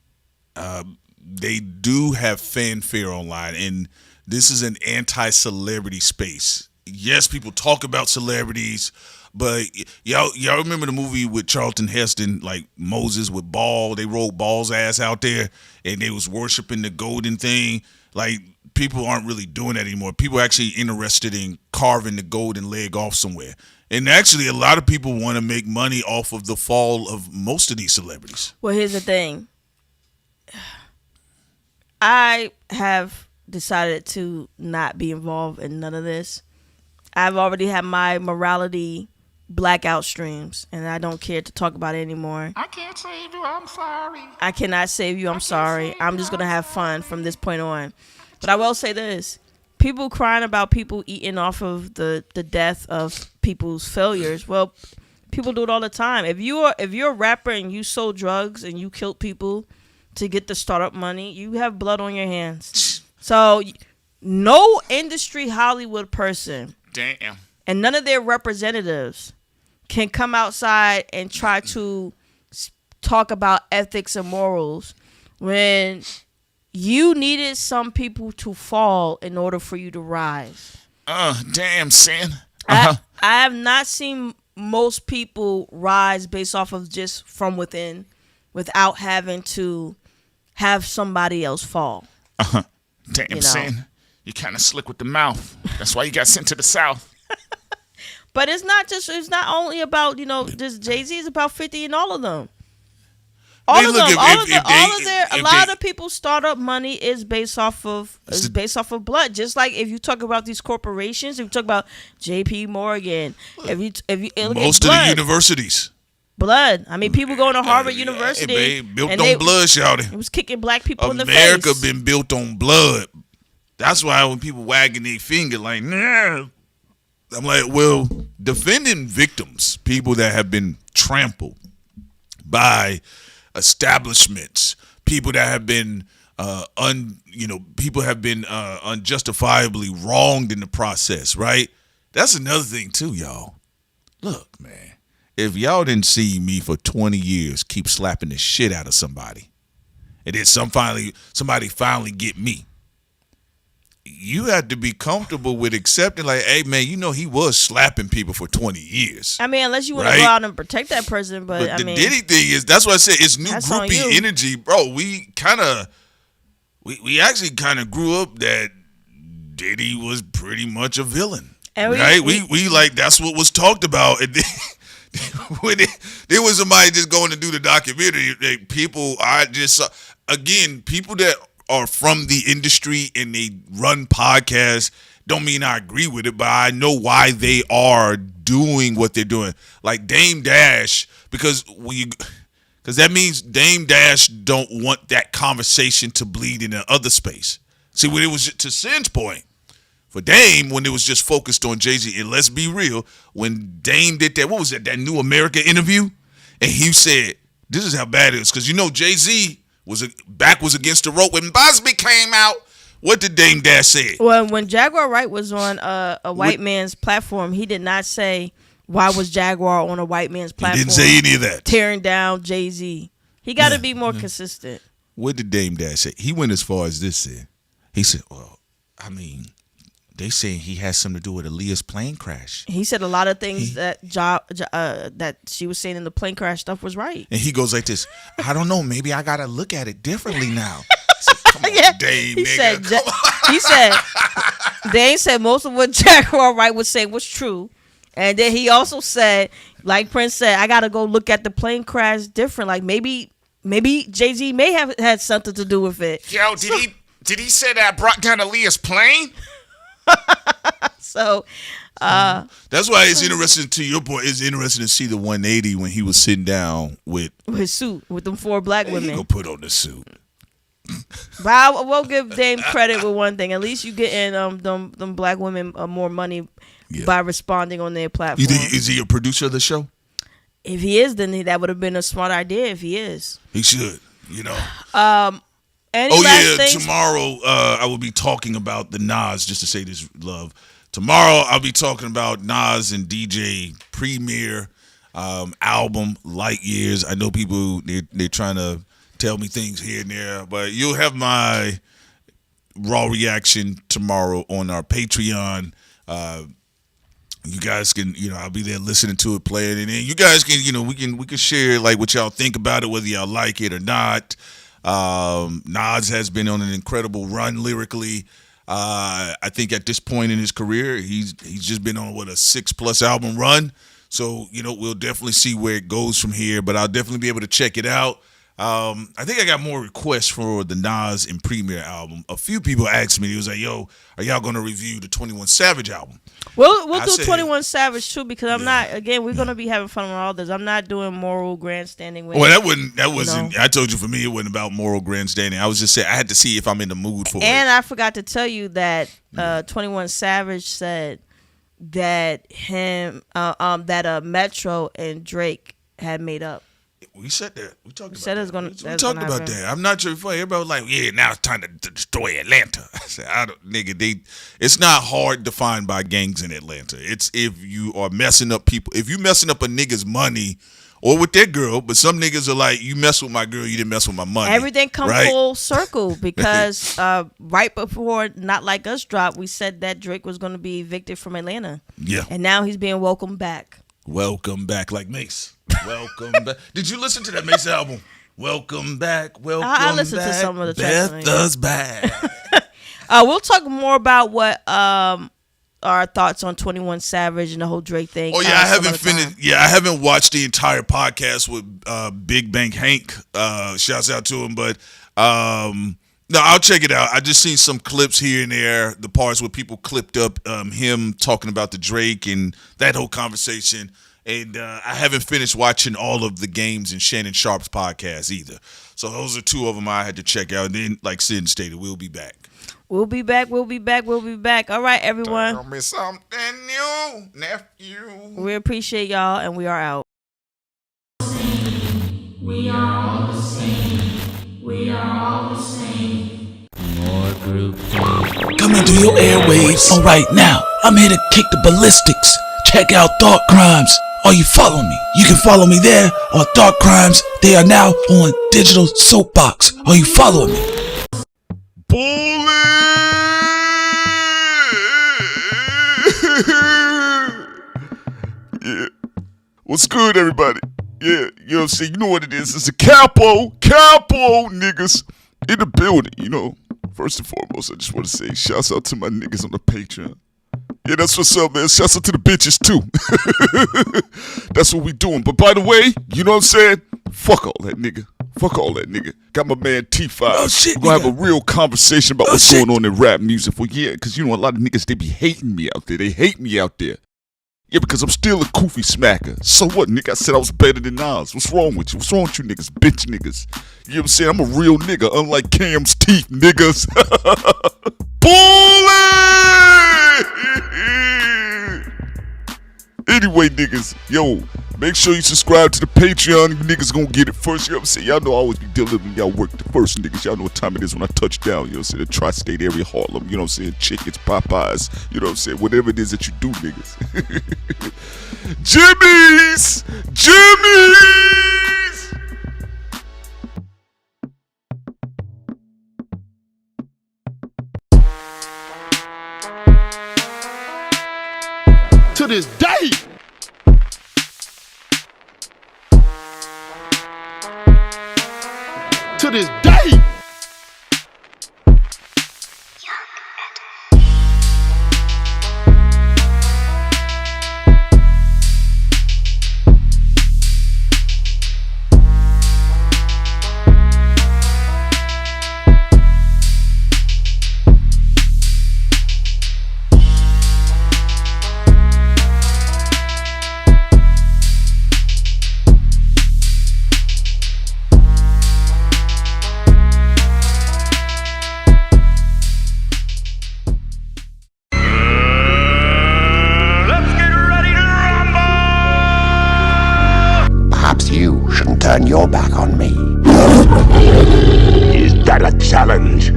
they do have fanfare online, and this is an anti-celebrity space. Yes, people talk about celebrities, but y'all remember the movie with Charlton Heston, like Moses with Ball? They rolled Ball's ass out there, and they was worshiping the golden thing. Like, people aren't really doing that anymore. People are actually interested in carving the golden leg off somewhere. And actually, a lot of people want to make money off of the fall of most of these celebrities. Well, here's the thing. I have decided to not be involved in none of this. I've already had my morality blackout streams, and I don't care to talk about it anymore. I can't save you, I'm sorry. I cannot save you, I'm sorry. I'm just going to have fun from this point on. But I will say this. People crying about people eating off of the death of people's failures. Well, people do it all the time. If you're a rapper and you sold drugs and you killed people to get the startup money, you have blood on your hands. So no industry Hollywood person and none of their representatives can come outside and try to talk about ethics and morals when you needed some people to fall in order for you to rise. Damn, Sin. I have not seen most people rise based off of just from within without having to have somebody else fall. Damn, you know? Sin. You kind of slick with the mouth. That's why you got sent to the South. But it's not only about, you know, just Jay-Z, it's about 50 and all of them. A lot of people's startup money is based off of blood. Just like if you talk about these corporations, if you talk about J.P. Morgan, if you look most at of the universities, blood. I mean, people going to Harvard University, hey, built on blood, shouting. It was kicking black people in the face. America been built on blood. That's why when people wagging their finger like, nah, I'm like, well, defending victims, people that have been trampled by establishments, people that have been unjustifiably wronged in the process, right? That's another thing too, y'all. Look, man, if y'all didn't see me for 20 years keep slapping the shit out of somebody, and then somebody finally get me, you have to be comfortable with accepting, like, hey, man, you know he was slapping people for 20 years. I mean, unless you want to go out and protect that person, but I mean, Diddy thing is, that's what I said, it's new groupie energy, bro. We actually kind of grew up that Diddy was pretty much a villain, and right? We like, that's what was talked about. And when there was somebody just going to do the documentary, people that are from the industry and they run podcasts, don't mean I agree with it, but I know why they are doing what they're doing. Like Dame Dash, because that means Dame Dash don't want that conversation to bleed in the other space. See, when it was, to Sin's point, for Dame, when it was just focused on Jay-Z, and let's be real, when Dame did that, what was that New America interview? And he said, this is how bad it is, because you know Jay-Z was against the rope. When Busby came out, what did Dame Dash say? Well, when Jaguar Wright was on a white man's platform, he did not say, why was Jaguar on a white man's platform? He didn't say any of that. Tearing down Jay-Z. He got to be more consistent. What did Dame Dash say? He went as far as this said. He said, well, I mean, They saying he has something to do with Aaliyah's plane crash. He said a lot of things that that she was saying in the plane crash stuff was right. And he goes like this, I don't know, maybe I got to look at it differently now. I said, come on, Dave, nigga. He said, Dave said most of what Jack Wright was saying was true. And then he also said, like Prince said, I got to go look at the plane crash different. Like maybe Jay-Z may have had something to do with it. Yo, did he say that brought down Aaliyah's plane? So that's why it's interesting, to your point, it's interesting to see the 180 when he was sitting down with his suit with them 4 black women. He go put on the suit. But I will give Dame credit with one thing. At least you getting them black women more money by responding on their platform. You think, is he a producer of the show? If he is, then that would have been a smart idea. If he is, he should. You know. Tomorrow I will be talking about the Nas. Just to say this, love. Tomorrow I'll be talking about Nas and DJ premiere album Light Years. I know people they're trying to tell me things here and there, but you'll have my raw reaction tomorrow on our Patreon. You guys can, I'll be there listening to it, playing, and then you guys can, we can share like what y'all think about it, whether y'all like it or not. Nas has been on an incredible run lyrically. I think at this point in his career, he's just been on a 6+ album run. So, we'll definitely see where it goes from here, but I'll definitely be able to check it out. I think I got more requests for the Nas and Premier album. A few people asked me, he was like, yo, are y'all going to review the 21 Savage album? We'll do 21 Savage too, because I'm not, again, we're going to be having fun with all this. I'm not doing moral grandstanding with that wasn't, I told you, for me, it wasn't about moral grandstanding. I was just saying, I had to see if I'm in the mood for it. And I forgot to tell you that 21 Savage said that Metro and Drake had made up. We said that. We talked about that. I'm not sure if everybody was like, yeah, now it's time to destroy Atlanta. I said, it's not hard defined by gangs in Atlanta. It's if you are messing up people. If you messing up a nigga's money or with their girl, but some niggas are like, you mess with my girl, you didn't mess with my money. Everything come full circle because right before Not Like Us dropped, we said that Drake was going to be evicted from Atlanta. Yeah. And now he's being welcomed back. Welcome back, like Mace. Welcome back. Did you listen to that Mace album? Welcome back. Welcome back. I listened to some of the tracks. Beth's back. We'll talk more about what our thoughts on 21 Savage and the whole Drake thing. Oh yeah, I haven't finished. Yeah, I haven't watched the entire podcast with Big Bank Hank. Shouts out to him, but no, I'll check it out. I just seen some clips here and there, the parts where people clipped up him talking about the Drake and that whole conversation. And I haven't finished watching all of the games in Shannon Sharp's podcast either. So those are two of them I had to check out. And then, like Sid stated, we'll be back. We'll be back. All right, everyone. Tell me something new, nephew. We appreciate y'all, and we are out. We are all the same. We are all the same. More group Coming through your airwaves. All right, now, I'm here to kick the ballistics. Check out Thought Crimes. Are you following me? You can follow me there on Thought Crimes. They are now on Digital Soapbox. Are you following me? Yeah. What's good, everybody? Yeah, you know what I'm saying? You know what it is. It's a capo niggas in the building, First and foremost, I just want to say shouts out to my niggas on the Patreon. Yeah, that's what's up, man. Shouts out to the bitches, too. That's what we doing. But by the way, you know what I'm saying? Fuck all that nigga. Got my man T5. Oh, shit, we're going to have a real conversation about what's going on in rap music. Well, yeah, because a lot of niggas, they be hating me out there. They hate me out there. Yeah, because I'm still a koofy smacker. So what, nigga? I said I was better than Nas. What's wrong with you? What's wrong with you niggas? Bitch niggas. You know what I'm saying? I'm a real nigga, unlike Cam's teeth, niggas. Anyway, niggas, yo, make sure you subscribe to the Patreon. You niggas gonna get it first. You know what I'm saying? Y'all know I always be delivering y'all work the first, niggas. Y'all know what time it is when I touch down. You know what I'm saying? The tri-state area, Harlem. You know what I'm saying? Chickens, Popeyes. You know what I'm saying? Whatever it is that you do, niggas. Jimmy's! To this day. To this day. Perhaps you shouldn't turn your back on me. Is that a challenge?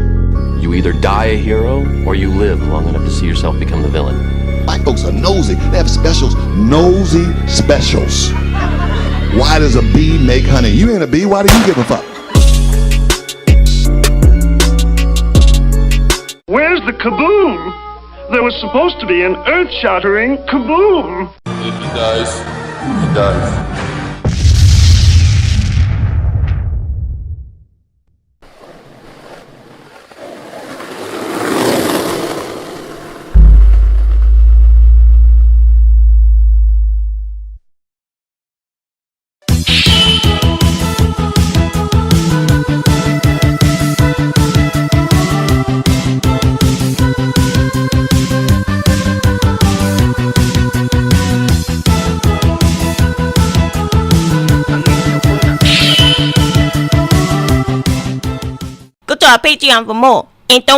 You either die a hero or you live long enough to see yourself become the villain. White folks are nosy. They have specials. Nosy specials. Why does a bee make honey? You ain't a bee. Why do you give a fuck? Where's the kaboom? There was supposed to be an earth-shattering kaboom. If he dies, he dies. Go to our Patreon for more. And don't